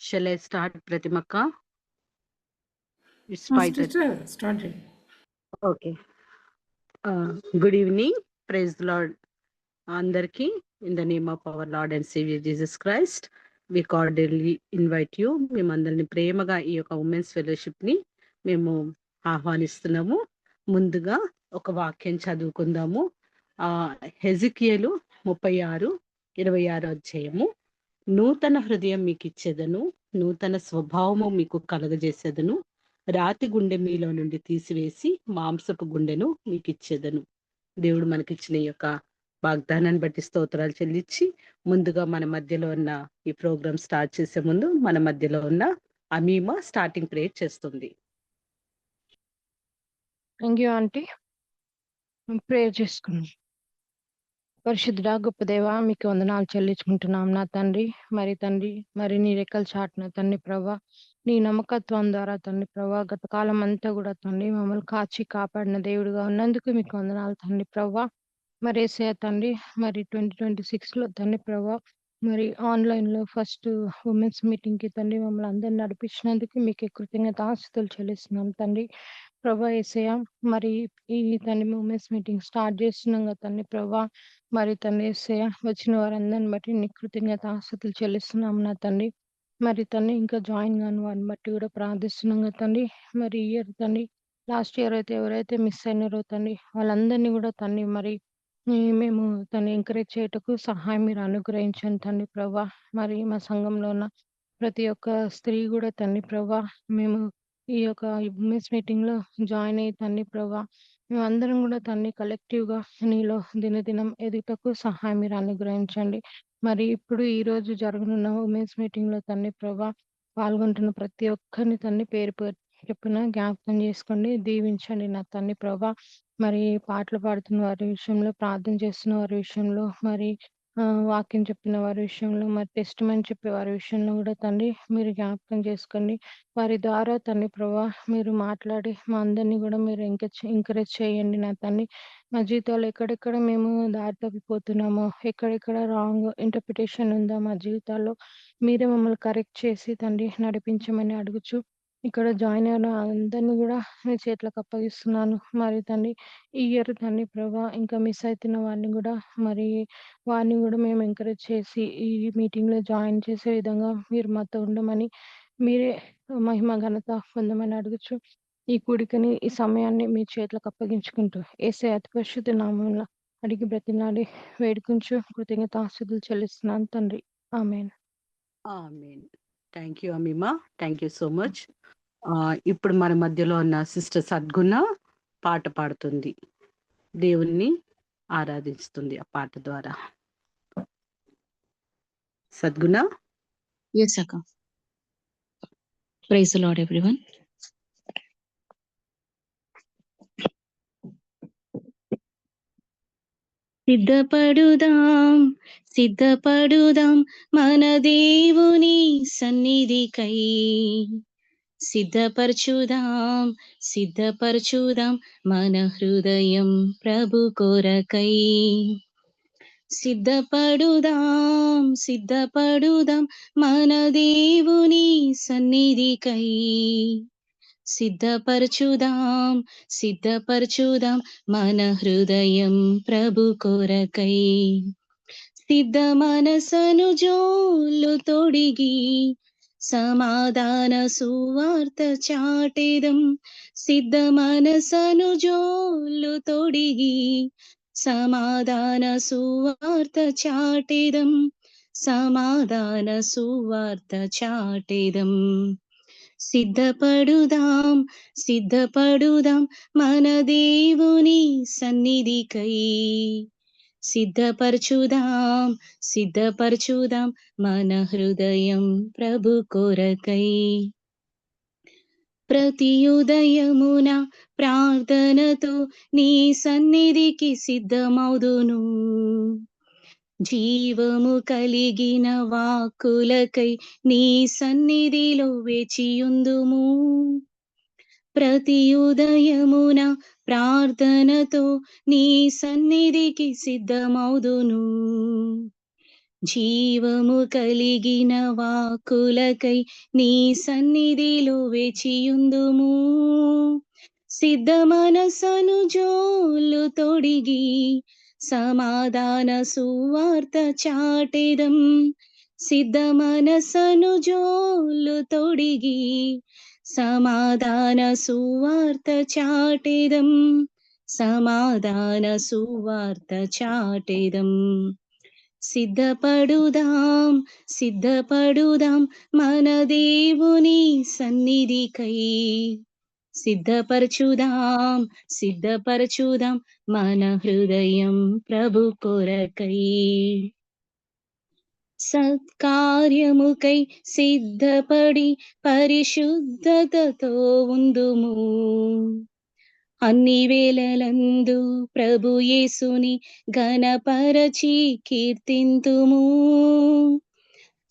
Shall I start, Pratimaka? It's fine. Sister, started. Okay. Good evening. Praise the Lord. అందరికీ in the name of our Lord and Savior Jesus Christ, we cordially invite you. మేమందరిని ప్రేమగా ఈ యొక్క women's fellowship ని మేము ఆహ్వానిస్తున్నాము. ముందుగా ఒక వాక్యం చదువుకుందాము. హెజికియేలు 36:26 అధ్యాయము. నూతన హృదయం మీకు ఇచ్చేదను, నూతన స్వభావము మీకు కలగజేసేదను, రాతి గుండె మీలో నుండి తీసివేసి మాంసపు గుండెను మీకు ఇచ్చేదను. దేవుడు మనకిచ్చిన ఈ యొక్క వాగ్దానాన్ని బట్టి స్తోత్రాలు చెల్లించి, ముందుగా మన మధ్యలో ఉన్న ఈ ప్రోగ్రామ్ స్టార్ట్ చేసే ముందు మన మధ్యలో ఉన్న అమీమా స్టార్టింగ్ ప్రేయర్ చేస్తుంది. Thank you aunty. ప్రేయర్ చేసుకున్నాం. పరిశుద్ధుడా గొప్ప దేవా, మీకు వందనాలు చెల్లించుకుంటున్నాం నా తండ్రి. మరి నీ రెక్కల చాటున తండ్రి ప్రభా, నీ నమ్మకత్వం ద్వారా తండ్రి ప్రభా, గత కాలం అంతా కూడా తండ్రి మమ్మల్ని కాచి కాపాడిన దేవుడిగా ఉన్నందుకు మీకు వందనాలు తండ్రి ప్రభా. మరి ఏసయ్య తండ్రి, మరి 2026లో తండ్రి ప్రభా, మరి ఆన్లైన్ లో ఫస్ట్ ఉమెన్స్ మీటింగ్ కి తండ్రి మమ్మల్ని అందరిని నడిపించినందుకు మీకు కృతజ్ఞతాస్తుతులు చెల్లిస్తున్నాం తండ్రి ప్రభా. ఏసయ్య మరి ఈ తండ్రి ఉమెన్స్ మీటింగ్ స్టార్ట్ చేస్తున్నాం కదా తండ్రి ప్రభా. మరి తండ్రి ఏసయ్య వచ్చిన వారందరిని బట్టి నీ కృతజ్ఞతాస్తుతులు చెల్లిస్తున్నాం నా తండ్రి. మరి తండ్రి ఇంకా జాయిన్ కాని వారిని బట్టి కూడా ప్రార్థిస్తున్నాం కదా తండ్రి. మరి ఇయర్ తండ్రి లాస్ట్ ఇయర్ అయితే ఎవరైతే మిస్ అయినారో తండ్రి వాళ్ళందరినీ కూడా తండ్రి మరి మేము తను ఎంకరేజ్ చేయటకు సహాయం మీరు అనుగ్రహించండి తండ్రి ప్రభా. మరి మా సంఘంలో ఉన్న ప్రతి ఒక్క స్త్రీ కూడా తండ్రి ప్రభా, మేము ఈ యొక్క ఉమెన్స్ మీటింగ్ లో జాయిన్ అయ్యి తండ్రి ప్రభా, మేమందరం కూడా తండ్రి కలెక్టివ్ గా నీలో దినదినం ఎదుగుటకు సహాయం మీరు అనుగ్రహించండి. మరి ఇప్పుడు ఈ రోజు జరగనున్న ఉమెన్స్ మీటింగ్ లో తండ్రి ప్రభా పాల్గొంటున్న ప్రతి ఒక్కరిని తండ్రి పేరు పేరు చెప్పున జ్ఞాపకం చేసుకోండి, దీవించండి నా తండ్రి ప్రభా. మరి పాటలు పాడుతున్న వారి విషయంలో, ప్రార్థన చేస్తున్న వారి విషయంలో, మరి వాక్యం చెప్పిన వారి విషయంలో, మరి టెస్టిమనీ చెప్పే వారి విషయంలో కూడా తండ్రి మీరు జ్ఞాపకం చేసుకోండి. వారి ద్వారా తండ్రి ప్రభా మీరు మాట్లాడి మా అందరినీ కూడా మీరు ఎంకరేజ్ చేయండి నా తండ్రి. మా జీవితాలు ఎక్కడెక్కడ మేము దారి తప్పిపోతున్నామో, ఎక్కడెక్కడ రాంగ్ ఇంటర్ప్రిటేషన్ ఉందో మా జీవితాల్లో మీరే మమ్మల్ని కరెక్ట్ చేసి తండ్రి నడిపించమని అడుగుచు, ఇక్కడ జాయిన్ అయిన అందరినీ కూడా మీ చేతులకు అప్పగిస్తున్నాను. మరి తండ్రి ఈ ఇయర్ తండ్రి ప్రభా ఇంకా మిస్ అవుతున్న వారిని కూడా మేము ఎంకరేజ్ చేసి ఈ మీటింగ్ లో జాయిన్ చేసే విధంగా మీరు మాతో ఉండమని, మీరే మహిమ ఘనత పొందమని అడుగుచు, ఈ కూడికని ఈ సమయాన్ని మీ చేతులకు అప్పగించుకుంటూ యేసయ్య అతి పరిశుద్ధ నామమున అడిగి బ్రతిమలాడి వేడుకుంటూ కృతజ్ఞతాస్తుతులు చెల్లిస్తున్నాను తండ్రి. ఆమేన్. ఆమేన్. Thank you Amima, thank you so much. ఇప్పుడు మన మధ్యలో ఉన్న సిస్టర్ సద్గుణ పాట పాడుతుంది, దేవుణ్ణి ఆరాధిస్తుంది ఆ పాట ద్వారా. సద్గుణ. Yes, Akka. Praise the Lord, everyone. సిద్ధపడుదాం మన దేవుని సన్నిధికై. సిద్ధపరచుదాం మన హృదయం ప్రభు కొరకై. సిద్ధపడుదాం మన దేవుని సన్నిధికై. సిద్ధపరచుదాం మన హృదయం ప్రభు కొరకై. సిద్ధ మనసను జోలు తొడిగి సమాధాన సువార్త చాటెదం. సిద్ధ మనసను జోలు తొడిగి సమాధాన సువార్త చాటెదం. సిద్ధపడుదాం మన దేవుని సన్నిధికై. సిద్ధపరచుదాం మన హృదయం ప్రభు కొరకై. ప్రతి ఉదయమున ప్రార్థనతో నీ సన్నిధికి సిద్ధమౌదును. జీవము కలిగిన వాక్కులకై నీ సన్నిధిలో వేచియుందుము. ప్రతి ఉదయమున ప్రార్థనతో నీ సన్నిధికి సిద్ధమౌదును. జీవము కలిగిన వాక్కులకై నీ సన్నిధిలో వేచియుందుము. సిద్ధ మనసను జోలు తొడిగి సమాధాన సువార్త చాటెదం. సిద్ధ మనసను జోలు తొడిగి సమాధాన సువార్త చాటెదం. సమాధాన సువార్త చాటెదం. సిద్ధపడుదాం సిద్ధపడుదాం మన దేవుని సన్నిధికై. సిద్ధపరచుదాం సిద్ధపరచుదాం మన హృదయం ప్రభు కొరకై. సత్కార్యముకై సిద్ధపడి పరిశుద్ధతతో ఉందుము. అన్ని వేళలందు ప్రభు యేసుని ఘనపరచి కీర్తింతుము.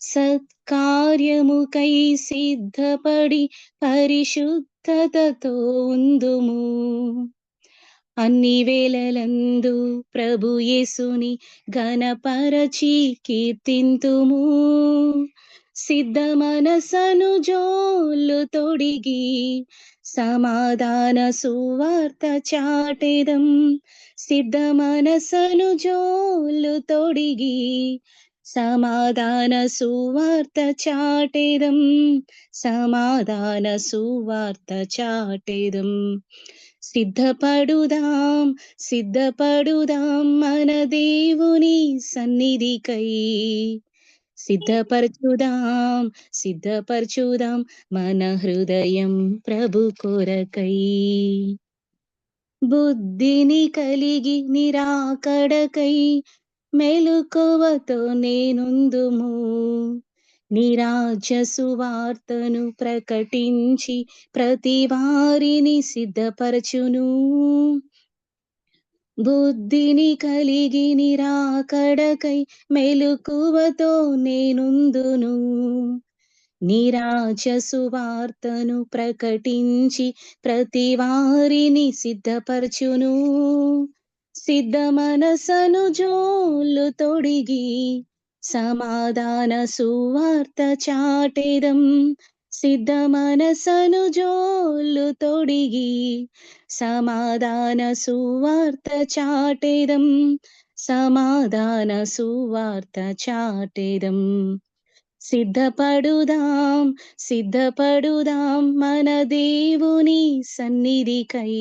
సత్కార్యముకై సిద్ధపడి పరిశుద్ధతతో ఉందుము. అన్ని వేళలందు ప్రభు యేసుని ఘనపరచి కీర్తింతుము. సిద్ధ మనసను జోలు తొడిగి సమాధాన సువార్త చాటెదం. సిద్ధ మనసను జోలు తొడిగి సమాధాన సువార్త చాటెదం. సమాధాన సువార్త చాటెదం. సిద్ధపడుదాం సిద్ధపడుదాం మన దేవుని సన్నిధికై. సిద్ధపరచుదాం సిద్ధపరచుదాం మన హృదయం ప్రభు కొరకై. బుద్ధిని కలిగి నిరాకడకై మెలకువతో నేనుందుము. నిరాజ్య సువార్తను ప్రకటించి ప్రతి వారిని సిద్ధపరచును. బుద్ధిని కలిగి నిరాకడకై మెలకువతో నేనుందును. నిరాజ సువార్తను ప్రకటించి ప్రతి వారిని సిద్ధపరచును. సిద్ధ మనసను జోలు తొడిగి సమాధాన సువార్త చాటెదం. సిద్ధ మనసను జోలు తొడిగి సమాధాన సువార్త చాటెదం. సమాధాన సువార్త చాటెదం. సిద్ధపడుదాం సిద్ధపడుదాం మన దేవుని సన్నిధికై.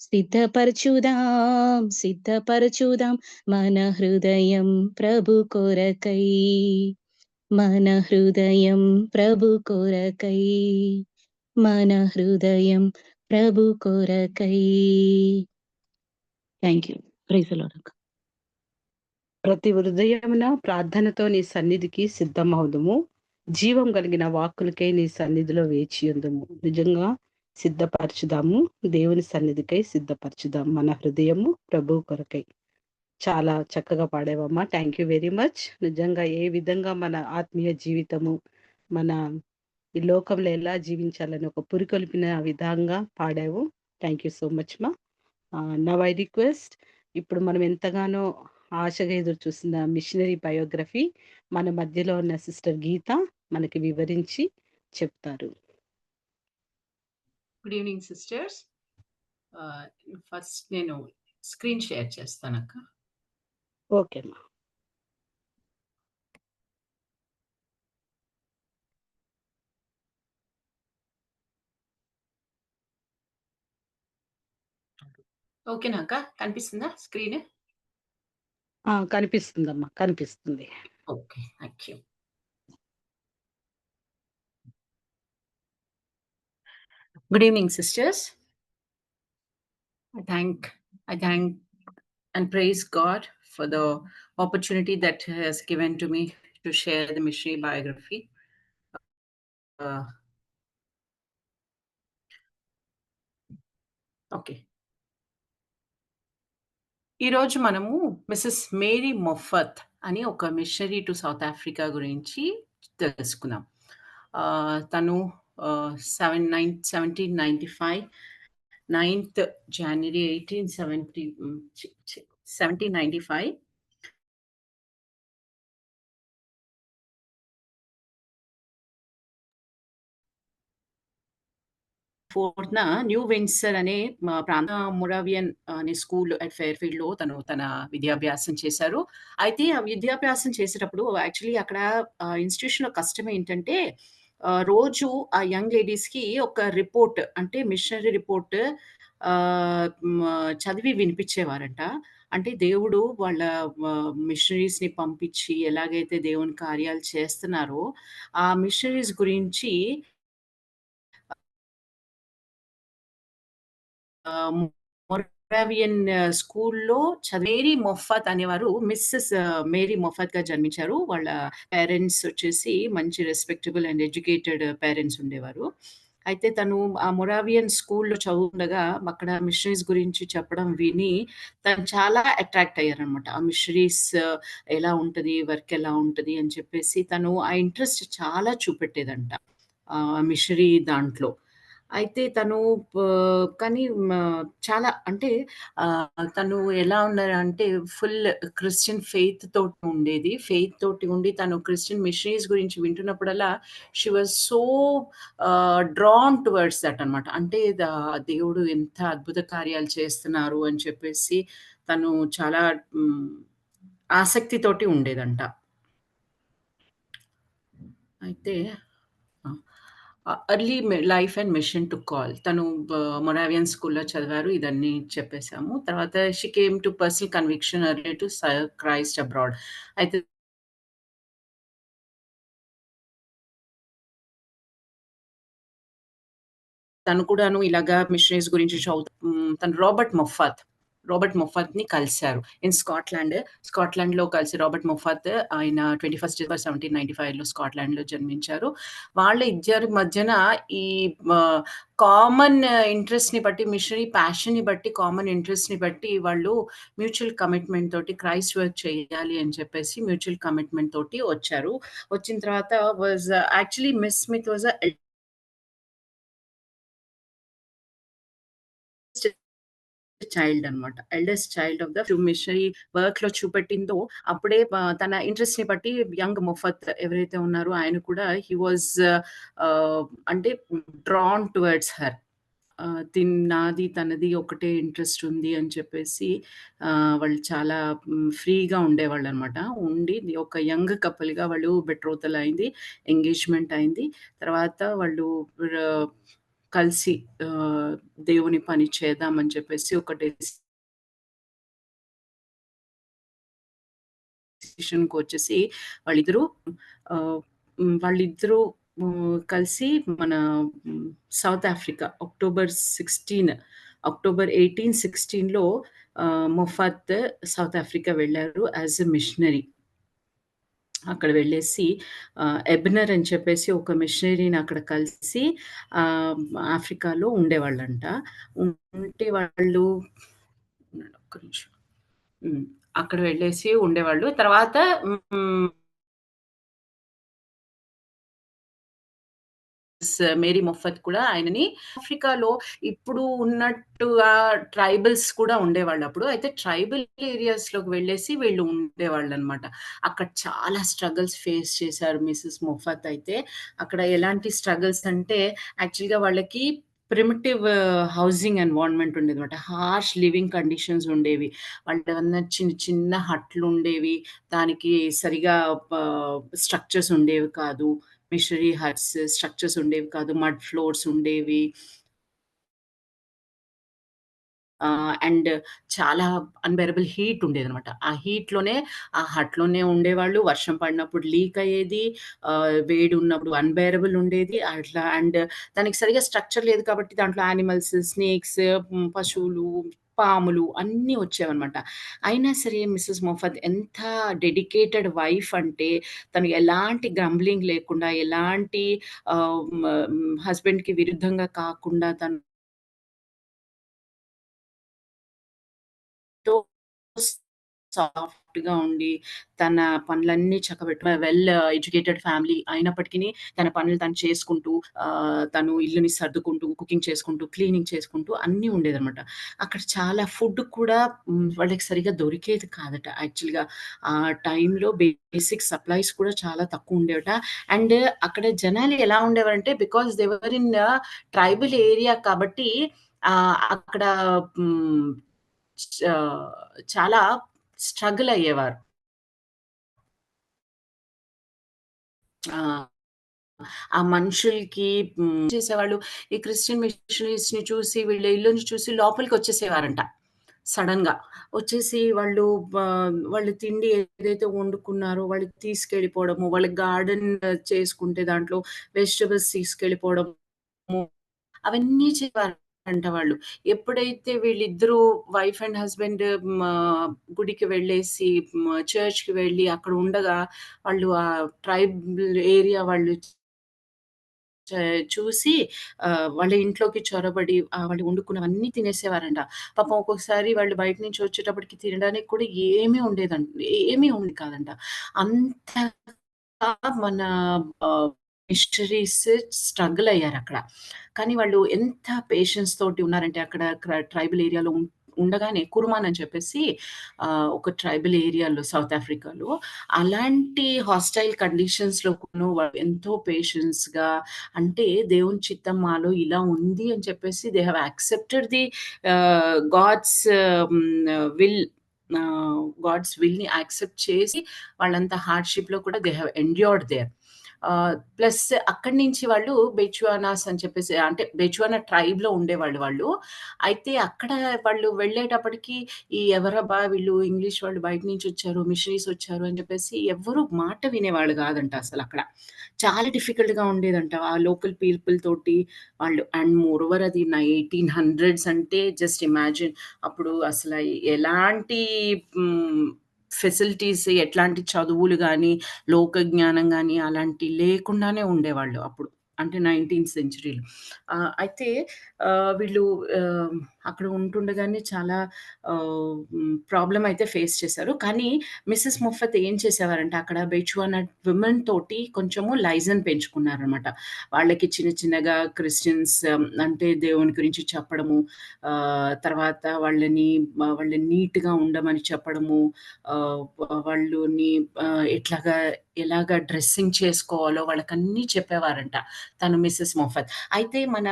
సిద్ధపరచుదాం సిద్ధపరచుదాం మన హృదయం ప్రభు కొరకై. మన హృదయం ప్రభు కొరకై. మన హృదయం ప్రభు కొరకై. Thank you. Praise the Lord. ప్రతి హృదయమున ప్రార్థనతో నీ సన్నిధికి సిద్ధమవుదుము. జీవం కలిగిన వాక్కులకై నీ సన్నిధిలో వేచియుందుము. నిజంగా సిద్ధపరచుదాము. దేవుని సన్నిధికై సిద్ధపరచుదాం మన హృదయము ప్రభు కొరకై. చాలా చక్కగా పాడేవమ్మా. Thank you very much. నిజంగా ఏ విధంగా మన ఆత్మీయ జీవితము మన ఈ లోకంలో ఎలా జీవించాలని ఒక పురికొల్పిన విధంగా పాడావు. థ్యాంక్ యూ సో మచ్ మా. నవ్ ఐ రిక్వెస్ట్, ఇప్పుడు మనం ఎంతగానో ఆశగా ఎదురు చూసిన మిషనరీ బయోగ్రఫీ మన మధ్యలో ఉన్న సిస్టర్ గీత మనకి వివరించి చెప్తారు. Good evening sisters. ఫస్ట్ నేను స్క్రీన్ షేర్ చేస్తానక్క. ఓకే అమ్మా. ఓకేనాక, కనిపిస్తుందా స్క్రీన్? కనిపిస్తుందమ్మా, కనిపిస్తుంది. Okay, thank you. Good evening, sisters. I thank and praise God for the opportunity that He has given to me to share the missionary biography. Okay. ఈరోజు మనము Mrs Mary మొఫత్ అని ఒక machinery to south Africa గురించి తెలుసుకుందాం. తను 1795 9th January 1795 4న new Windsor అనే ప్రాంత మొరావియన్ అనే స్కూల్ అట్ ఫెయిర్‌ఫీల్డ్‌లో తన విద్యాభ్యాసం చేశారు. అయితే ఆ విద్యాభ్యాసం చేసేటప్పుడు యాక్చువల్లీ అక్కడ ఇన్‌స్టిట్యూషన్‌లో కష్టం ఏంటంటే రోజు ఆ యంగ్ లేడీస్‌కి ఒక రిపోర్ట్ అంటే మిషనరీ రిపోర్ట్ చదివి వినిపించేవారంట. అంటే దేవుడు వాళ్ళ మిషనరీస్‌ని పంపించి ఎలాగైతే దేవుని కార్యాలు చేస్తున్నారో, ఆ మిషనరీస్ గురించి మొరావియన్ స్కూల్‌లో మేరీ మొఫ్ఫత్ అనేవారు మిసెస్ మేరీ మొఫ్ఫత్‌గా జన్మించారు. వాళ్ళ పేరెంట్స్ వచ్చేసి మంచి రెస్పెక్టబుల్ అండ్ ఎడ్యుకేటెడ్ పేరెంట్స్ ఉండేవారు. అయితే తను ఆ మొరావియన్ స్కూల్‌లో చదువుతుండగా అక్కడ మిషనరీస్ గురించి చెప్పడం విని తను చాలా అట్రాక్ట్ అయ్యారనమాట. ఆ మిషనరీస్ ఎలా ఉంటది, వర్క్ ఎలా ఉంటది అని చెప్పేసి తను ఆ ఇంట్రెస్ట్ చాలా చూపెట్టేదంట. మిషనరీ దాంట్లో. అయితే తను కానీ చాలా అంటే తను ఎలా ఉన్నారంటే ఫుల్ క్రిస్టియన్ ఫెయిత్ తోటి ఉండేది. ఫెయిత్ తోటి ఉండి తను క్రిస్టియన్ మిషనరీస్ గురించి వింటున్నప్పుడల్లా she was so drawn towards that అనమాట. అంటే దేవుడు ఎంత అద్భుత కార్యాలు చేస్తున్నారు అని చెప్పేసి తను చాలా ఆసక్తితోటి ఉండేదంట. అయితే early life and mission to call. తను మొరావియన్ స్కూల్‌లో చదివారు. ఇదన్నీ చెప్పేసాము. తర్వాత she came to personal conviction early to serve Christ abroad. అయితే తను కూడాను ఇలాగా మిషనరీస్ గురించి తను రాబర్ట్ మొఫ్ఫత్‌ని కలిసారు. In Scotland. స్కాట్లాండ్‌లో కలిసి రాబర్ట్ మొఫ్ఫత్ ఆయన 21 డిసెంబర్ 1795లో స్కాట్లాండ్‌లో జన్మించారు. వాళ్ళ ఇద్దరి మధ్యన ఈ కామన్ ఇంట్రెస్ట్‌ని బట్టి మిషనరీ ప్యాషన్‌ని బట్టి, కామన్ ఇంట్రెస్ట్‌ని బట్టి వాళ్ళు మ్యూచువల్ కమిట్మెంట్ తోటి క్రైస్ట్ వర్క్ చేయాలి అని చెప్పేసి మ్యూచువల్ కమిట్మెంట్ తోటి వచ్చారు. వచ్చిన తర్వాత actually Miss Smith was child అనమాట. Eldest child of the missionary వర్క్‌లో చూపెట్టిందో అప్పుడే తన ఇంట్రెస్ట్‌ని బట్టి యంగ్ మొఫత్ ఎవరైతే ఉన్నారో ఆయన కూడా హి వాస్ అంటే డ్రాన్ టువర్డ్స్ హర్. నాది తనది ఒకటే ఇంట్రెస్ట్ ఉంది అని చెప్పేసి వాళ్ళు చాలా ఫ్రీగా ఉండేవాళ్ళనమాట. ఉండి ఒక యంగ్ కపుల్‌గా వాళ్ళు బెట్రోతల్ అయింది. ఎంగేజ్‌మెంట్ అయింది. తర్వాత వాళ్ళు ర కలిసి దేవుని పని చేద్దామని చెప్పేసి ఒక డెసిషన్‌కొచ్చేసి వాళ్ళిద్దరూ వాళ్ళిద్దరూ కలిసి మన సౌత్ ఆఫ్రికా అక్టోబర్ 1816లో మొఫత్ సౌత్ ఆఫ్రికా వెళ్లారు యాస్ ఎ మిషనరీ. అక్కడ వెళ్ళేసి ఎబ్నర్ అని చెప్పేసి ఒక మిషనరీని అక్కడ కలిసి ఆఫ్రికాలో ఉండేవాళ్ళంట. ఉంటే వాళ్ళు ఒక్క నిమిషం. అక్కడ వెళ్ళేసి ఉండేవాళ్ళు. తర్వాత మేరీ మొఫ్ఫత్ కూడా ఆయనని ఆఫ్రికాలో ఇప్పుడు ఉన్నట్టుగా ట్రైబల్స్ కూడా ఉండేవాళ్ళప్పుడు. అయితే ట్రైబల్ ఏరియాస్‌లోకి వెళ్ళేసి వీళ్ళు ఉండేవాళ్ళనమాట. అక్కడ చాలా స్ట్రగల్స్ ఫేస్ చేశారు మిసెస్ మొఫ్ఫత్ అయితే. అక్కడ ఎలాంటి స్ట్రగల్స్ అంటే యాక్చువల్‌గా వాళ్ళకి ప్రిమిటివ్ హౌసింగ్ ఎన్వైర్న్‌మెంట్ ఉండేదన్నమాట. హార్ష్ లివింగ్ కండిషన్స్ ఉండేవి. వాళ్ళేమన్నా చిన్న చిన్న హట్లుండేవి. దానికి సరిగా స్ట్రక్చర్స్ ఉండేవి కాదు. మిషనరీ హట్స్, స్ట్రక్చర్స్ ఉండేవి కాదు. మడ్ ఫ్లోర్స్ ఉండేవి. అండ్ చాలా అన్‌బేరబుల్ హీట్ ఉండేదనమాట. ఆ హీట్‌లోనే ఆ హట్‌లోనే ఉండేవాళ్ళు. వర్షం పడినప్పుడు లీక్ అయ్యేది. వేడి ఉన్నప్పుడు అన్‌బేరబుల్ ఉండేది. అట్లా అండ్ దానికి సరిగ్గా స్ట్రక్చర్ లేదు కాబట్టి దాంట్లో యానిమల్స్, స్నేక్స్, పశువులు, పాములు అన్నీ వచ్చేవన్నమాట. అయినా సరే మిసెస్ మొఫత్ ఎంత డెడికేటెడ్ వైఫ్ అంటే తను ఎలాంటి గ్రంబ్లింగ్ లేకుండా, ఎలాంటి హస్బెండ్‌కి విరుద్ధంగా కాకుండా తను సాఫ్ట్‌గా ఉండి, తన పనులన్నీ చక్కబెట్టు వెల్ ఎడ్యుకేటెడ్ ఫ్యామిలీ అయినప్పటికిని తన పనులు తను చేసుకుంటూ, తను ఇల్లుని సర్దుకుంటూ, కుకింగ్ చేసుకుంటూ, క్లీనింగ్ చేసుకుంటూ అన్నీ ఉండేదనమాట. అక్కడ చాలా ఫుడ్ కూడా వాళ్ళకి సరిగ్గా దొరికేది కాదట యాక్చువల్‌గా. ఆ టైంలో బేసిక్ సప్లైస్ కూడా చాలా తక్కువుండేవట. అండ్ అక్కడ జనాలు ఎలా ఉండేవారంటే because they were in tribal area కాబట్టి అక్కడ హ్మ్, చాలా స్ట్రగుల్ అయ్యేవారు. ఆ! ఆ మనుషులకి చేసేవాళ్ళు ఈ క్రిస్టియన్ మిషనరీస్‌ని చూసి వీళ్ళ ఇల్లుని చూసి లోపలికొచ్చేసేవారంట. సడెన్‌గా. వచ్చేసి వాళ్ళు తిండి ఏదైతే వండుకున్నారో వాళ్ళు తీసుకెళ్ళిపోవడము, వాళ్ళ గార్డెన్ చేసుకుంటే దాంట్లో వెజిటబుల్స్ తీసుకెళ్ళిపోవడము, అవన్నీ చేసేవారంట వాళ్ళు. ఎప్పుడైతే వీళ్ళిద్దరూ వైఫ్ అండ్ హస్బెండ్ గుడికి వెళ్ళేసి చర్చ్‌కి వెళ్ళి అక్కడ ఉండగా వాళ్ళు ఆ ట్రైబల్ ఏరియా వాళ్ళు చూసి వాళ్ళ ఇంట్లోకి చొరబడి వాళ్ళు వండుకున్నవన్నీ తినేసేవారంట. పాపం ఒక్కొక్కసారి వాళ్ళు బయట నుంచి వచ్చేటప్పటికి తినడానికి కూడా ఏమీ ఉండేది కాదంట. అంతగా మన మిషనరీస్ స్ట్రగుల్ అయ్యారక్కడ. కానీ వాళ్ళు ఎంత పేషెన్స్ తోటి ఉన్నారంటే అక్కడ ట్రైబల్ ఏరియాలో ఉండగానే కురుమాన్ అని చెప్పేసి ఒక ట్రైబల్ ఏరియాలో సౌత్ ఆఫ్రికాలో అలాంటి హాస్టైల్ కండిషన్స్‌లో కూడాను వాళ్ళు ఎంతో పేషెన్స్‌గా అంటే దేవుని చిత్తం మాలో ఇలా ఉంది అని చెప్పేసి they have accepted the God's will God's విల్‌ని యాక్సెప్ట్ చేసి వాళ్ళంత హార్డ్‌షిప్‌లో కూడా they have endured there. Plus అక్కడి నుంచి వాళ్ళు బెచువానాస్ అని చెప్పేసి అంటే బెచువానా ట్రైబ్‌లో ఉండేవాళ్ళు వాళ్ళు. అయితే అక్కడ వాళ్ళు వెళ్ళేటప్పటికి ఎవరబ్బా వీళ్ళు ఇంగ్లీష్ వాళ్ళు బయట నుంచి వచ్చారు, మిషనరీస్ వచ్చారు అని చెప్పేసి ఎవ్వరు మాట వినేవాళ్ళు కాదంట అసలక్కడ. చాలా డిఫికల్ట్‌గా ఉండేదంట. ఆ లోకల్ పీపుల్ తోటి వాళ్ళు అండ్ మోర్ ఓవర్ అది 1800s అంటే జస్ట్ ఇమాజిన్ అప్పుడు అసల ఎలాంటి హ్మ్, ఫెసిలిటీస్ ఎట్లాంటి చదువులు గాని, లోక జ్ఞానం గాని అలాంటియి లేకుండానే ఉండేవాళ్ళు అప్పుడు. అంటే 19థ్ సెంచరీలో. అయితే వీళ్ళు అక్కడ ఉంటుండగానే చాలా ప్రాబ్లమ్ అయితే ఫేస్ చేశారు. కానీ మిసెస్ ముఫత్ ఏం చేసేవారంటే అక్కడ బెచువానా విమెన్ తోటి కొంచెము లైజన్ పెంచుకున్నారనమాట. వాళ్ళకి చిన్న చిన్నగా క్రిస్టియన్స్ అంటే దేవుని గురించి చెప్పడము, తర్వాత వాళ్ళని నీట్‌గా ఉండమని చెప్పడము, వాళ్ళని ఎలాగా డ్రెస్సింగ్ చేసుకోవాలో వాళ్ళకన్నీ చెప్పేవారంట తను మిసెస్ మొఫత్. అయితే మన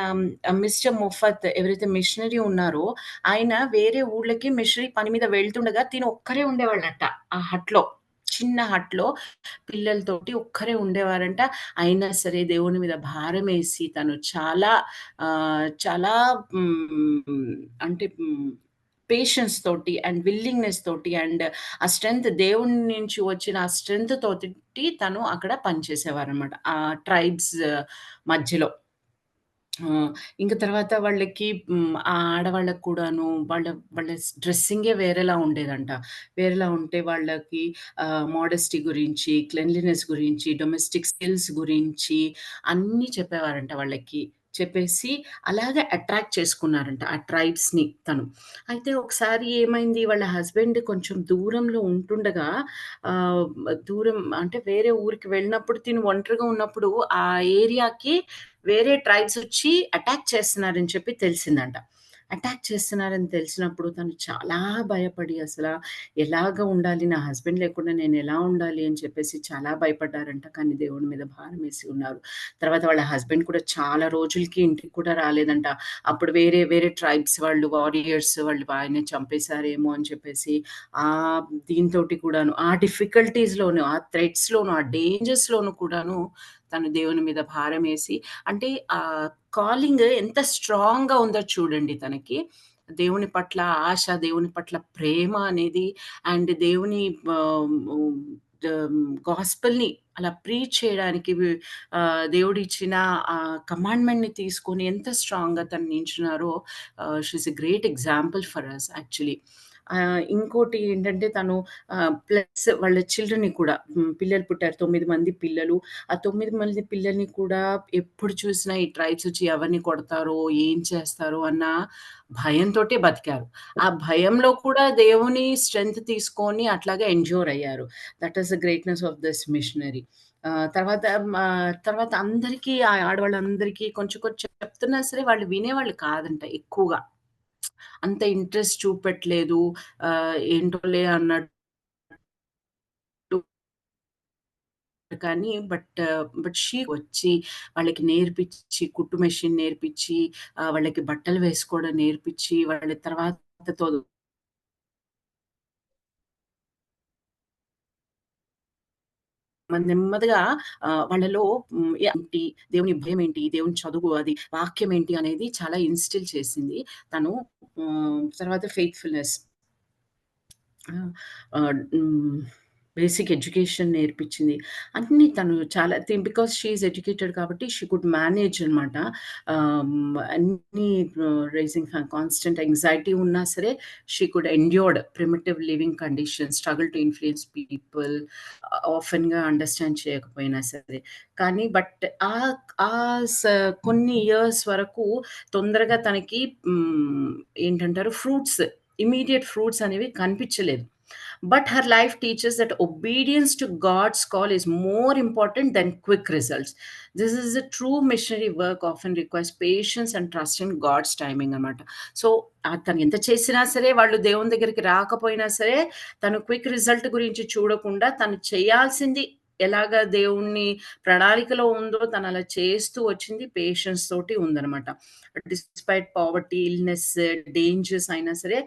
మిస్టర్ మొఫత్ ఎవరైతే మిషనరీ ఉన్నారో ఆయన వేరే ఊర్లకి మిషనరీ పని మీద వెళ్తుండగా తిను ఒక్కరే ఉండేవాళ్ళంట ఆ హట్‌లో. చిన్న హట్‌లో పిల్లలతోటి ఒక్కరే ఉండేవారంట. అయినా సరే దేవుని మీద భారమేసి తను చాలా అంటే పేషెన్స్ తోటి అండ్ విల్లింగ్‌నెస్ తోటి అండ్ ఆ స్ట్రెంత్ దేవుని నుంచి వచ్చిన ఆ స్ట్రెంత్ తోటి తను అక్కడ పనిచేసేవారనమాట. ఆ ట్రైబ్స్ మధ్యలో. ఇంక తర్వాత వాళ్ళకి ఆ ఆడవాళ్ళకి కూడాను వాళ్ళ డ్రెస్సింగే వేరేలా ఉండేదంట. వేరేలా ఉంటే వాళ్ళకి మోడెస్టీ గురించి, క్లెన్లీనెస్ గురించి, డొమెస్టిక్ స్కిల్స్ గురించి అన్నీ చెప్పేవారంట వాళ్ళకి. చెప్పేసి అలాగే అట్రాక్ట్ చేసుకున్నారంట ఆ ట్రైబ్స్‌ని తను. అయితే ఒకసారి ఏమైంది వాళ్ళ హస్బెండ్ కొంచెం దూరంలో ఉంటుండగా ఆహ్, దూరం అంటే వేరే ఊరికి వెళ్ళినప్పుడు తిను ఒంటరిగా ఉన్నప్పుడు ఆ ఏరియాకి వేరే ట్రైబ్స్ వచ్చి అటాక్ చేస్తున్నారని చెప్పి తెలిసిందంట. అటాక్ చేస్తున్నారని తెలిసినప్పుడు తను చాలా భయపడి ఎలాగ ఉండాలి? నా హస్బెండ్ లేకుండా నేనెలా ఉండాలి? అని చెప్పేసి చాలా భయపడ్డారంట. కానీ దేవుని మీద భారమేసి ఉన్నారు. తర్వాత వాళ్ళ హస్బెండ్ కూడా చాలా రోజులకి ఇంటికి కూడా రాలేదంట. అప్పుడు వేరే ట్రైబ్స్ వాళ్ళు వారియర్స్ వాళ్ళు ఆయన్ని చంపేసారేమో అని చెప్పేసి దీనితోటి కూడాను ఆ డిఫికల్టీస్‌లోను, ఆ థ్రెట్స్‌లోను, ఆ డేంజర్స్‌లోను కూడాను తను దేవుని మీద భారమేసి అంటే కాలింగ్ ఎంత స్ట్రాంగ్‌గా ఉందో చూడండి తనకి. దేవుని పట్ల ఆశ, దేవుని పట్ల ప్రేమ అనేది అండ్ దేవుని ఆహ్, హ్మ్, గాస్పెల్‌ని అలా ప్రీచ్ చేయడానికి దేవుడిచ్చిన కమాండ్‌మెంట్‌ని తీసుకొని ఎంత స్ట్రాంగ్‌గా తను నించున్నారో she is a great example for us actually. ఇంకోటి ఏంటంటే తను ప్లస్ వాళ్ళ చిల్డ్రన్‌ని కూడా పిల్లలు పుట్టారు. 9 మంది పిల్లలు. ఆ 9 మంది పిల్లల్ని కూడా ఎప్పుడు చూసినా ఈ ట్రైబ్స్ వచ్చి ఎవరిని కొడతారో, ఏం చేస్తారో అన్న భయంతోటే బతికారు. ఆ భయంలో కూడా దేవుని స్ట్రెంత్ తీసుకొని అట్లాగే ఎండ్యూర్ అయ్యారు. That is the greatness of this missionary. తర్వాత తర్వాత అందరికీ ఆ ఆడవాళ్ళందరికీ కొంచెం కొంచెం చెప్తున్నా సరే వాళ్ళు వినేవాళ్ళు కాదంట ఎక్కువగా. అంత ఇంట్రెస్ట్ చూపెట్టలేదు. ఏంటోలే అన్నట్టు కానీ బట్ షీ వచ్చి వాళ్ళకి నేర్పించి, కుట్టు మెషిన్ నేర్పించి, వాళ్ళకి బట్టలు వేసుకోవడం నేర్పించి, వాళ్ళ తర్వాత నెమ్మదిగా వాళ్ళలో ఏంటి, దేవుని భయం ఏంటి, దేవుని చదువు అది వాక్యం ఏంటి అనేది చాలా ఇన్‌స్టిల్ చేసింది. తను తర్వాత ఫెయిత్‌ఫుల్‌నెస్. బేసిక్ ఎడ్యుకేషన్ నేర్పించింది. అన్నీ తను చాలా బికాజ్ షీ ఈస్ ఎడ్యుకేటెడ్ కాబట్టి షీ కుడ్ మేనేజ్ అనమాట. అన్నీ రైజింగ్ కాన్స్టెంట్ యాంగ్జైటీ ఉన్నా సరే she could endured primitive living conditions, struggle to influence people, ఆఫెన్‌గా అండర్‌స్టాండ్ చేయకపోయినా సరే. కానీ బట్ ఆహ్, ఆహ్, స కొన్ని ఇయర్స్ వరకు తొందరగా తనకి ఏంటంటారు ఫ్రూట్స్, ఇమ్మీడియేట్ ఫ్రూట్స్ అనేవి కనిపించలేదు. But her life teaches that obedience to God's call is more important than quick results. This is a true missionary work, often requires patience and trust in God's timing అన్నమాట. So తను ఎంత చేసినా సరే, వాళ్ళు దేవుని దగ్గరికి రాకపోయినా సరే, తను క్విక్ రిజల్ట్ గురించి చూడకుండా తను చేయాల్సింది ఎలాగా దేవుని ప్రణాళికలో ఉందో తను అలా చేస్తూ వచ్చింది. పేషెన్స్ తోటి ఉందనమాట. డిస్పైట్ పావర్టీ, ఇల్‌నెస్, డేంజర్స్ అయినా సరే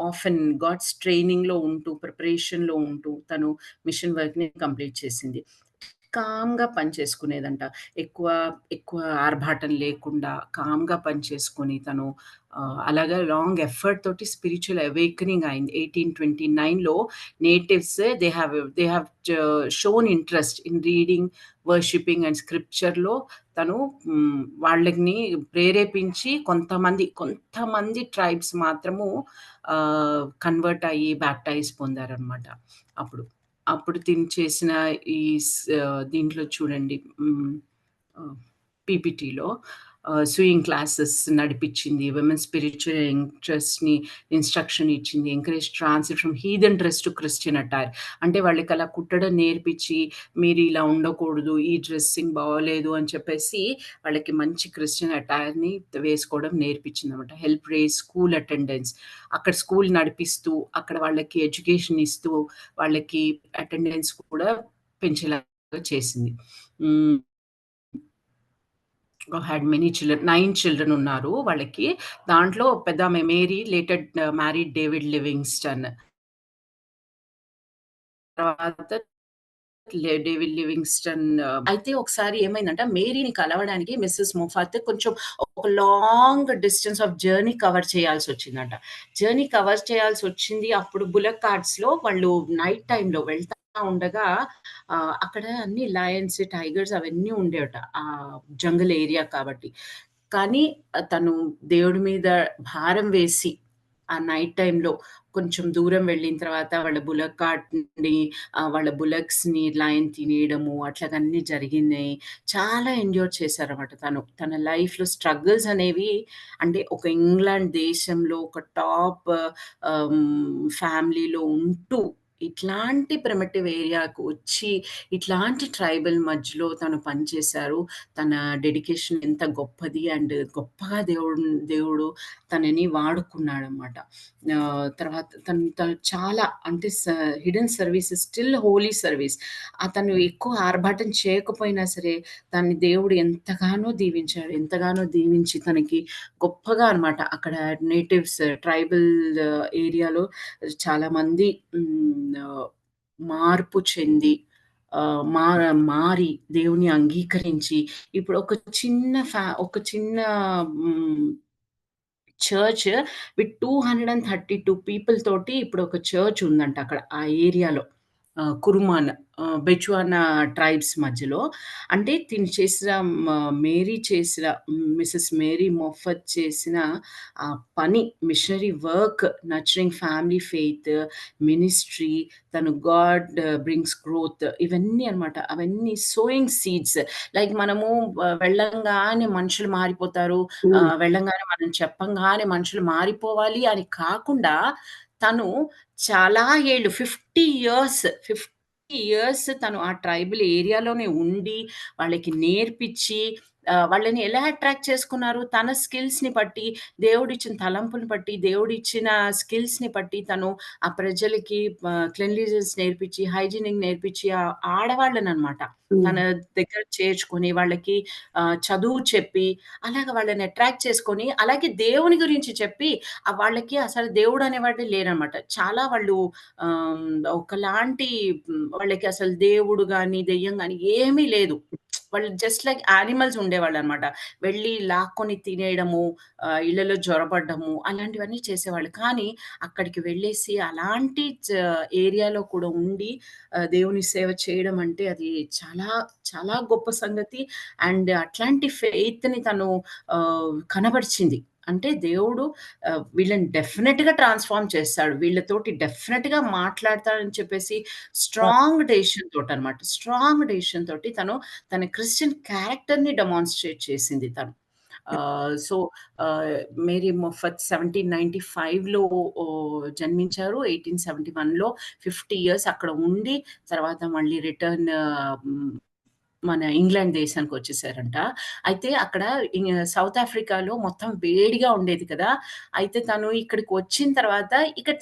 ఆఫెన్ గాడ్స్ ట్రైనింగ్‌లో ఉంటూ, ప్రిపరేషన్‌లో ఉంటూ తను మిషన్ వర్క్‌ని కంప్లీట్ చేసింది. కామ్‌గా పని చేసుకునేదంట. ఎక్కువ, ఎక్కువ ఆర్భాటం లేకుండా కామ్‌గా పని చేసుకొని తను అలాగా లాంగ్ ఎఫర్ట్ తోటి స్పిరిచ్యువల్ అవేకెనింగ్ అయింది. 1829లో natives they have shown interest in reading, worshipping and స్క్రిప్చర్‌లో తను వాళ్ళని ప్రేరేపించి కొంతమంది ట్రైబ్స్ మాత్రము కన్వర్ట్ అయ్యి బాప్టైజ్ పొందారనమాట అప్పుడు. అప్పుడు తిను చేసిన ఈ దీంట్లో చూడండి పీపీటీలో స్వియింగ్ క్లాసెస్ నడిపించింది. విమెన్ స్పిరిచువల్ ఇంట్రెస్ట్‌ని ఇన్‌స్ట్రక్షన్ ఇచ్చింది. Encourage transit from హీథన్ dress to Christian attire. అంటే వాళ్ళకి అలా కుట్టడం నేర్పించి, మీరు ఇలా ఉండకూడదు, ఈ డ్రెస్సింగ్ బాగోలేదు అని చెప్పేసి వాళ్ళకి మంచి క్రిస్టియన్ అటైర్‌ని వేసుకోవడం నేర్పించిందనమాట. Help rise school attendance. అక్కడ స్కూల్ నడిపిస్తూ, అక్కడ వాళ్ళకి ఎడ్యుకేషన్ ఇస్తూ, వాళ్ళకి అటెండెన్స్ కూడా పెంచేలాగా చేసింది. హ్యాడ్ మెనీ చిల్డ్రన్ 9 చిల్డ్రన్ ఉన్నారు వాళ్ళకి. దాంట్లో పెద్దామె Mary later married David Livingstone. తర్వాత డేవిడ్ లివింగ్‌స్టన్ అయితే ఒకసారి ఏమైందంటే మేరీని కలవడానికి మిసెస్ మొఫాత్ కొంచెం ఒక long distance of journey cover చేయాల్సొచ్చిందంట. జర్నీ కవర్ చేయాల్సొచ్చింది. అప్పుడు బుల్లక్ కార్ట్స్‌లో వాళ్ళు నైట్ టైమ్‌లో వెళ్తా ఉండగా అక్కడ అన్ని లయన్స్, టైగర్స్ అవన్నీ ఉండేవట. జంగల్ ఏరియా కాబట్టి. కానీ తను దేవుడి మీద భారం వేసి ఆ నైట్ టైమ్‌లో కొంచెం దూరం వెళ్ళిన తర్వాత వాళ్ళ బుల్లక్ కార్ట్‌ని వాళ్ళ బుల్లక్స్‌ని లయన్ తినేయడము అట్లాగన్నీ జరిగినాయి. చాలా ఎండ్యూర్ చేశారన్నమాట తను. తన లైఫ్‌లో స్ట్రగుల్స్ అనేవి అంటే ఒక ఇంగ్లాండ్ దేశంలో ఒక టాప్ ఫ్యామిలీలో ఉంటూ ఇట్లాంటి ప్రిమిటివ్ ఏరియాకు వచ్చి, ఇట్లాంటి ట్రైబల్ మధ్యలో తను పనిచేశారు. తన డెడికేషన్ ఎంత గొప్పది అండ్ గొప్పగా దేవుడు తనని వాడుకున్నాడనమాట. తర్వాత తను చాలా అంటే hidden service still holy service. అతను ఎక్కువ ఆర్భాటం చేయకపోయినా సరే, దాన్ని దేవుడు ఎంతగానో దీవించాడు. ఎంతగానో దీవించి తనకి గొప్పగా అనమాట అక్కడ నేటివ్స్ ట్రైబల్ ఏరియాలో చాలామంది మార్పు చెంది మారి దేవుని అంగీకరించి ఇప్పుడు ఒక చిన్న చర్చ్ విత్ 232 పీపుల్ తోటి ఇప్పుడు ఒక చర్చ్ ఉందంట అక్కడ ఆ ఏరియాలో. కురుమాన్ బెచువానా ట్రైబ్స్ మధ్యలో. అంటే తిను చేసిన మేరీ చేసిన మిసెస్ మేరీ మొఫత్ చేసిన ఆ పని, missionary work, nurturing family faith, ministry, తను గాడ్ బ్రింగ్స్ గ్రోత్ ఇవన్నీ అన్నమాట. అవన్నీ సోయింగ్ సీడ్స్. లైక్ మనము వెళ్ళంగానే మనుషులు మారిపోతారు. వెళ్ళంగానే మనం చెప్పంగానే మనుషులు మారిపోవాలి అని కాకుండా తను చాలా ఏళ్ళు 50 ఇయర్స్ తను ఆ ట్రైబల్ ఏరియాలోనే ఉండి, వాళ్ళకి నేర్పిచ్చి వాళ్ళని ఎలా అట్రాక్ట్ చేసుకున్నారు? తన స్కిల్స్‌ని బట్టి, దేవుడిచ్చిన తలంపుని బట్టి, దేవుడిచ్చిన స్కిల్స్‌ని బట్టి తను ఆ ప్రజలకి క్లెన్లీనెస్ నేర్పిచ్చి, హైజీనిక్ నేర్పిచ్చి ఆడవాళ్ళననమాట తన దగ్గర చేర్చుకొని, వాళ్ళకి చదువు చెప్పి, అలాగ వాళ్ళని అట్రాక్ట్ చేసుకొని, అలాగే దేవుని గురించి చెప్పి, వాళ్ళకి అసలు దేవుడనేవాడే లేరనమాట. చాలా వాళ్ళు ఆహ్, ఒకలాంటి వాళ్ళకి అసలు దేవుడు గాని, దెయ్యం గాని ఏమీ లేదు. వాళ్ళు జస్ట్ లైక్ యానిమల్స్ ఉండేవాళ్ళనమాట. వెళ్లి లాక్కొని తినేయడము, ఇళ్ళలో జొరబడ్డము అలాంటివన్నీ చేసేవాళ్ళు. కానీ అక్కడికి వెళ్ళేసి అలాంటి ఏరియాలో కూడా ఉండి దేవుని సేవ చేయడం అంటే అది చాలా, చాలా గొప్ప సంగతి. అండ్ అట్లాంటి ఫెయిత్‌ని తను కనబరిచింది. అంటే దేవుడు వీళ్ళని డెఫినిట్‌గా ట్రాన్స్‌ఫార్మ్ చేస్తాడు. వీళ్ళతోటి డెఫినిట్‌గా మాట్లాడతాడని చెప్పేసి స్ట్రాంగ్ డెసిషన్ తోటనమాట. స్ట్రాంగ్ డెసిషన్ తోటి తను తన క్రిస్టియన్ క్యారెక్టర్‌ని డెమాన్‌స్ట్రేట్ చేసింది తను. సో, మేరీ మొఫత్ 1795లో జన్మించారు. 1871లో 50 ఇయర్స్ అక్కడ ఉండి, తర్వాత మళ్ళీ రిటర్న్ మన ఇంగ్లాండ్ దేశానికొచ్చేసారంట. అయితే అక్కడ సౌత్ ఆఫ్రికాలో మొత్తం వేడిగా ఉండేది కదా! అయితే తను ఇక్కడికొచ్చిన తర్వాత ఇక్కడ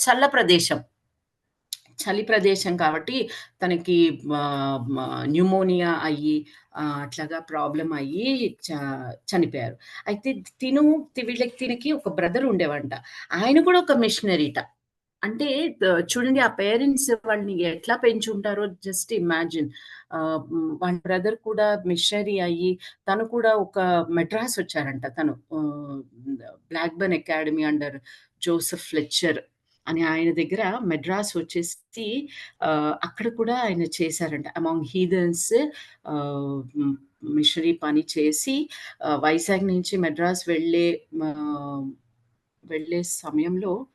చలి ప్రదేశం కాబట్టి తనకి న్యూమోనియా అయ్యి అట్లాగా ప్రాబ్లమ్ అయ్యి చనిపోయారు. అయితే తినకి ఒక బ్రదర్ ఉండేవంట. ఆయన కూడా ఒక మిషనరీట. అంటే చూడండి ఆ పేరెంట్స్ వాళ్ళని ఎట్లా పెంచుంటారో జస్ట్ ఇమాజిన్. వాళ్ళ బ్రదర్ కూడా మిషనరీ అయ్యి తను కూడా ఒక మెడ్రాస్ వచ్చారంట తను. Blackburn academy under Joseph Fletcher అని ఆయన దగ్గర మెడ్రాస్ వచ్చేసి అక్కడ కూడా ఆయన చేశారంట. అమాంగ్ హీథన్స్ మిషనరీ పని చేసి వైజాగ్ నుంచి మెడ్రాస్ వెళ్ళే సమయంలో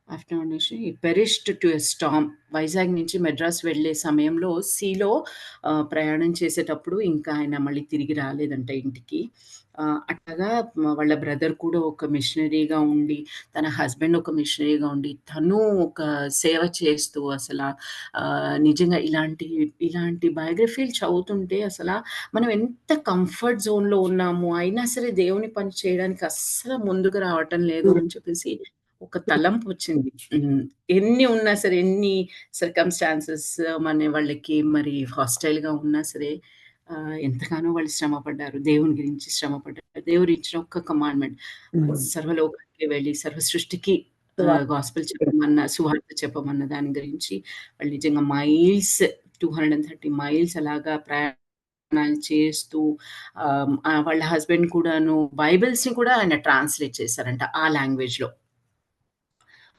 ఆఫ్టర్‌నూన్ నుంచి perished to a Storm. Vizag నుంచి మెడ్రాస్ వెళ్ళే సమయంలో సీలో ప్రయాణం చేసేటప్పుడు ఇంకా ఆయన మళ్ళీ తిరిగి రాలేదంట ఇంటికి. అట్లాగా వాళ్ళ బ్రదర్ కూడా ఒక మిషనరీగా ఉండి, తన హస్బెండ్ ఒక మిషనరీగా ఉండి, తను ఒక సేవ చేస్తూ నిజంగా ఇలాంటి బయోగ్రఫీలు చదువుతుంటే మనం ఎంత కంఫర్ట్ జోన్‌లో ఉన్నాము. అయినా సరే దేవుని పని చేయడానికి అస్సలు ముందుకు రావటం లేదు అని చెప్పేసి ఒక తలంపొచ్చింది. ఎన్ని ఉన్నా సరే, ఎన్ని సర్కమ్‌స్టాన్సెస్ మన వాళ్ళకి మరి హాస్టైల్‌గా ఉన్నా సరే, ఎంతగానో వాళ్ళు శ్రమపడ్డారు. దేవుని గురించి శ్రమపడ్డారు. దేవుడు ఇచ్చిన ఒక్క కమాండ్‌మెంట్ సర్వలోకానికి వెళ్ళి, సర్వ సృష్టికి గాస్పెల్ చెప్పమన్న, సువార్త చెప్పమన్న దాని గురించి వాళ్ళు నిజంగా 230 మైల్స్ అలాగా ప్రయాణాలు చేస్తూ వాళ్ళ హస్బెండ్ కూడాను బైబిల్స్‌ని కూడా ఆయన ట్రాన్స్‌లేట్ చేశారంట ఆ లాంగ్వేజ్‌లో.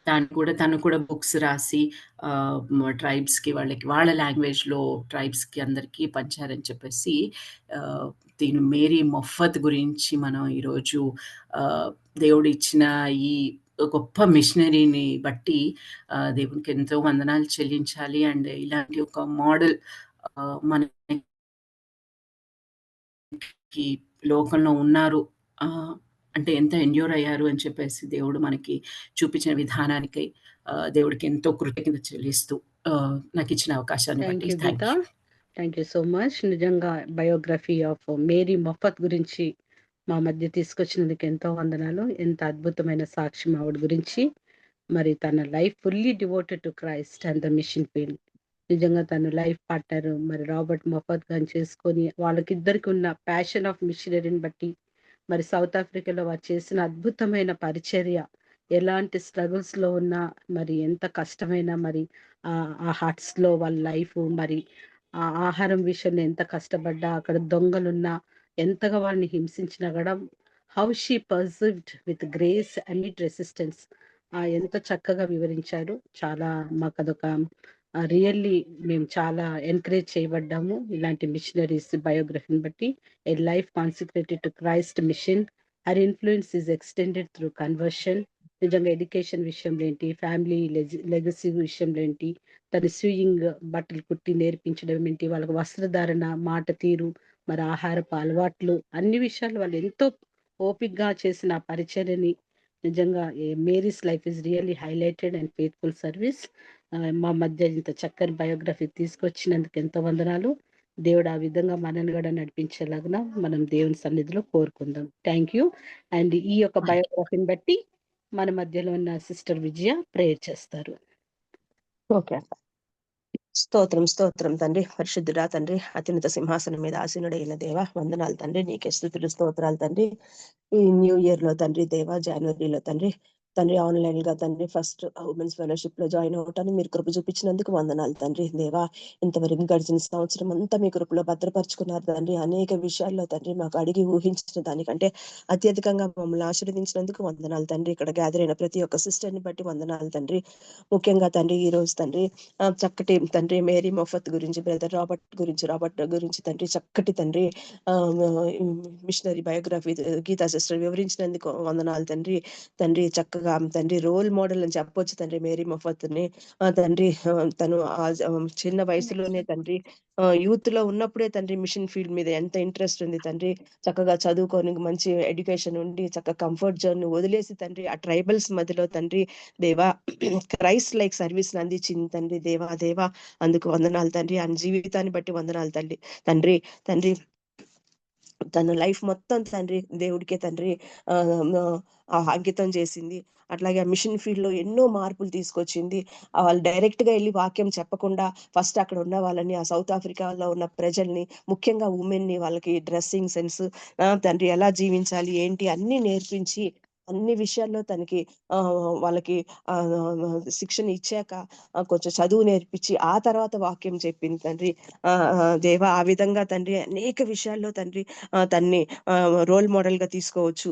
తను కూడా బుక్స్ రాసి ట్రైబ్స్‌కి వాళ్ళ లాంగ్వేజ్‌లో ట్రైబ్స్‌కి అందరికీ పంచారని చెప్పేసి దీని మేరీ మొఫత్ గురించి మనం ఈరోజు దేవుడిచ్చిన ఈ గొప్ప మిషనరీని బట్టి దేవునికి ఎంతో వందనాలు చెల్లించాలి. అండ్ ఇలాంటి ఒక మోడల్ మనకి లోకంలో ఉన్నారు. అంటే ఎంత ఎండ్యూర్ అయ్యారు అని చెప్పేసి దేవుడు మనకి చూపించిన విధానానికి దేవుడికి ఎంతో కృతజ్ఞత చెల్లిస్తూ నాకిచ్చిన అవకాశాన్ని థ్యాంక్ బట్టి you thank Geetha. You. Thank you so much. నిజంగా బయోగ్రఫీ ఆఫ్ మేరీ మొఫత్ గురించి మా మధ్య తీసుకొచ్చినందుకు ఎంతో వందనాలు. ఎంత అద్భుతమైన సాక్ష్యం ఆవిడ గురించి. మరి తన life fully devoted to Christ and the mission field. నిజంగా తను లైఫ్ పార్ట్నర్ మరి రాబర్ట్ మొఫత్ గారిని చేసుకొని వాళ్ళకిద్దరికి ఉన్న ప్యాషన్ ఆఫ్ మిషనరీని బట్టి మరి సౌత్ ఆఫ్రికాలో వారు చేసిన అద్భుతమైన పరిచర్య, ఎలాంటి స్ట్రగుల్స్ లో ఉన్నా మరి ఎంత కష్టమైన మరి ఆ హట్స్ లో వాళ్ళ లైఫ్ మరి ఆ ఆహారం విషయంలో ఎంత కష్టపడ్డా, అక్కడ దొంగలున్నా ఎంతగా వాళ్ళని హింసించినా కూడా how she perceived with grace amid resistance ఎంత చక్కగా వివరించారు. చాలా మాకు అదొక రియల్లీ మేము చాలా ఎంకరేజ్ చేయబడ్డాము ఇలాంటి మిషనరీస్ బయోగ్రఫీని బట్టి. A life concentrated to Christ mission, her influence is extended through conversion. నిజంగా ఎడ్యుకేషన్ విషయంలో ఏంటి, ఫ్యామిలీ లెగసీ విషయంలో ఏంటి, తన స్వియింగ్ బట్టలు కుట్టి నేర్పించడం ఏంటి, వాళ్ళకి వస్త్రధారణ, మాట తీరు, మరి ఆహారపు అలవాట్లు, అన్ని విషయాలు వాళ్ళు ఎంతో ఓపికగా చేసిన ఆ పరిచర్యని నిజంగా Mary's life is really highlighted and faithful service. మా మధ్య ఇంత చక్కని బయోగ్రఫీ తీసుకొచ్చినందుకు ఎంతో వందనాలు. దేవుడు ఆ విధంగా మనల్ని కూడా నడిపించేలాగా మనం దేవుని సన్నిధిలో కోరుకుందాం. Thank you. అండ్ ఈ యొక్క బయోగ్రఫీని బట్టి మన మధ్యలో ఉన్న సిస్టర్ విజయ ప్రేయర్ చేస్తారు. ఓకే. స్తోత్రం స్తోత్రం తండ్రి, పరిశుద్ధుడా తండ్రి, అత్యున్నత సింహాసనం మీద ఆసీనుడైన దేవ, వందనాలు తండ్రి, నీకే స్తుతులు స్తోత్రాలు తండ్రి. ఈ న్యూ ఇయర్ లో తండ్రి దేవ, జనవరిలో తండ్రి ఆన్లైన్ గా తండ్రి ఫస్ట్ ఉమెన్స్ ఫెలోషిప్ లో జాయిన్ అవటానికి మీరు కృప చూపించినందుకు వందనాలు తండ్రి దేవా. ఇంతవరకు గడిచిన సంవత్సరం అంతా మీ కృపలో భద్రపరుచుకున్నారు తండ్రి. అనేక విషయాల్లో తండ్రి మాకు అడిగి ఊహించిన దానికంటే అత్యధికంగా మమ్మల్ని ఆశీర్వదించినందుకు వందనాలు తండ్రి. ఇక్కడ గ్యాదర్ అయిన ప్రతి ఒక్క సిస్టర్ ని బట్టి వందనాలు తండ్రి. ముఖ్యంగా తండ్రి ఈ రోజు తండ్రి చక్కటి తండ్రి మేరీ మొఫత్ గురించి, బ్రదర్ రాబర్ట్ గురించి తండ్రి చక్కటి తండ్రి మిషనరీ బయోగ్రఫీ గీతా సిస్టర్ వివరించినందుకు వందనాలు తండ్రి. చక్కగా తండ్రి రోల్ మోడల్ అని చెప్పొచ్చు తండ్రి మేరీ మొఫత్ ని. తండ్రి తను చిన్న వయసులోనే తండ్రి యూత్ లో ఉన్నప్పుడే తండ్రి మిషన్ ఫీల్డ్ మీద ఎంత ఇంట్రెస్ట్ ఉంది తండ్రి. చక్కగా చదువుకొని మంచి ఎడ్యుకేషన్ ఉండి చక్కగా కంఫర్ట్ జోన్ వదిలేసి తండ్రి ఆ ట్రైబల్స్ మధ్యలో తండ్రి దేవా క్రైస్ట్ లైక్ సర్వీస్ అందించింది తండ్రి దేవా. అందుకు వందనాలు తండ్రి. ఆయన జీవితాన్ని బట్టి వందనాలు తండ్రి. తన లైఫ్ మొత్తం తండ్రి దేవుడికే తండ్రి అంకితం చేసింది. అట్లాగే ఆ మిషన్ ఫీల్డ్ లో ఎన్నో మార్పులు తీసుకొచ్చింది. వాళ్ళు డైరెక్ట్ గా వెళ్ళి వాక్యం చెప్పకుండా ఫస్ట్ అక్కడ ఉన్న వాళ్ళని, ఆ సౌత్ ఆఫ్రికాలో ఉన్న ప్రజల్ని, ముఖ్యంగా ఉమెన్ ని, వాళ్ళకి డ్రెస్సింగ్ సెన్స్ తండ్రి ఎలా జీవించాలి ఏంటి అన్ని నేర్పించి అన్ని విషయాల్లో తనకి వాళ్ళకి శిక్షణ ఇచ్చాక కొంచెం చదువు నేర్పించి ఆ తర్వాత వాక్యం చెప్పింది తండ్రి దేవా. ఆ విధంగా తండ్రి అనేక విషయాల్లో తండ్రి తన్ని రోల్ మోడల్ గా తీసుకోవచ్చు.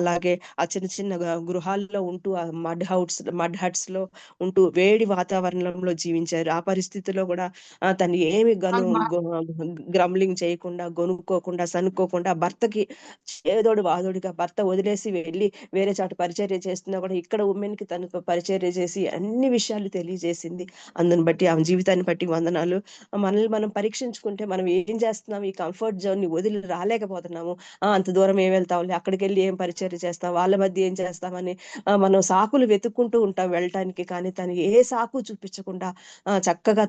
అలాగే ఆ చిన్న గృహాల్లో ఉంటూ ఆ మడ్ హట్స్ లో ఉంటూ వేడి వాతావరణంలో జీవించారు. ఆ పరిస్థితిలో కూడా తను ఏమి గ్రమ్లింగ్ చేయకుండా, గొనుక్కోకుండా, సనుక్కోకుండా, భర్తకి ఏదోడు వాదోడిగా భర్త వదిలేసి వెళ్ళి వేరే చాటు పరిచర్య చేస్తున్నా కూడా ఇక్కడ ఉమెన్ కి తను పరిచర్య చేసి అన్ని విషయాలు తెలియజేసింది. అందుని బట్టి ఆమె జీవితాన్ని బట్టి వందనాలు. మనల్ని మనం పరీక్షించుకుంటే మనం ఏం చేస్తున్నాం, ఈ కంఫర్ట్ జోన్ ని వదిలి రాలేకపోతున్నాము. అంత దూరం ఏం వెళ్తాంలే, అక్కడికి వెళ్ళి ఏం పరిచర్య చేస్తాం, వాళ్ళ మధ్య ఏం చేస్తామని మనం సాకులు వెతుక్కుంటూ ఉంటాం వెళ్ళటానికి. కానీ తను ఏ సాకు చూపించకుండా చక్కగా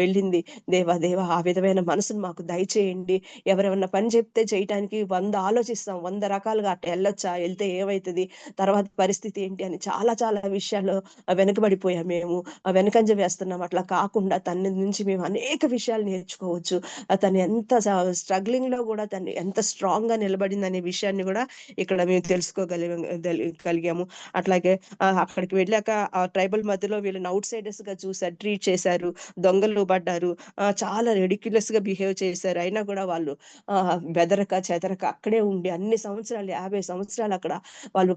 వెళ్ళింది. దేవా ఆ విధమైన మనసును మాకు దయచేయండి. ఎవరెవరన్నా పని చెప్తే చేయటానికి 100 ఆలోచిస్తాం, 100 రకాలుగా అట్లా వెళ్ళొచ్చా, వెళ్తే ఏమవుతుంది, తర్వాత పరిస్థితి ఏంటి అని చాలా విషయాల్లో వెనుకబడిపోయాం. మేము వెనకంజ వేస్తున్నాం. అట్లా కాకుండా తన నుంచి మేము అనేక విషయాలు నేర్చుకోవచ్చు. తను ఎంత స్ట్రగ్లింగ్ లో కూడా తను ఎంత స్ట్రాంగ్ గా నిలబడింది అనే విషయాన్ని కూడా ఇక్కడ మేము తెలుసుకోగలిగాము. అట్లాగే అక్కడికి వెళ్ళాక ఆ ట్రైబల్ మధ్యలో వీళ్ళని అవుట్ సైడర్స్ గా చూసారు, ట్రీట్ చేశారు, దొంగలు పడ్డారు, చాలా రెడిక్యులస్ గా బిహేవ్ చేశారు. అయినా కూడా వాళ్ళు బెదరక చెదరక అక్కడే ఉండి అన్ని సంవత్సరాలు 50 సంవత్సరాలు అక్కడ వాళ్ళు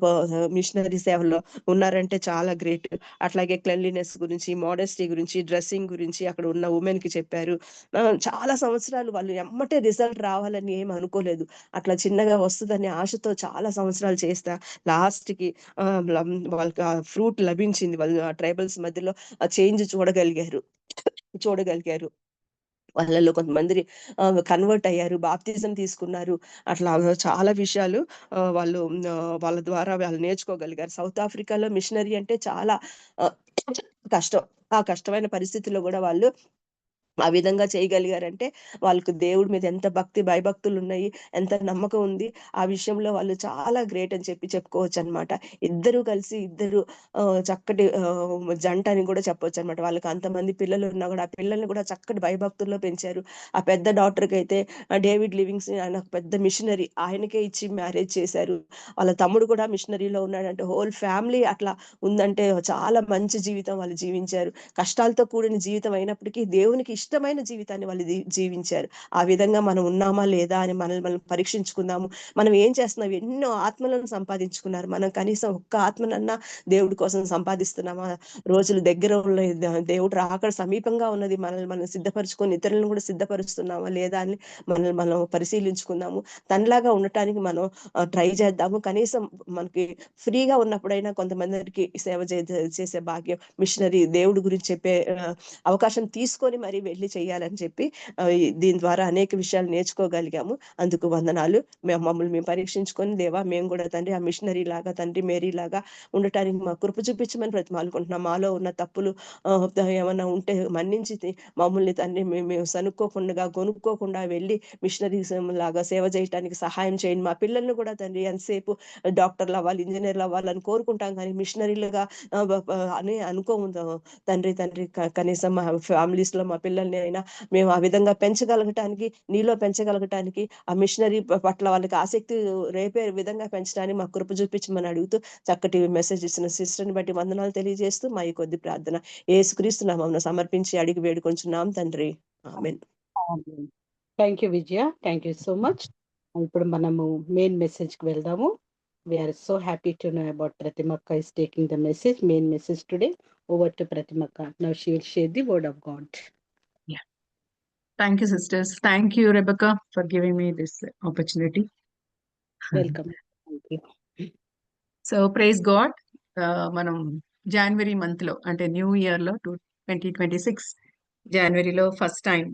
మిషనరీ సేవల్లో ఉన్నారంటే చాలా గ్రేట్. అట్లాగే క్లెన్లీనెస్ గురించి, మోడెస్టీ గురించి, డ్రెస్సింగ్ గురించి అక్కడ ఉన్న ఉమెన్ కి చెప్పారు. చాలా సంవత్సరాలు వాళ్ళు ఎమ్మటే రిజల్ట్ రావాలని ఏం అనుకోలేదు. అట్లా చిన్నగా వస్తుందని ఆశతో చాలా సంవత్సరాలు చేస్తా లాస్ట్ కి వాళ్ళకి ఆ ఫ్రూట్ లభించింది. వాళ్ళు ట్రైబల్స్ మధ్యలో ఆ చేంజ్ చూడగలిగారు. వాళ్ళలో కొంతమంది కన్వర్ట్ అయ్యారు, బాప్తిజం తీసుకున్నారు. అట్లా చాలా విషయాలు వాళ్ళు వాళ్ళ ద్వారా వాళ్ళు నేర్చుకోగలిగారు. సౌత్ ఆఫ్రికాలో మిషనరీ అంటే చాలా కష్టం. ఆ కష్టమైన పరిస్థితుల్లో కూడా వాళ్ళు ఆ విధంగా చేయగలిగారంటే వాళ్ళకు దేవుడి మీద ఎంత భయభక్తులు ఉన్నాయి, ఎంత నమ్మకం ఉంది. ఆ విషయంలో వాళ్ళు చాలా గ్రేట్ అని చెప్పుకోవచ్చు అనమాట. ఇద్దరు కలిసి చక్కటి జంట అని కూడా చెప్పొచ్చు అనమాట. వాళ్ళకి అంతమంది పిల్లలు ఉన్నా కూడా ఆ పిల్లల్ని కూడా చక్కటి భయభక్తుల్లో పెంచారు. ఆ పెద్ద డాక్టర్కి అయితే డేవిడ్ లివింగ్స్ ఆయన పెద్ద మిషనరీ, ఆయనకే ఇచ్చి మ్యారేజ్ చేశారు. వాళ్ళ తమ్ముడు కూడా మిషనరీలో ఉన్నాడంటే హోల్ ఫ్యామిలీ అట్లా ఉందంటే చాలా మంచి జీవితం వాళ్ళు జీవించారు. కష్టాలతో కూడిన జీవితం అయినప్పటికీ దేవునికి ఇష్టమైన జీవితాన్ని వాళ్ళు జీవించారు. ఆ విధంగా మనం ఉన్నామా లేదా అని మనల్ని మనం పరీక్షించుకుందాము. మనం ఏం చేస్తున్నాం? ఎన్నో ఆత్మలను సంపాదించుకున్నారు. మనం కనీసం ఒక్క ఆత్మనన్నా దేవుడి కోసం సంపాదిస్తున్నామా? రోజులు దగ్గర ఉన్నాయి. దేవుడు రాకడ సమీపంగా ఉన్నది. మనల్ని మనం సిద్ధపరచుకొని ఇతరులను కూడా సిద్ధపరుస్తున్నామా లేదా అని మనల్ని మనం పరిశీలించుకుందాము. తనలాగా ఉండటానికి మనం ట్రై చేద్దాము. కనీసం మనకి ఫ్రీగా ఉన్నప్పుడైనా కొంతమందికి సేవ చేసే భాగ్యం, మిషనరీ దేవుడి గురించి చెప్పే అవకాశం తీసుకొని మరి వెళ్ళి చేయాలని చెప్పి దీని ద్వారా అనేక విషయాలు నేర్చుకోగలిగాము. అందుకు వందనాలు. మమ్మల్ని మేము పరీక్షించుకొని దేవా మేము కూడా తండ్రి ఆ మిషనరీ లాగా తండ్రి మేరీ లాగా ఉండటానికి మా కృప చూపించమని బ్రతిమాలుకుంటున్నాం. మాలో ఉన్న తప్పులు ఏమన్నా ఉంటే మన్నించి మమ్మల్ని తండ్రి మేము సనుక్కోకుండా కొనుక్కోకుండా వెళ్ళి మిషనరీస్ లాగా సేవ చేయడానికి సహాయం చేయండి. మా పిల్లల్ని కూడా తండ్రి ఎంతసేపు డాక్టర్లు అవ్వాలి, ఇంజనీర్లు అవ్వాలని కోరుకుంటాం కానీ మిషనరీలుగా అని అనుకోము తండ్రి. కనీసం మా ఫ్యామిలీస్ లో మా పిల్లల్ని అయినా మేము ఆ విధంగా పెంచగలగటానికి, నీలో పెంచగలగటానికి, ఆ మిషనరీ పట్ల వాళ్ళకి ఆసక్తి రేపే విధంగా పెంచడానికి మా కృప చూపించమని అడుగుతూ చక్కటి మెసేజ్ ఇచ్చిన సిస్టర్ని బట్టి వందనాలు తెలియజేస్తూ మా ఈ కొద్ది ప్రార్థన యేసుక్రీస్తు నామమున సమర్పించి అడిగి వేడుకొంచున్నాం తండ్రి. ఆమేన్. Thank you Vijaya, thank you so much. ఇప్పుడు మనము మెయిన్ మెసేజ్కి వెళ్దాము. We are so happy to know about Pratimaka is taking the main message today. Over to Pratimaka. Now she will share the word of God. Thank you, sisters. Thank you, Rebecca, for giving me this opportunity. Welcome. Thank you. So, praise God. మనం జనవరి మంత్లో అంటే new ఇయర్లో 2026 జనవరిలో first time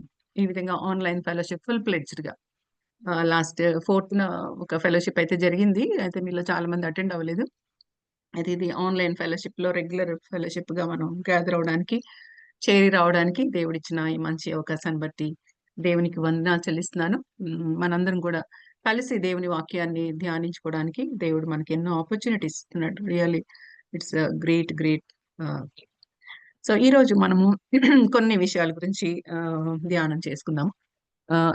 ఈ విధంగా online fellowship full ప్లెడ్జ్డ్గా last 4th ఒక fellowship అయితే జరిగింది. అయితే మీలో చాలా మంది అటెండ్ అవ్వలేదు. అయితే ఇది ఆన్లైన్ ఫెలోషిప్లో రెగ్యులర్ ఫెలోషిప్గా మనం గ్యాదర్ అవడానికి, చేరి రావడానికి దేవుడిచ్చిన ఈ మంచి అవకాశాన్ని బట్టి దేవునికి వందనాలు చెల్లిస్తున్నాను. మనందరం కూడా కలిసి దేవుని వాక్యాన్ని ధ్యానించుకోవడానికి దేవుడు మనకి ఎన్నో ఆపర్చునిటీస్ ఇస్తున్నాడు. Really it's great. సో ఈరోజు మనము కొన్ని విషయాల గురించి ధ్యానం చేసుకుందాం.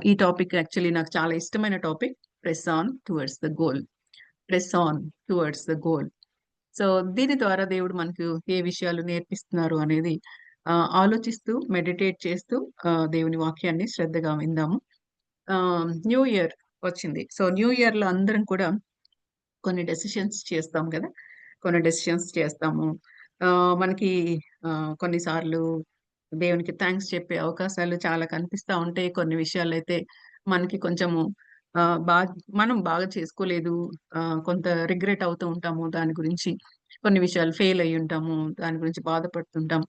ఈ టాపిక్ యాక్చువల్లీ నాకు చాలా ఇష్టమైన topic, press on towards the goal. Press on towards the goal. So దీని ద్వారా దేవుడు మనకు ఏ విషయాలు నేర్పిస్తున్నారు అనేది ఆలోచిస్తూ మెడిటేట్ చేస్తూ దేవుని వాక్యాన్ని శ్రద్ధగా విందాము. న్యూ ఇయర్ వచ్చింది. సో న్యూ ఇయర్ లో అందరం కూడా కొన్ని డెసిషన్స్ చేస్తాం కదా, కొన్ని డెసిషన్స్ చేస్తాము. మనకి కొన్నిసార్లు దేవునికి థ్యాంక్స్ చెప్పే అవకాశాలు చాలా కనిపిస్తూ ఉంటాయి. కొన్ని విషయాలు అయితే మనకి కొంచెము మనం బాగా చేసుకోలేదు, కొంత రిగ్రెట్ అవుతూ ఉంటాము. దాని గురించి కొన్ని విషయాలు ఫెయిల్ అయ్యి ఉంటాము, దాని గురించి బాధపడుతుంటాం.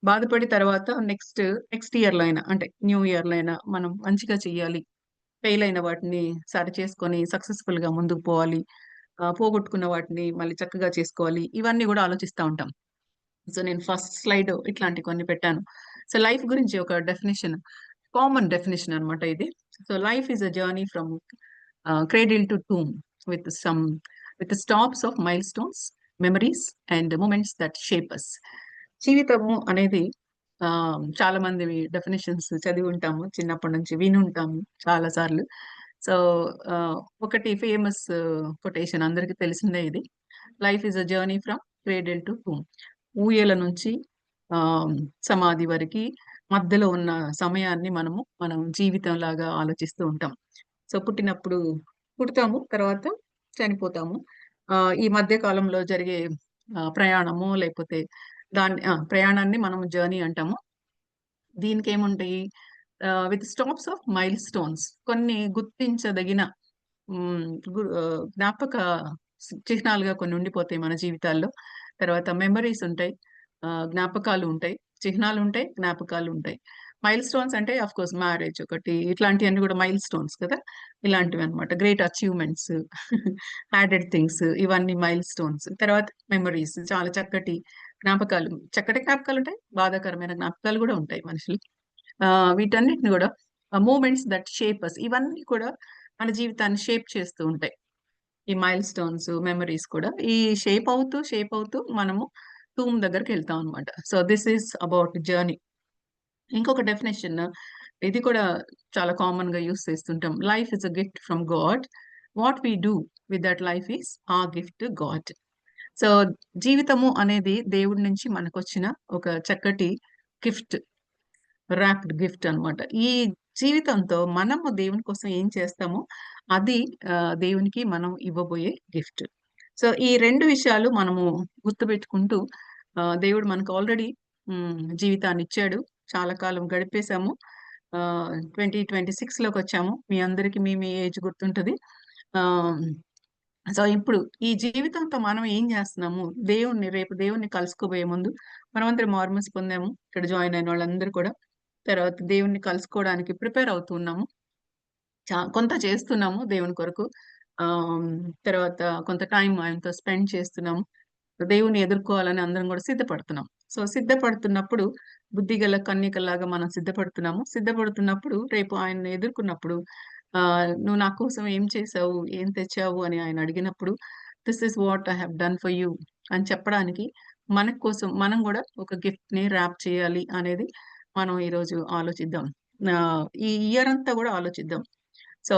బాధపడి తర్వాత నెక్స్ట్ ఇయర్లో అయినా అంటే న్యూ ఇయర్లో అయినా మనం మంచిగా చెయ్యాలి, ఫెయిల్ అయిన వాటిని సరి చేసుకొని సక్సెస్ఫుల్ గా ముందుకు పోవాలి, పోగొట్టుకున్న వాటిని మళ్ళీ చక్కగా చేసుకోవాలి, ఇవన్నీ కూడా ఆలోచిస్తూ ఉంటాం. సో నేను ఫస్ట్ స్లైడ్ ఇట్లాంటి కొన్ని పెట్టాను. సో లైఫ్ గురించి ఒక డెఫినేషన్, కామన్ డెఫినేషన్ అనమాట ఇది. So life is a journey from cradle to tomb with stops of milestones, memories and moments that shape us. జీవితము అనేది చాలా మంది డెఫినేషన్స్ చదివి ఉంటాము, చిన్నప్పటి నుంచి విని ఉంటాము చాలా సార్లు. సో ఒకటి ఫేమస్ కొటేషన్ అందరికి తెలిసిందే ఇది, life is a journey from cradle to tomb. ఊయల నుంచి సమాధి వరకు మధ్యలో ఉన్న సమయాన్ని మనం జీవితం లాగా ఆలోచిస్తూ ఉంటాం. సో పుట్టినప్పుడు పుడతాము, తర్వాత చనిపోతాము. ఈ మధ్య కాలంలో జరిగే ప్రయాణము లేకపోతే ప్రయాణాన్ని మనం జర్నీ అంటాము. దీనికి ఏముంటాయి, with stops of mile stones, కొన్ని గుర్తించదగిన జ్ఞాపక చిహ్నాలుగా కొన్ని ఉండిపోతాయి మన జీవితాల్లో. తర్వాత మెమరీస్ ఉంటాయి, జ్ఞాపకాలు ఉంటాయి, చిహ్నాలు ఉంటాయి, జ్ఞాపకాలు ఉంటాయి. మైల్ స్టోన్స్ అంటే అఫ్ కోర్స్ మ్యారేజ్ ఒకటి, ఇట్లాంటివన్నీ కూడా మైల్ స్టోన్స్ కదా, ఇలాంటివి అనమాట. గ్రేట్ అచీవ్మెంట్స్, యాడెడ్ థింగ్స్, ఇవన్నీ మైల్ స్టోన్స్. తర్వాత మెమరీస్, చాలా చక్కటి జ్ఞాపకాలు ఉంటాయి, బాధాకరమైన జ్ఞాపకాలు కూడా ఉంటాయి మనుషులు. వీటన్నిటిని కూడా మూమెంట్స్ దట్ షేప్ అస్, ఇవన్నీ కూడా మన జీవితాన్ని షేప్ చేస్తూ ఉంటాయి. ఈ మైల్ స్టోన్స్, మెమరీస్ కూడా ఈ షేప్ అవుతూ మనము టూమ్ దగ్గరికి వెళ్తాం అనమాట. So this is about journey. ఇంకొక డెఫినేషన్, ఇది కూడా చాలా కామన్ గా యూస్ చేస్తుంటాం, life is a gift from God, what we do with that life is ఆ గిఫ్ట్ గాడ్. సో జీవితము అనేది దేవుడి నుంచి మనకు వచ్చిన ఒక చక్కటి గిఫ్ట్. ర్యాప్డ్ గిఫ్ట్ అన్నమాట. ఈ జీవితంతో మనము దేవుని కోసం ఏం చేస్తామో అది దేవునికి మనం ఇవ్వబోయే గిఫ్ట్. సో ఈ 2 విషయాలు మనము గుర్తుపెట్టుకుంటూ దేవుడు మనకు ఆల్రెడీ జీవితాన్ని ఇచ్చాడు. చాలా కాలం గడిపేసాము. 2026లోకొచ్చాము. మీ అందరికి మీ ఏజ్ గుర్తుంటది. ఆహ్, సో ఇప్పుడు ఈ జీవితంతో మనం ఏం చేస్తున్నాము? రేపు దేవుణ్ణి కలుసుకోబోయే ముందు మనమందరం మార్మన్స్ పొందాము. ఇక్కడ జాయిన్ అయిన వాళ్ళందరూ కూడా. తర్వాత దేవుణ్ణి కలుసుకోవడానికి ప్రిపేర్ అవుతున్నాము. కొంత చేస్తున్నాము దేవుని కొరకు. ఆహ్, తర్వాత కొంత టైం ఆయనతో స్పెండ్ చేస్తున్నాము. దేవుని ఎదుర్కోవాలని అందరం కూడా సిద్ధపడుతున్నాం. సో సిద్ధపడుతున్నప్పుడు బుద్ధిగల కన్యకలాగా మనం సిద్ధపడుతున్నాము. సిద్ధపడుతున్నప్పుడు రేపు ఆయన్ని ఎదుర్కొన్నప్పుడు నువ్వు నా కోసం ఏం చేశావు? ఏం తెచ్చావు? అని ఆయన అడిగినప్పుడు this is what I have done for you అని చెప్పడానికి మన కోసం మనం కూడా ఒక గిఫ్ట్‌ని ర్యాప్ చేయాలి అనేది మనం ఈరోజు ఆలోచిద్దాం. ఈ ఇయర్ అంతా కూడా ఆలోచిద్దాం. సో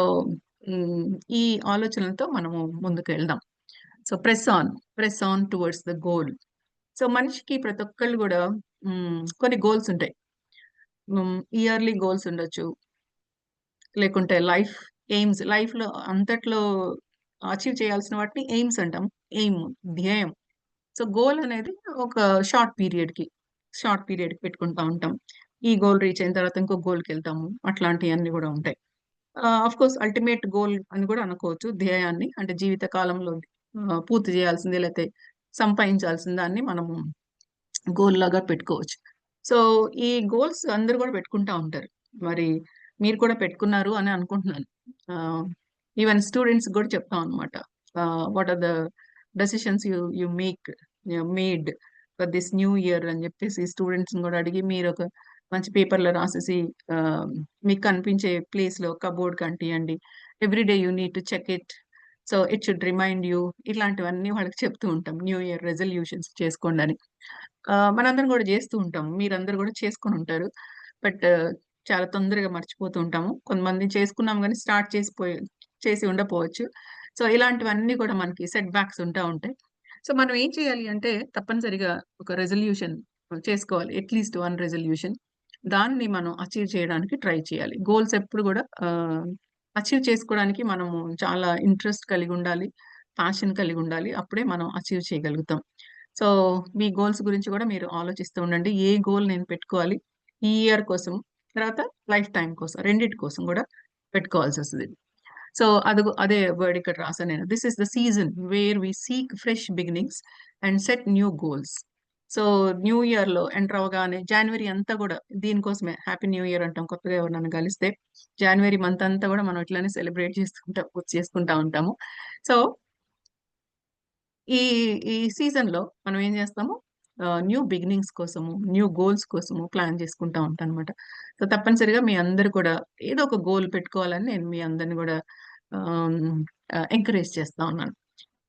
ఈ ఆలోచనలతో మనము ముందుకెళ్దాం. So press on towards the goal. So మనిషికి ప్రతి ఒక్కళ్ళు కూడా కొన్ని గోల్స్ ఉంటాయి. ఇయర్లీ గోల్స్ ఉండొచ్చు. లేకుంటే లైఫ్‌లో అంతట్లో అచీవ్ చేయాల్సిన వాటిని ఎయిమ్స్ అంటాం. ధ్యేయం. సో గోల్ అనేది ఒక షార్ట్ పీరియడ్‌కి పెట్టుకుంటా ఉంటాం. ఈ గోల్ రీచ్ అయిన తర్వాత ఇంకో గోల్‌కెళ్తాము. అట్లాంటియన్నీ కూడా ఉంటాయి. ఆఫ్‌కోర్స్ అల్టిమేట్ గోల్ అని కూడా అనుకోవచ్చు ధ్యేయాన్ని. అంటే జీవిత కాలంలో పూర్తి చేయాల్సింది లేతే సంపాదించాల్సిన దాన్ని మనము గోల్ లాగా పెట్టుకోవచ్చు. సో ఈ గోల్స్ అందరూ కూడా పెట్టుకుంటా ఉంటారు. మరి మీరు కూడా పెట్టుకున్నారు అని అనుకుంటున్నాను. ఈవెన్ స్టూడెంట్స్ కూడా చెప్తాం అన్నమాట. What are the decisions you made for this new year అని చెప్పేసి స్టూడెంట్స్‌ని కూడా అడిగి మీరు ఒక మంచి పేపర్‌లో రాసేసి మీకు కనిపించే ప్లేస్‌లో కబోర్డ్‌కి అంటియండి. Every day you need to check it. So it should remind you. ఇట్లాంటివన్నీ వాళ్ళకి చెప్తూ ఉంటాం. న్యూ ఇయర్ రెజల్యూషన్స్ చేసుకోండి అని. మనందరం కూడా చేస్తూ ఉంటాం. మీరందరూ కూడా చేసుకొని ఉంటారు. బట్ చాలా తొందరగా మర్చిపోతూ ఉంటాము. కొంతమంది చేసుకున్నాం గానీ స్టార్ట్ చేసి ఉండకపోవచ్చు. సో ఇలాంటివన్నీ కూడా మనకి సెట్ బ్యాక్స్ ఉంటాయి. సో మనం ఏం చేయాలి అంటే తప్పనిసరిగా ఒక రెజల్యూషన్ చేసుకోవాలి. At least 1 resolution. దాన్ని మనం అచీవ్ చేయడానికి ట్రై చేయాలి. గోల్స్ ఎప్పుడు కూడా అచీవ్ చేసుకోవడానికి మనము చాలా ఇంట్రెస్ట్ కలిగి ఉండాలి. ప్యాషన్ కలిగి ఉండాలి. అప్పుడే మనం అచీవ్ చేయగలుగుతాం. సో మీ గోల్స్ గురించి కూడా మీరు ఆలోచిస్తూ ఉండండి. ఏ గోల్ నేను పెట్టుకోవాలి? ఈ ఇయర్ కోసం, తర్వాత లైఫ్ టైమ్ కోసం రెండిటి కోసం కూడా పెట్టుకోవాల్సొస్తది. సో అదే వర్డ్ ఇక్కడ రాసాను నేను. This is the season where we seek fresh beginnings and set new goals. So new ఇయర్‌లో ఎంటర్ అవ్వగానే జాన్యువరి అంతా కూడా దీనికోసమే హ్యాపీ న్యూ ఇయర్ అంటాం. కొత్తగా ఎవరినైనా కలిస్తే జాన్యువరి మంత్ అంతా కూడా మనం ఇట్లానే సెలబ్రేట్ చేసుకుంటా ఉంటాము. సో ఈ ఈ సీజన్‌లో మనం ఏం చేస్తాము? న్యూ బిగినింగ్స్ కోసము, న్యూ గోల్స్ కోసము ప్లాన్ చేసుకుంటా ఉంటానన్నమాట. సో తప్పనిసరిగా మీ అందరూ కూడా ఏదో ఒక గోల్ పెట్టుకోవాలని నేను మీ అందరిని కూడా ఆహ్, ఎంకరేజ్ చేస్తా ఉన్నాను.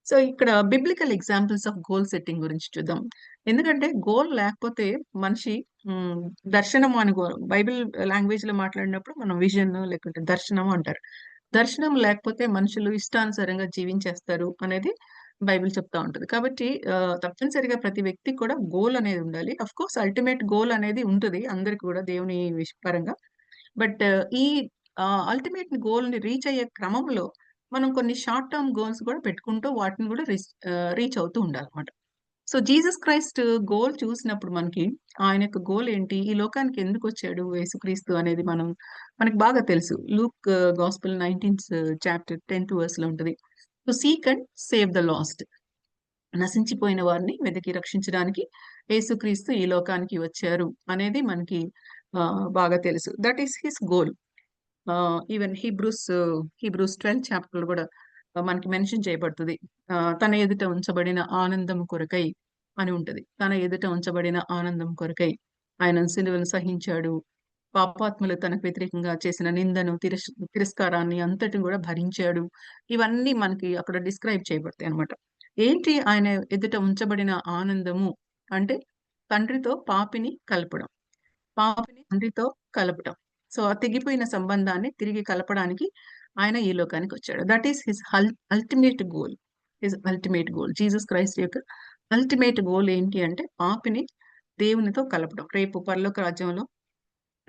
సో ఇక్కడ biblical examples of goal setting గురించి చూద్దాం. ఎందుకంటే గోల్ లేకపోతే మనిషి హ్మ్, దర్శనం బైబిల్ లాంగ్వేజ్‌లో మాట్లాడినప్పుడు మనం విజన్ లేకుంటే దర్శనం అంటారు. దర్శనం లేకపోతే మనుషులు ఇష్టానుసారంగా జీవించేస్తారు అనేది బైబిల్ చెప్తా ఉంటది. కాబట్టి తప్పనిసరిగా ప్రతి వ్యక్తికి కూడా గోల్ అనేది ఉండాలి. ఆఫ్‌కోర్స్ అల్టిమేట్ గోల్ అనేది ఉంటది అందరికి కూడా దేవుని పరంగా. బట్ ఈ అల్టిమేట్ గోల్‌ని రీచ్ అయ్యే క్రమంలో మనం కొన్ని షార్ట్ టర్మ్ గోల్స్ కూడా పెట్టుకుంటూ వాటిని కూడా రీచ్ అవుతూ ఉండాలన్నమాట. సో జీసస్ క్రైస్ట్ గోల్ చూసినప్పుడు ఆయన యొక్క గోల్ ఏంటి? ఈ లోకానికి ఎందుకొచ్చాడు యేసుక్రీస్తు అనేది మనకు బాగా తెలుసు. Luke gospel 19th chapter 10th వర్స్‌లో ఉంటది. To seek and save the lost. నశించిపోయిన వారిని వెతికి రక్షించడానికి యేసుక్రీస్తు ఈ లోకానికి వచ్చారు అనేది మనకి బాగా తెలుసు. That is his goal. Even Hebrews 12th chapter కూడా మనకి మెన్షన్ చేయబడుతుంది. తన ఎదుట ఉంచబడిన ఆనందం కొరకై అని ఉంటది. తన ఎదుట ఉంచబడిన ఆనందం కొరకై ఆయన సిలువను సహించాడు. పాపాత్ములు తనకు వ్యతిరేకంగా చేసిన నిందను, తిరస్కారాన్ని అంతటిని కూడా భరించాడు. ఇవన్నీ మనకి అక్కడ డిస్క్రైబ్ చేయబడతాయి అన్నమాట. ఏంటి ఆయన ఎదుట ఉంచబడిన ఆనందము అంటే తండ్రితో పాపిని కలపడం. పాపిని తండ్రితో కలపడం. సో ఆ తెగిపోయిన సంబంధాన్ని తిరిగి కలపడానికి ఆయన ఈ లోకానికి వచ్చాడు. That is his ultimate goal. Jesus Christ యొక్క అల్టిమేట్ గోల్ ఏంటి అంటే పాపిని దేవునితో కలపడం. రేపు పరలోక రాజ్యంలో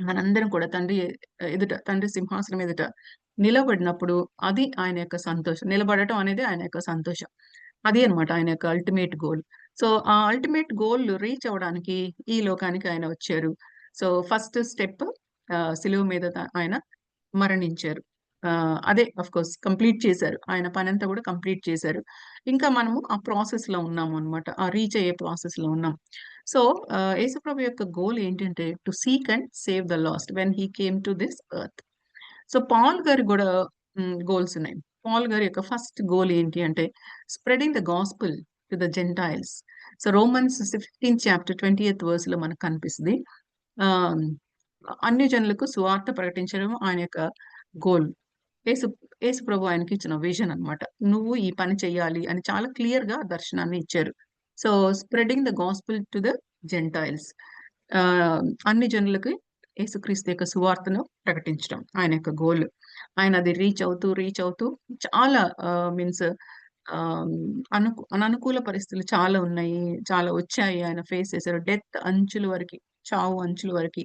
మనందరం కూడా తండ్రి ఎదుట, తండ్రి సింహాసనం ఎదుట నిలబడినప్పుడు అది ఆయన యొక్క సంతోషం. నిలబడటం అనేది ఆయన యొక్క సంతోషం. అది అన్నమాట ఆయన యొక్క అల్టిమేట్ గోల్. సో ఆ అల్టిమేట్ గోల్ రీచ్ అవ్వడానికి ఈ లోకానికి ఆయన వచ్చారు. సో ఫస్ట్ స్టెప్ సిలువ మీద ఆయన మరణించారు. అదే ఆఫ్ కోర్స్ కంప్లీట్ చేశారు. ఆయన పనంతా కూడా కంప్లీట్ చేశారు. ఇంకా మనము ఆ ప్రాసెస్ లో ఉన్నాము అన్నమాట. ఆ రీచ్ అయ్యే ప్రాసెస్ లో ఉన్నాం. సో యేసుప్రభు యొక్క గోల్ ఏంటంటే to seek and save the lost when he came to this earth. So Paul గారి కూడా గోల్స్ ఉన్నాయి. పాల్ గారి యొక్క ఫస్ట్ గోల్ ఏంటి అంటే spreading the gospel to the Gentiles. So Romans 15th chapter 20th verse లో మనకు కనిపిస్తుంది. అన్ని జనులకు సువార్త ప్రకటించడం ఆయన యొక్క గోల్. యేసు యేసు ప్రభు ఆయనకి ఇచ్చిన విజన్ అన్నమాట. నువ్వు ఈ పని చెయ్యాలి అని చాలా క్లియర్ గా దర్శనాన్ని ఇచ్చారు. So spreading the gospel to the Gentiles, అన్ని జనులకి యేసుక్రీస్తు యొక్క సువార్తను ప్రకటించడం ఆయన యొక్క గోల్. ఆయన అది రీచ్ అవుతూ చాలా మీన్స్ అననుకూల పరిస్థితులు చాలా ఉన్నాయి, చాలా వచ్చాయి. ఆయన ఫేస్ చేశారు. డెత్ అంచుల వరకు, చావు అంచుల వరకు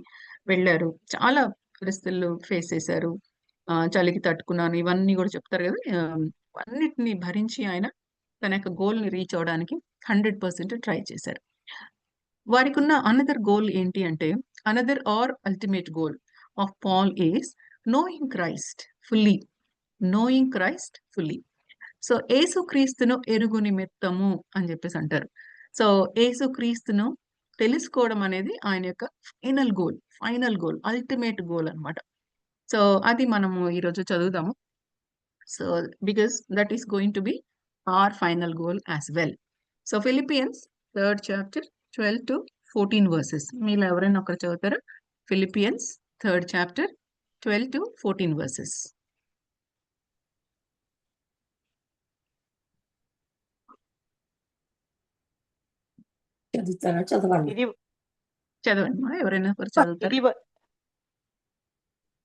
వెళ్ళారు. చాలా పరిస్థితులు ఫేస్ చేశారు. చలికి తట్టుకున్నాను ఇవన్నీ కూడా చెప్తారు కదా. అన్నిటిని భరించి ఆయన తన యొక్క గోల్ ని రీచ్ అవడానికి 100% ట్రై చేశారు. వారికి ఉన్న అనదర్ గోల్ ఏంటి అంటే another or ultimate goal of Paul is knowing Christ fully. Knowing Christ fully. So యేసుక్రీస్తును ఎరుగు నిమిత్తము అని చెప్పేసి అంటారు. సో యేసుక్రీస్తును తెలుసుకోవడం అనేది ఆయన యొక్క ఫైనల్ గోల్, అల్టిమేట్ గోల్ అన్నమాట. సో అది మనము ఈరోజు చదువుదాము. So because that is going to be our final goal as well. So Philippians 3rd chapter 12 to 14 verses. మీలో ఎవరైనా ఒకరు చదువుతారా? Philippians 3rd chapter 12 to 14 verses. చదవండి. చదవండి మా, ఎవరైనా ఒకరు చదువుతారా?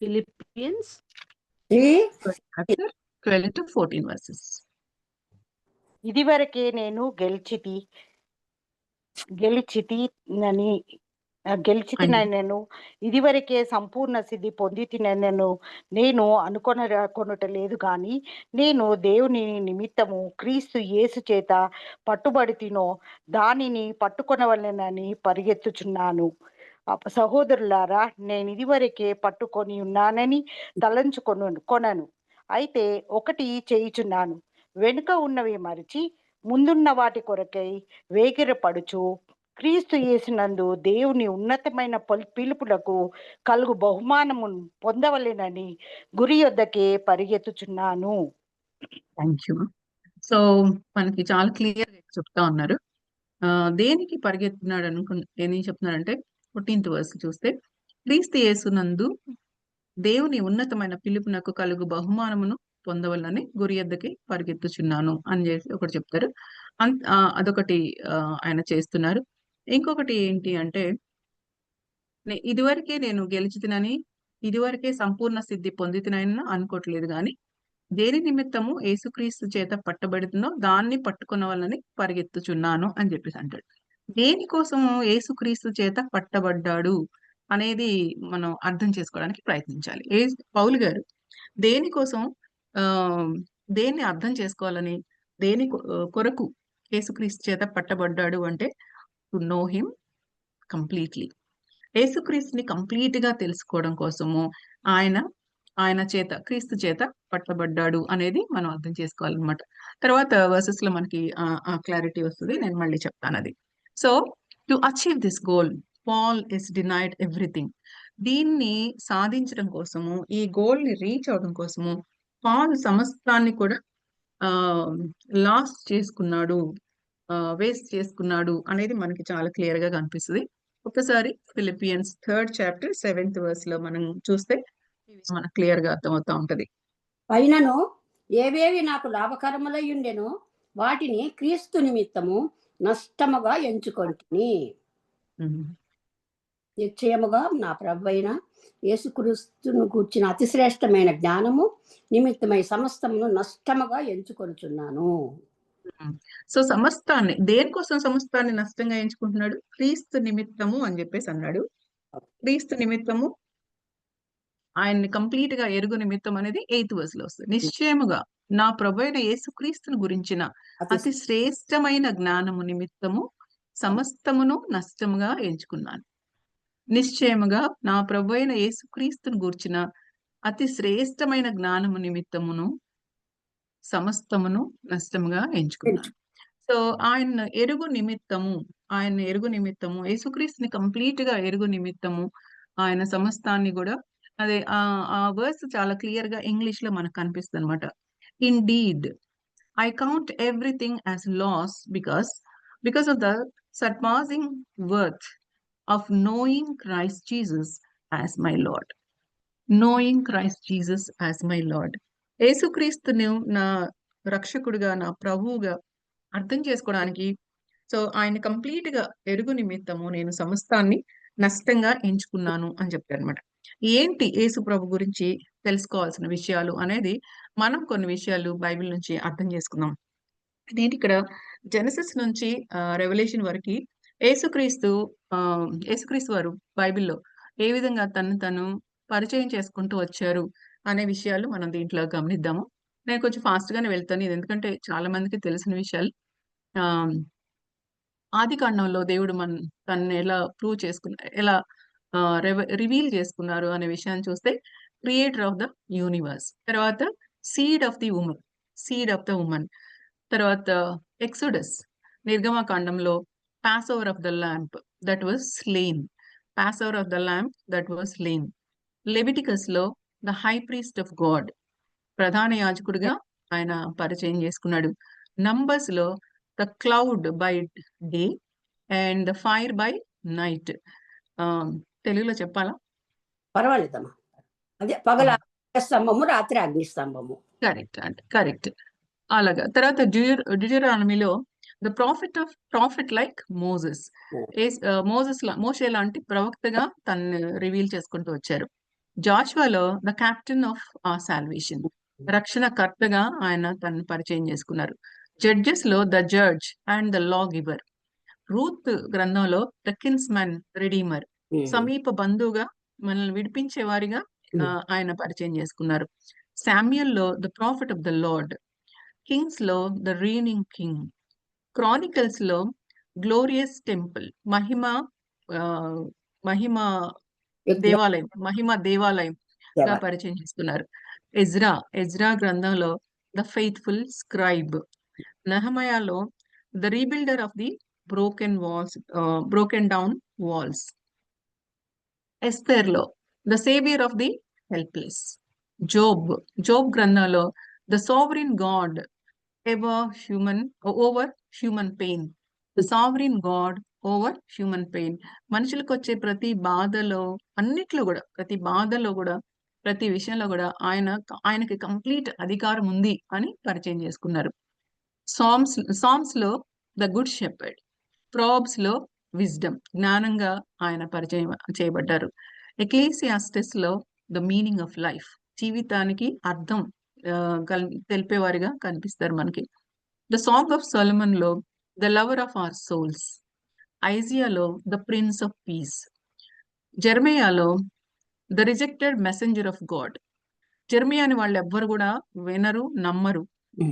Philippians 12 to 14 verses. ఇదివరకే నేను గెలిచితినైనను ఇదివరకే సంపూర్ణ సిద్ధి పొందితినైనను నేను కొనుటలేదు గాని నేను దేవుని నిమిత్తము క్రీస్తు యేసు చేత పట్టుబడితినో దానిని పట్టుకొనవలెనని పరిగెత్తుచున్నాను. సహోదరులారా, నేను ఇదివరకే పట్టుకొని ఉన్నానని కొనను. అయితే ఒకటి చేయుచున్నాను, వెనుక ఉన్నవి మరిచి ముందున్న వాటి కొరకై వేగిరపడుచు క్రీస్తు యేసునందు దేవుని ఉన్నతమైన పిలుపులకు కలుగు బహుమానము పొందవలెనని గురి యొద్దకే పరిగెత్తుచున్నాను. Thank you. సో మనకి చాలా క్లియర్ గా చెప్తా ఉన్నారు దేనికి పరిగెత్తున్నాడు ఏం చెప్తున్నాడంటే 14th verse చూస్తే క్రీస్తు యేసునందు దేవుని ఉన్నతమైన పిలుపునకు కలుగు బహుమానమును పొందవలని గురి యొద్దకి పరిగెత్తుచున్నాను అని చేసి ఒకటి చెప్తారు. అదొకటి ఆయన చేస్తున్నారు. ఇంకొకటి ఏంటి అంటే ఇదివరకే నేను గెలిచితినని ఇదివరకే సంపూర్ణ సిద్ధి పొందితినని అనుకోవట్లేదు కానీ దేని నిమిత్తము యేసుక్రీస్తు చేత పట్టబడుతుందో దాన్ని పట్టుకునవాలని పరిగెత్తుచున్నాను అని చెప్పేసి అంటాడు. దేనికోసము యేసుక్రీస్తు చేత పట్టబడ్డాడు అనేది మనం అర్థం చేసుకోవడానికి ప్రయత్నించాలి. పౌలు గారు దేనికోసం దేన్ని అర్థం చేసుకోవాలని, దేని కొరకు యేసుక్రీస్తు చేత పట్టబడ్డాడు అంటే టు నో హిమ్ కంప్లీట్లీ. యేసుక్రీస్తుని కంప్లీట్ గా తెలుసుకోవడం కోసము ఆయన చేత, క్రీస్తు చేత పట్టబడ్డాడు అనేది మనం అర్థం చేసుకోవాలన్నమాట. తర్వాత వర్సెస్ లో మనకి ఆ క్లారిటీ వస్తుంది, నేను మళ్ళీ చెప్తాను అది. So to achieve this goal Paul is denied everything. దీన్ని సాధించడం కోసము, ఈ గోల్ ని రీచ్ అవడం కోసము పాల్ సమస్తాన్ని కూడా లాస్ చేసుకున్నాడు, వేస్ట్ చేసుకున్నాడు అనేది మనకి చాలా క్లియర్ గా కనిపిస్తుంది. ఒకసారి Philippians 3rd chapter 7th verse లో మనం చూస్తే మనకు క్లియర్ గా అర్థమవుతా ఉంటది. అయినను ఏవేవి నాకు లాభకరములై ఉండెనో వాటిని క్రీస్తు నిమిత్తము నష్టముగా ఎంచుకొంటిని. నిశ్చయముగా నా ప్రభువైన యేసుక్రీస్తును గూర్చిన అతిశ్రేష్టమైన జ్ఞానము నిమిత్తమై సమస్తమును నష్టముగా ఎంచుకొనుచున్నాను. సో సమస్తాన్ని, దేనికోసం సమస్తాన్ని నష్టంగా ఎంచుకుంటున్నాడు? క్రీస్తు నిమిత్తము అని చెప్పేసి అన్నాడు. క్రీస్తు నిమిత్తము ఆయన్ని కంప్లీట్ గా ఎరుగు నిమిత్తం అనేది 8th verse లో వస్తుంది. నిశ్చయముగా నా ప్రభు అయిన యేసుక్రీస్తుని గురించిన అతి శ్రేష్టమైన జ్ఞానము నిమిత్తము సమస్తమును నష్టముగా ఎంచుకున్నాను. నిశ్చయముగా నా ప్రభు అయిన యేసుక్రీస్తుని గూర్చిన అతి శ్రేష్టమైన జ్ఞానము నిమిత్తమును సమస్తమును నష్టముగా ఎంచుకున్నాను. సో ఆయన ఎరుగు నిమిత్తము యేసుక్రీస్తుని కంప్లీట్ గా ఎరుగు నిమిత్తము ఆయన సమస్తాన్ని కూడా అదే ఆ వర్స్ చాలా క్లియర్ గా ఇంగ్లీష్ లో మనకు కనిపిస్తుంది అనమాట. Indeed, I count everything as loss because of the surpassing worth of knowing Christ Jesus as my Lord. Knowing Christ Jesus as my Lord. యేసుక్రీస్తుని నా రక్షకుడిగా, నా ప్రభువుగా అర్థం చేసుకోవడానికి, సో ఆయన కంప్లీట్ గా ఎరుగు నిమిత్తము నేను సమస్తాన్ని నష్టంగా ఎంచుకున్నాను అని చెప్పారు అనమాట. ఏంటి యేసు ప్రభు గురించి తెలుసుకోవాల్సిన విషయాలు అనేది మనం కొన్ని విషయాలు బైబిల్ నుంచి అర్థం చేసుకుందాం. ఏంటి ఇక్కడ జెనసిస్ నుంచి రెవల్యూషన్ వరకు యేసుక్రీస్తు వారు బైబిల్లో ఏ విధంగా తను పరిచయం చేసుకుంటూ వచ్చారు అనే విషయాలు మనం దీంట్లో గమనిద్దాము. నేను కొంచెం ఫాస్ట్ గానే వెళ్తాను, ఇది ఎందుకంటే చాలా మందికి తెలిసిన విషయాలు. ఆది కాండంలో దేవుడు తను ఎలా ప్రూవ్ చేసుకున్నారు, ఎలా రివీల్ చేసుకున్నారు అనే విషయాన్ని చూస్తే క్రియేటర్ ఆఫ్ ద యూనివర్స్, తర్వాత సీడ్ ఆఫ్ ద ఉమన్, తర్వాత ఎక్సోడస్ నిర్గమకాండంలో Passover of the lamb that was slain, Leviticus లో the high priest of God, ప్రధాన యాజకుడిగా ఆయన పరిచయం చేసుకున్నాడు. నంబర్స్ లో the cloud by day and the fire by night. తెలుగులో చెప్పాలా? పర్వాలేదమ్మా, అదే పగల స్తంభము, రాత్రి అగ్ని స్తంభము. కరెక్ట్. అలాగా. తర్వాత డ్యూటెరానమీలో ద ప్రాఫిట్ లైక్ మోసెస్, మోషే లాంటి ప్రవక్తగా తను రివీల్ చేసుకుంటూ వచ్చారు. జాషువాలో ద కెప్టెన్ ఆఫ్ సాల్వేషన్, రక్షణకర్తగా ఆయన తను పరిచయం చేసుకున్నారు. జడ్జెస్ లో the judge and the law giver, Ruth గ్రంథంలో ద కిన్స్మన్ రిడీమర్, సమీప బంధువుగా మనల్ని విడిపించే వారిగా ఆయన పరిచయం చేసుకున్నారు. శామ్యుయల్ లో the prophet of the Lord, Kings లో ద రీనింగ్ కింగ్, క్రానికల్స్ లో గ్లోరియస్ టెంపుల్, మహిమ దేవాలయం గా పరిచయం చేసుకున్నారు. ఎజ్రా గ్రంథంలో ద ఫెయిత్ఫుల్ స్క్రైబ్, నెహమయాలో the rebuilder of the broken down walls, Esther లో the saviour of the helpless, Job గ్రంథంలో the sovereign God over human pain, the sovereign God over human pain. మనుషులకు వచ్చే ప్రతి బాధలో కూడా ప్రతి విషయంలో కూడా ఆయనకి కంప్లీట్ అధికారం ఉంది అని పరిచయం చేసుకున్నారు. సామ్స్ లో ద గుడ్ షెపర్డ్, ప్రాబ్స్ లో విజ్డమ్, జ్ఞానంగా ఆయన పరిచయం చేయబడ్డారు. ఎక్లీసియాస్టిస్ లో ద మీనింగ్ ఆఫ్ లైఫ్, జీవితానికి అర్థం తెలిపేవారిగా కనిపిస్తారు మనకి. ద సాంగ్ ఆఫ్ సొలమన్ లో the lover of our souls, ఐజియాలో ద ప్రిన్స్ ఆఫ్ పీస్, జెర్మియాలో the rejected messenger of God. జెర్మియాని వాళ్ళు ఎవ్వరు కూడా వినరు, నమ్మరు.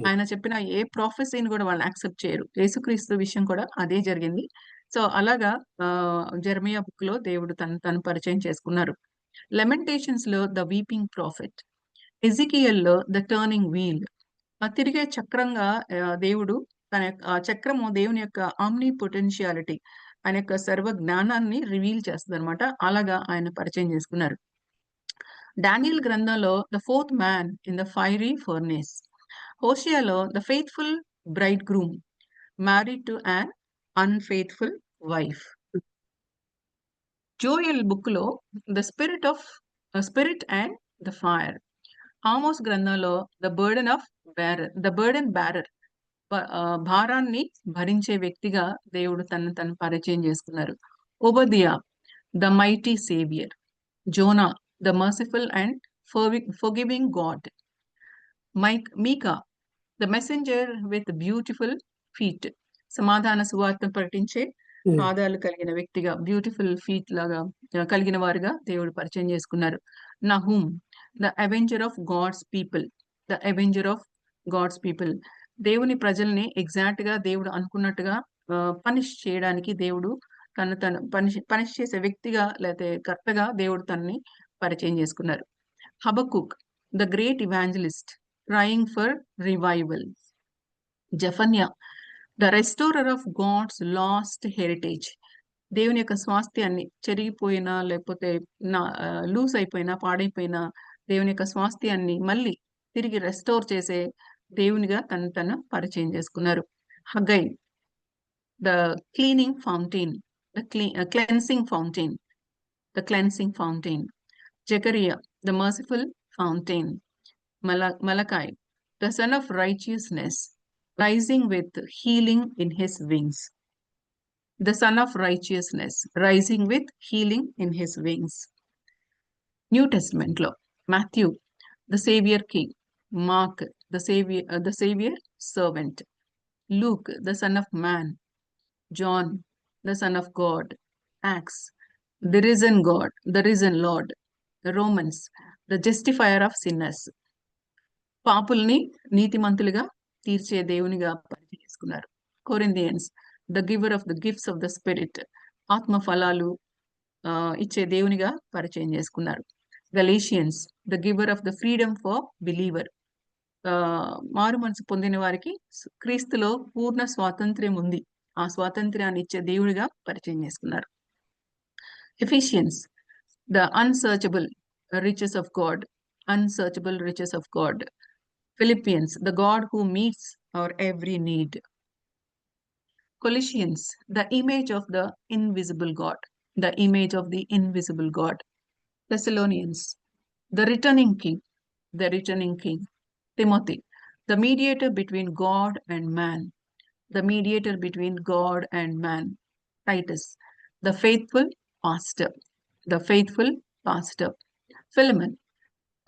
ఆయన చెప్పిన ఏ ప్రాఫెసీని కూడా వాళ్ళు యాక్సెప్ట్ చేయరు. యేసుక్రీస్తు విషయం కూడా అదే జరిగింది. సో అలాగా జెర్మియా బుక్ లో దేవుడు తను పరిచయం చేసుకున్నారు. లెమెంటేషన్స్ లో ద వీపింగ్ ప్రాఫిట్, ఎజికియల్ లో ద టర్నింగ్ వీల్, తిరిగే చక్రంగా దేవుడు తన చక్రము దేవుని యొక్క ఆమ్ని పొటెన్షియాలిటీ, ఆయన యొక్క సర్వ జ్ఞానాన్ని రివీల్ చేస్తుంది అనమాట. అలాగా ఆయన పరిచయం చేసుకున్నారు. డానియల్ గ్రంథంలో the fourth man in the fiery furnace, హోషియాలో the faithful bridegroom married to an unfaithful wife, Joel book లో the spirit and the fire, Amos గ్రంథంలో ద బర్డెన్ బ్యారర్, భారాన్ని భరించే వ్యక్తిగా దేవుడు తను పరిచయం చేసుకున్నారు. Obadiah the mighty saviour, Jonah the merciful and forgiving God, Micah the messenger with beautiful feet, సమాధాన సువార్త ప్రకటించే పాదాలు కలిగిన వ్యక్తిగా, బ్యూటిఫుల్ ఫీట్ లాగా కలిగిన వారుగా దేవుడు పరిచయం చేసుకున్నారు. Nahum, the avenger of God's people, the avenger of God's people. దేవుని ప్రజల్ని ఎగ్జాక్ట్ గా దేవుడు అనుకున్నట్టుగా పనిష్ చేయడానికి దేవుడు తను పనిష్ చేసే వ్యక్తిగా లేకపోతే కర్తగా దేవుడు తనని పరిచయం చేసుకున్నారు. Habakkuk, the great evangelist trying for revival. Zephaniah, the restorer of God's lost heritage. దేవుని యొక్క స్వాస్థ్యాన్ని చెరిగిపోయినా లేకపోతే లూస్ అయిపోయినా పాడైపోయినా దేవుని యొక్క స్వాస్థ్యాన్ని మళ్ళీ తిరిగి రెస్టోర్ చేసే దేవునిగా తను పరిచయం చేసుకున్నారు. Haggai, the cleaning fountain, the cleansing fountain, the cleansing fountain. Zechariah, the merciful fountain. Malachi, the son of righteousness, rising with healing in his wings. The son of righteousness, rising with healing in his wings. New Testament law, Matthew, the Savior King. Mark, the Savior servant. Luke, the Son of Man. John, the Son of God. Acts, the risen God, the risen Lord. Romans, the justifier of sinners. పాపుల్ని నీతిమంతులుగా తీర్చే దేవునిగా పరిచయం చేసుకున్నారు. Corinthians, the giver of the gifts of the spirit, ఆత్మ ఫలాలు ఇచ్చే దేవునిగా పరిచయం చేసుకున్నారు. Galatians, the giver of the freedom for believer. మారు మనసు పొందిన వారికి క్రీస్తులో పూర్ణ స్వాతంత్ర్యం ఉంది, ఆ స్వాతంత్ర్యాన్ని ఇచ్చే దేవుడిగా పరిచయం చేసుకున్నారు. Ephesians, the unsearchable riches of God, unsearchable riches of God. Philippians, the God who meets our every need. Colossians, the image of the invisible God, the image of the invisible God. Thessalonians, the returning king, the returning king. Timothy, the mediator between God and man, the mediator between God and man. Titus, the faithful pastor, the faithful pastor. Philemon,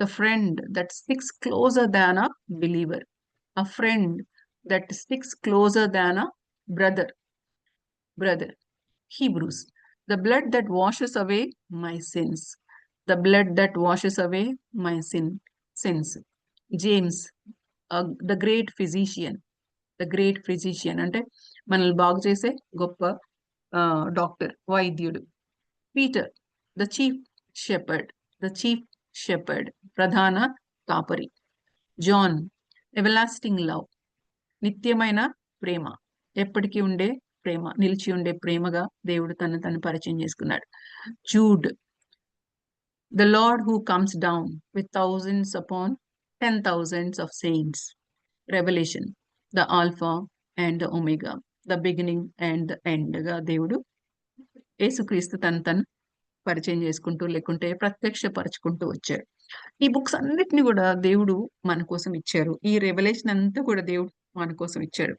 the friend that sticks closer than a believer, a friend that sticks closer than a brother. Hebrews, the blood that washes away my sins, the blood that washes away my sins. James, the great physician, the great physician అంటే మనల్ని బాగు చేసే గొప్ప doctor, వైద్యుడు. Peter, the chief shepherd, the chief shepherd, ప్రధాన కాపరి. John, ఎవలాస్టింగ్ love, నిత్యమైన ప్రేమ, ఎప్పటికీ ఉండే ప్రేమ, నిలిచి ఉండే ప్రేమగా దేవుడు తను పరిచయం చేసుకున్నాడు. Jude, the lord who comes down with thousands upon 10,000s of saints. Revolution, the alpha and the omega, the beginning and the end గా దేవుడు యేసుక్రీస్తు తను పరిచయం చేసుకుంటూ లేకుంటే ప్రత్యక్షపరచుకుంటూ వచ్చాడు. ఈ బుక్స్ అన్నిటిని కూడా దేవుడు మన కోసం ఇచ్చారు. ఈ రెవల్యూషన్ అంతా కూడా దేవుడు మన కోసం ఇచ్చాడు.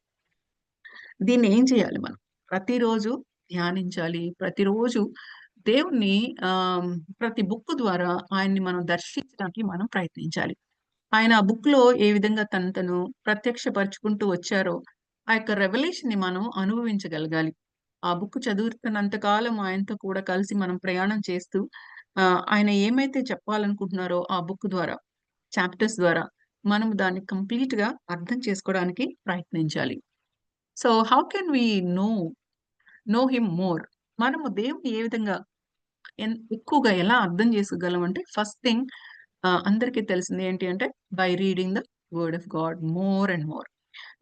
దీన్ని ఏం చేయాలి? మనం ప్రతిరోజు ధ్యానించాలి. ప్రతిరోజు దేవుణ్ణి ప్రతి బుక్ ద్వారా ఆయన్ని మనం దర్శించడానికి మనం ప్రయత్నించాలి. ఆయన ఆ బుక్ లో ఏ విధంగా తను ప్రత్యక్షపరుచుకుంటూ వచ్చారో ఆ యొక్క రెవల్యూషన్ ని మనం అనుభవించగలగాలి. ఆ బుక్ చదువుతున్నంత కాలం ఆయనతో కూడా కలిసి మనం ప్రయాణం చేస్తూ ఆయన ఏమైతే చెప్పాలనుకుంటున్నారో ఆ బుక్ ద్వారా, చాప్టర్స్ ద్వారా మనం దాన్ని కంప్లీట్ గా అర్థం చేసుకోవడానికి ప్రయత్నించాలి. So how can we know him more? మనము దేవుని ఏ విధంగా ఎక్కువగా ఎలా అర్థం చేసుకోగలం అంటే, ఫస్ట్ థింగ్ అందరికీ తెలిసింది ఏంటి అంటే, by reading the word of God more and more.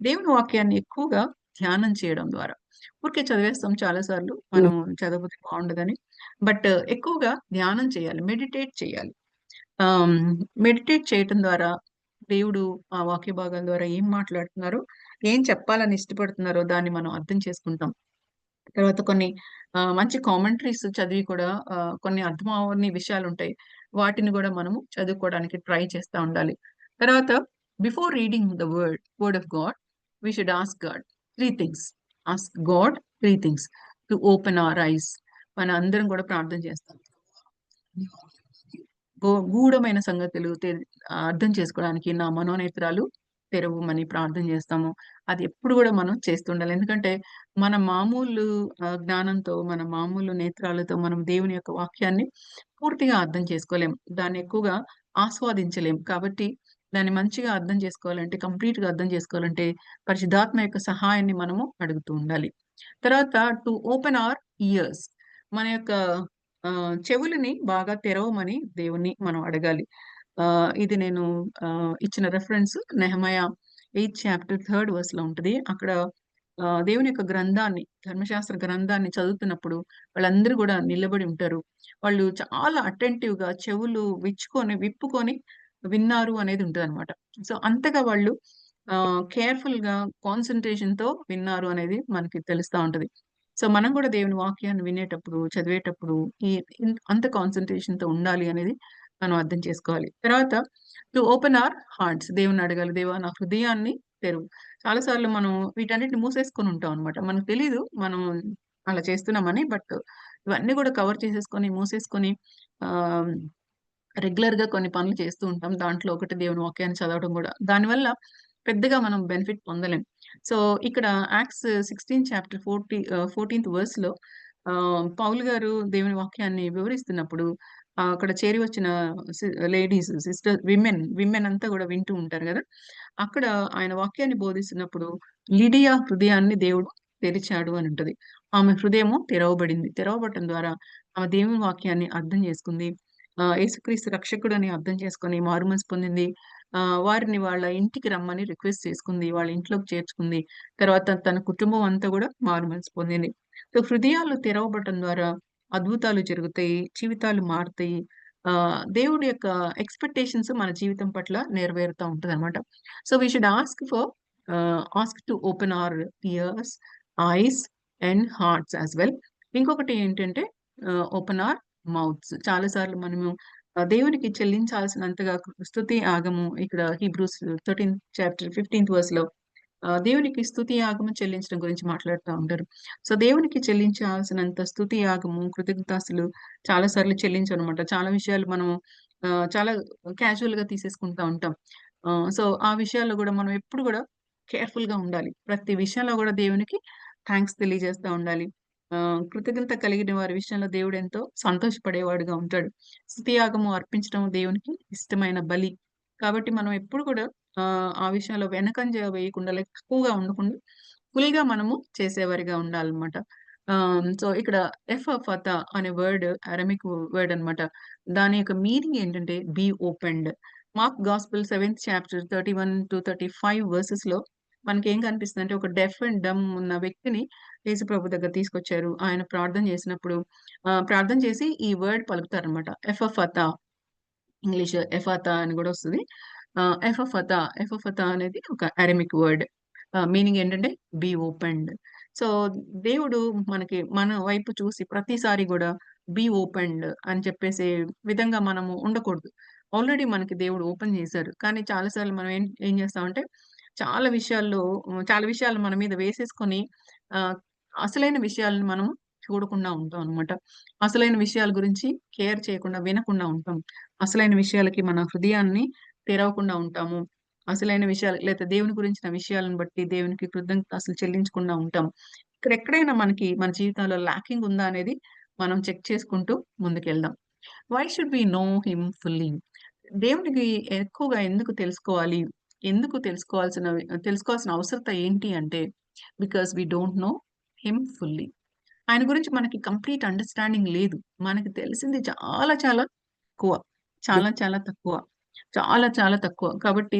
దేవుని వాక్యాన్ని ఎక్కువగా ధ్యానం చేయడం ద్వారా. ఊరికే చదివేస్తాం చాలా సార్లు, మనం చదవకపోతే బాగుండదని, బట్ ఎక్కువగా ధ్యానం చేయాలి, మెడిటేట్ చేయాలి. మెడిటేట్ చేయటం ద్వారా దేవుడు ఆ వాక్య భాగాల ద్వారా ఏం మాట్లాడుతున్నారో, ఏం చెప్పాలని ఇష్టపడుతున్నారో దాన్ని మనం అర్థం చేసుకుంటాం. తర్వాత కొన్ని మంచి కామెంటరీస్ చదివి కూడా కొన్ని అర్థం అవని విషయాలు ఉంటాయి, వాటిని కూడా మనము చదువుకోవడానికి ట్రై చేస్తూ ఉండాలి. తర్వాత before reading the word of God we should ask God 3 things. Ask God 3 things to open our eyes. మన అందరం కూడా ప్రార్థన చేస్తాం, గూఢమైన సంగతులు అర్థం చేసుకోవడానికి నా మనోనేత్రాలు తెరవమని ప్రార్థన చేస్తామో అది ఎప్పుడు కూడా మనం చేస్తుండాలి. ఎందుకంటే మన మామూలు జ్ఞానంతో, మన మామూలు నేత్రాలతో మనం దేవుని యొక్క వాక్యాన్ని పూర్తిగా అర్థం చేసుకోలేం. దాన్ని ఎక్కువగా ఆస్వాదించలేం. కాబట్టి దాన్ని మంచిగా అర్థం చేసుకోవాలంటే, కంప్లీట్‌గా అర్థం చేసుకోవాలంటే పరిశుద్ధాత్మ యొక్క సహాయాన్ని మనము అడుగుతూ ఉండాలి. తర్వాత టు ఓపెన్ అవర్ ఇయర్స్, మన యొక్క చెవులని బాగా తెరవమని దేవుణ్ణి మనం అడగాలి. ఇది నేను ఇచ్చిన రెఫరెన్స్ నెహెమయా 8th చాప్టర్ 3rd వర్స్‌లో ఉంటది. అక్కడ దేవుని యొక్క గ్రంథాన్ని, ధర్మశాస్త్ర గ్రంథాన్ని చదువుతున్నప్పుడు వాళ్ళందరూ గూడా నిలబడి ఉంటారు. వాళ్ళు చాలా అటెంటివ్‌గా చెవులు విప్పుకొని విన్నారు అనేది ఉంటదనమాట. సో, అంతగా వాళ్ళు కేర్‌ఫుల్‌గా కాన్సంట్రేషన్‌తో విన్నారు అనేది మనకి తెలుస్తా ఉంటది. సో, మనం గూడా దేవుని వాక్యాన్ని వినేటప్పుడు, చదివేటప్పుడు ఈ అంత కాన్సంట్రేషన్‌తో ఉండాలి అనేది మనం అర్థం చేసుకోవాలి. తర్వాత టు ఓపెన్ అవర్ హార్ట్స్, దేవుడిని అడగాలి. దేవా నా హృదయాన్ని తెరువు. చాలా సార్లు మనం వీటన్నిటిని మూసేసుకొని ఉంటాం అన్నమాట. మనకు తెలీదు మనం అలా చేస్తున్నామని. బట్ ఇవన్నీ కూడా కవర్ చేసేసుకొని, మూసేసుకొని ఆహ్, రెగ్యులర్‌గా కొన్ని పనులు చేస్తూ ఉంటాం. దాంట్లో ఒకటి దేవుని వాక్యాన్ని చదవడం గూడా. దానివల్ల పెద్దగా మనం బెనిఫిట్ పొందలేం. సో, ఇక్కడ యాక్ట్స్ 16 చాప్టర్ 14th వర్స్‌లో పౌలు గారు దేవుని వాక్యాన్ని వివరిస్తున్నప్పుడు అక్కడ చేరి వచ్చిన లేడీస్, విమెన్ అంతా గూడా వింటూ ఉంటారు గదా! అక్కడ ఆయన వాక్యాన్ని బోధిస్తున్నప్పుడు లిడియా హృదయాన్ని దేవుడు తెరిచాడు అని ఉంటది. ఆమె హృదయము తెరవబడింది. తెరవబడటం ద్వారా ఆమె దేవుని వాక్యాన్ని అర్థం చేసుకుంది. యేసుక్రీస్తు రక్షకుడని అర్థం చేసుకొని మారుమనసు పొందింది. వారిని వాళ్ళ ఇంటికి రమ్మని రిక్వెస్ట్ చేసుకుంది. వాళ్ళ ఇంట్లోకి చేర్చుకుంది. తర్వాత తన కుటుంబం అంతా గూడా మారుమనసు పొందింది. సో, హృదయాలు తెరవబడటం ద్వారా అద్భుతాలు జరుగుతాయి. జీవితాలు మారుతాయి. దేవుడి యొక్క ఎక్స్‌పెక్టేషన్స్ మన జీవితం పట్ల నెరవేరుతా ఉంటదనమాట. So, we should ask to open our ears, eyes and hearts as well. ఇంకొకటి ఏంటంటే ఓపెన్ అవర్ మౌత్స్. చాలా సార్లు మనము దేవునికి చెల్లించాల్సినంతగా స్తుతి యాగము, ఇక్కడ హీబ్రూస్ 13th చాప్టర్ 15th వర్స్‌లో దేవునికి స్తుతి యాగము చెల్లించడం గురించి మాట్లాడుతా ఉంటారు. సో, దేవునికి చెల్లించాల్సినంత స్తుతి యాగము, కృతజ్ఞతాస్తులు చాలా సార్లు చెల్లించమనమాట. చాలా విషయాలు మనం చాలా క్యాజువల్‌గా తీసేసుకుంటా ఉంటాం. సో, ఆ విషయాల్లో గూడా మనం ఎప్పుడు గూడా కేర్‌ఫుల్‌గా ఉండాలి. ప్రతి విషయంలో గూడా దేవునికి థాంక్స్ తెలియజేస్తా ఉండాలి. కృతజ్ఞత కలిగిన వారి విషయంలో దేవుడెంతో సంతోషపడేవాడుగా ఉంటాడు. స్తుతి యాగము అర్పించడం దేవునికి ఇష్టమైన బలి. కాబట్టి మనం ఎప్పుడు కూడా ఆ విషయంలో వెనకంజ వేయకుండా, లైక్ తక్కువగా ఉండకుండా ఫుల్‌గా మనము చేసేవారిగా ఉండాలన్నమాట. సో, ఇక్కడ ఎఫఫతా అనే వర్డ్ అరమిక్ వర్డ్ అన్నమాట. దాని యొక్క మీనింగ్ ఏంటంటే be opened. Mark gospel 7th chapter 31-35 వర్సెస్‌లో మనకేం కనిపిస్తుందంటే ఒక డెఫ్ అండ్ డమ్ ఉన్న వ్యక్తిని యేసుప్రభు దగ్గర తీసుకొచ్చారు. ఆయన ప్రార్థన చేసినప్పుడు ప్రార్థన చేసి ఈ వర్డ్ పలుకుతారన్నమాట. ఎఫఫతా, ఇంగ్లీష్ ఎఫాతా అని గూడా వస్తది. ఎఫఫతా అనేది ఒక అరమిక్ వర్డ్. మీనింగ్ ఏంటంటే బీ ఓపెన్డ్. సో, దేవుడు మన వైపు చూసి ప్రతిసారి గూడా బీ ఓపెన్డ్ అని చెప్పేసే విధంగా మనము ఉండకూడదు. ఆల్రెడీ మనకి దేవుడు ఓపెన్ చేశారు. కానీ చాలా సార్లు మనం ఏం ఏం చేస్తామంటే చాలా విషయాలు మన మీద వేసేసుకొని ఆహ్, అసలైన విషయాలను మనం చూడకుండా ఉంటాం అన్నమాట. అసలైన విషయాల గురించి కేర్ చేయకుండా, వినకుండా ఉంటాం. అసలైన విషయాలకి మన హృదయాన్ని తెరవకుండా ఉంటాము. అసలైన విషయాలు లేతే దేవుని గురించిన విషయాలను బట్టి దేవునికి కృతజ్ఞతాస్తులు చెల్లించకుండా ఉంటాం. ఇక్కడెక్కడైనా మన జీవితంలో లాకింగ్ ఉందా అనేది మనం చెక్ చేసుకుంటూ ముందుకెళ్దాం. Why should we know him fully? దేవునికి ఎక్కువగా ఎందుకు తెలుసుకోవాలి? ఎందుకు తెలుసుకోవాల్సిన అవసరత ఏంటి అంటే, because we don't know him fully. ఆయన గురించి మనకి కంప్లీట్ అండర్‌స్టాండింగ్ లేదు. మనకి తెలిసింది చాలా చాలా తక్కువ. చాలా చాలా తక్కువ. చాలా చాలా తక్కువ. కాబట్టి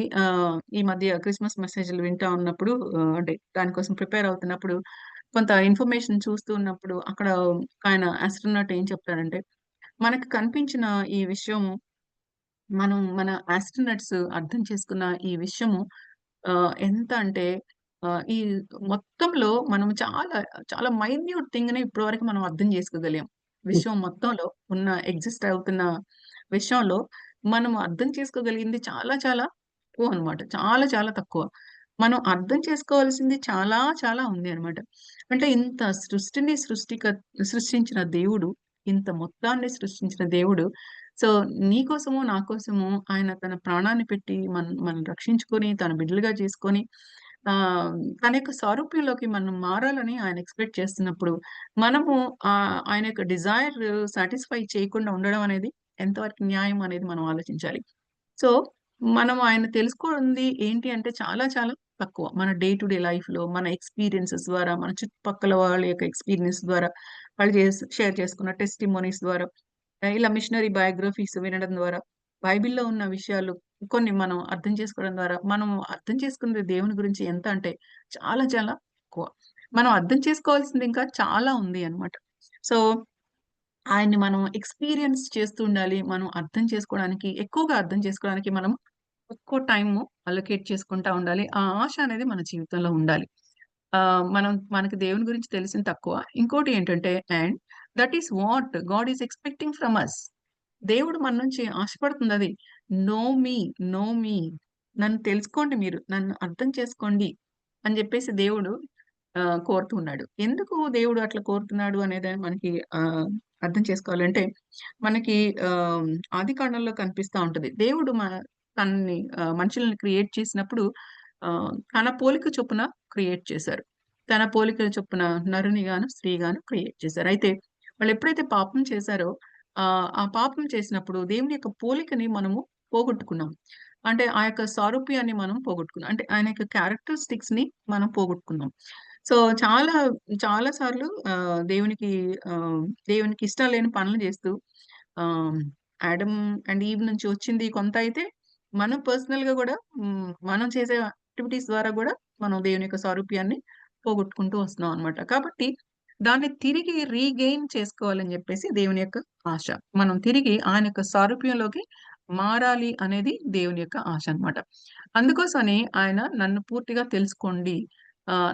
ఈ మధ్య క్రిస్మస్ మెసేజ్‌లు వింటా ఉన్నప్పుడు అంటే దానికోసం ప్రిపేర్ అవుతున్నప్పుడు కొంత ఇన్ఫర్మేషన్ చూస్తూ ఉన్నప్పుడు అక్కడ ఆయన ఆస్ట్రోనాట్ ఏం చెప్తాడంటే, మనకు కనిపించిన ఈ విషయము మన ఆస్ట్రోనట్స్ అర్థం చేసుకున్న ఈ విషయము ఎంత అంటే ఈ మొత్తంలో మనం చాలా, చాలా మైన్యూట్ థింగ్‌ని ఇప్పటివరకు మనం అర్థం చేసుకోగలిగాం. విశ్వం మొత్తంలో ఎగ్జిస్ట్ అవుతున్న విషయంలో మనం అర్థం చేసుకోగలిగింది చాలా, చాలా తక్కువ అన్నమాట. చాలా, చాలా తక్కువ. మనం అర్థం చేసుకోవాల్సింది చాలా, చాలా ఉంది అన్నమాట. అంటే ఇంత సృష్టించిన దేవుడు, ఇంత మొత్తాన్ని సృష్టించిన దేవుడు సో నీ కోసము నా కోసము ఆయన తన ప్రాణాన్ని పెట్టి మనం రక్షించుకొని తన బిడ్డలుగా చేసుకొని ఆ తన యొక్క సారూప్యంలోకి మనం మారాలని ఆయన ఎక్స్పెక్ట్ చేస్తున్నప్పుడు మనము ఆయన యొక్క డిజైర్ సాటిస్ఫై చేయకుండా ఉండడం అనేది ఎంతవరకు న్యాయం అనేది మనం ఆలోచించాలి. సో మనం ఆయన తెలుసుకోండి ఏంటి అంటే చాలా చాలా తక్కువ. మన డే టు డే లైఫ్ లో మన ఎక్స్పీరియన్సెస్ ద్వారా, మన చుట్టుపక్కల వాళ్ళ యొక్క ఎక్స్పీరియన్స్ ద్వారా, వాళ్ళు షేర్ చేసుకున్న టెస్టిమోనీస్ ద్వారా, ఇలా మిషనరీ బయోగ్రఫీస్ వినడం ద్వారా, బైబిల్లో ఉన్న విషయాలు కొన్ని మనం అర్థం చేసుకోవడం ద్వారా, మనం అర్థం చేసుకున్నది దేవుని గురించి ఎంత అంటే చాలా చాలా ఎక్కువ. మనం అర్థం చేసుకోవాల్సింది ఇంకా చాలా ఉంది అన్నమాట. సో ఆయన్ని మనం ఎక్స్పీరియన్స్ చేస్తూ ఉండాలి. మనం అర్థం చేసుకోవడానికి, ఎక్కువగా అర్థం చేసుకోవడానికి మనం ఎక్కువ టైము అలొకేట్ చేసుకుంటా ఉండాలి. ఆ ఆశ అనేది మన జీవితంలో ఉండాలి. మనకి దేవుని గురించి తెలిసింది తక్కువ. ఇంకోటి ఏంటంటే and that is what God is expecting from us. దేవుడు మన నుంచి ఆశపడుతుంది అది. నో మీ, నో మీ, నన్ను తెలుసుకోండి, మీరు నన్ను అర్థం చేసుకోండి అని చెప్పేసి దేవుడు కోరుతున్నాడు. ఎందుకు దేవుడు అట్లా కోరుతున్నాడు అనేది మనకి అర్థం చేసుకోవాలంటే, మనకి ఆది కాండంలో కనిపిస్తా ఉంటది. దేవుడు మనుషులను క్రియేట్ చేసినప్పుడు తన పోలిక చొప్పున క్రియేట్ చేశారు. తన పోలికల చొప్పున నరుని గాను స్త్రీ గాను క్రియేట్ చేశారు. అయితే వాళ్ళు ఎప్పుడైతే పాపం చేశారో ఆ పాపం చేసినప్పుడు దేవుని యొక్క పోలికని మనము పోగొట్టుకున్నాం. అంటే ఆ యొక్క సారూప్యాన్ని మనం పోగొట్టుకున్నాం. అంటే ఆయన యొక్క క్యారెక్టరిస్టిక్స్ ని మనం పోగొట్టుకున్నాం. సో చాలా చాలా సార్లు దేవునికి ఇష్టం లేని పనులు చేస్తూ ఆడమ్ అండ్ ఈవ్ నుంచి వచ్చింది కొంత అయితే, మనం పర్సనల్ గా కూడా మనం చేసే యాక్టివిటీస్ ద్వారా కూడా మనం దేవుని యొక్క సారూప్యాన్ని పోగొట్టుకుంటూ వస్తున్నాం అనమాట. కాబట్టి దాన్ని తిరిగి రీగెయిన్ చేసుకోవాలని చెప్పేసి దేవుని యొక్క ఆశ. మనం తిరిగి ఆయన యొక్క సారూప్యంలోకి మారాలి అనేది దేవుని యొక్క ఆశ అన్నమాట. అందుకోసమని ఆయన నన్ను పూర్తిగా తెలుసుకోండి,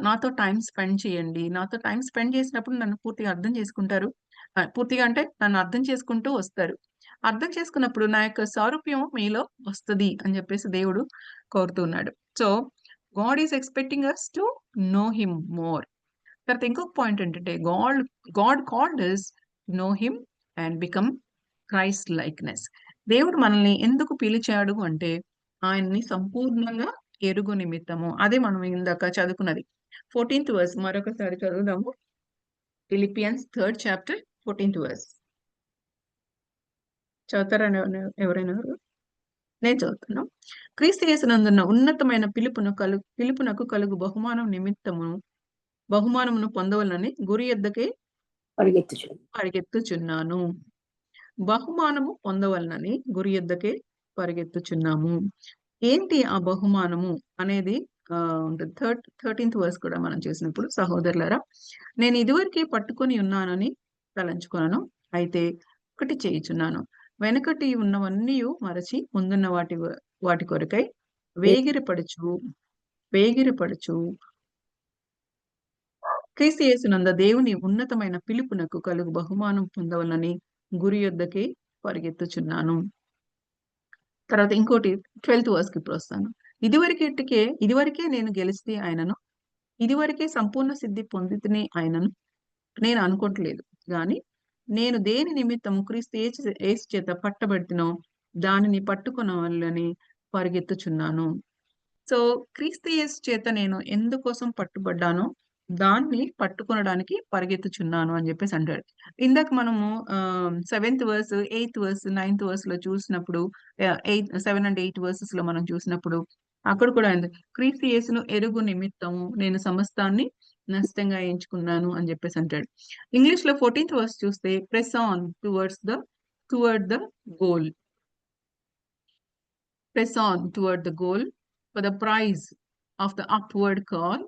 నాతో టైం స్పెండ్ చేయండి, నాతో టైం స్పెండ్ చేసినప్పుడు నన్ను పూర్తిగా అర్థం చేసుకుంటారు. పూర్తిగా అంటే నన్ను అర్థం చేసుకుంటూ వస్తారు. అర్థం చేసుకున్నప్పుడు నా యొక్క సారూప్యం మీలో వస్తుంది అని చెప్పేసి దేవుడు కోరుతున్నాడు. So God is expecting us to know him more. తర్వాత ఇంకొక పాయింట్ ఏంటంటే, God called us know him and become Christ likeness. దేవుడు మనల్ని ఎందుకు పిలిచాడు అంటే ఆయన్ని సంపూర్ణంగా ఎరుగు నిమిత్తము. అదే మనం ఇందాక చదువుకున్నది 14th verse మరొకసారి చదువుదాము. Philippians 3rd chapter 14th verse. చదువుతారా ఎవరైనా? నేను చదువుతున్నా. క్రీస్తు యేసునందున్న ఉన్నతమైన పిలుపునకు కలుగు బహుమానమును పొందవలనని గురి యొద్దకే పరిగెత్తుచున్నాను. బహుమానము పొందవలనని గురి యొద్దకే పరిగెత్తుచున్నాము. ఏంటి ఆ బహుమానము అనేది 13th verse కూడా మనం చూసినప్పుడు, సహోదరులారా, నేను ఇదివరకే పట్టుకొని ఉన్నానని తలంచుకొనను. అయితే ఒకటి చేయుచున్నాను, వెనకటి ఉన్నవన్నీ మరచి ముందున్న వాటి కొరకై వేగిరపడుచు క్రీస్తు యేసునందు దేవుని ఉన్నతమైన పిలుపునకు కలుగు బహుమానం పొందవలని గురి యొద్దకే పరిగెత్తుచున్నాను. తర్వాత ఇంకోటి 12th verse కి ఇప్పుడు వస్తాను. ఇదివరకే నేను గెలిస్తే ఆయనను, ఇదివరకే సంపూర్ణ సిద్ధి పొందితిని ఆయనను నేను అనుకోవట్లేదు గాని, నేను దేని నిమిత్తము క్రీస్తు యేసు చేత పట్టబడినో దానిని పట్టుకొనవలెనని పరిగెత్తుచున్నాను. సో క్రీస్తు యేసు చేత నేను ఎందుకోసం పట్టుబడ్డానో దాన్ని పట్టుకొనడానికి పరిగెత్తుచున్నాను అని చెప్పేసి అంటాడు. ఇందాక మనము 7th verse, 8th verse, 9th verse లో చూసినప్పుడు, 7 and 8 verses లో మనం చూసినప్పుడు అక్కడ కూడా క్రీస్తు యేసును ఎరుగు నిమిత్తము నేను సమస్తాన్ని నష్టంగా ఎంచుకున్నాను అని చెప్పేసి అంటాడు. ఇంగ్లీష్ లో 14th verse చూస్తే, press on toward the goal. Press on toward the goal for the prize of the upward call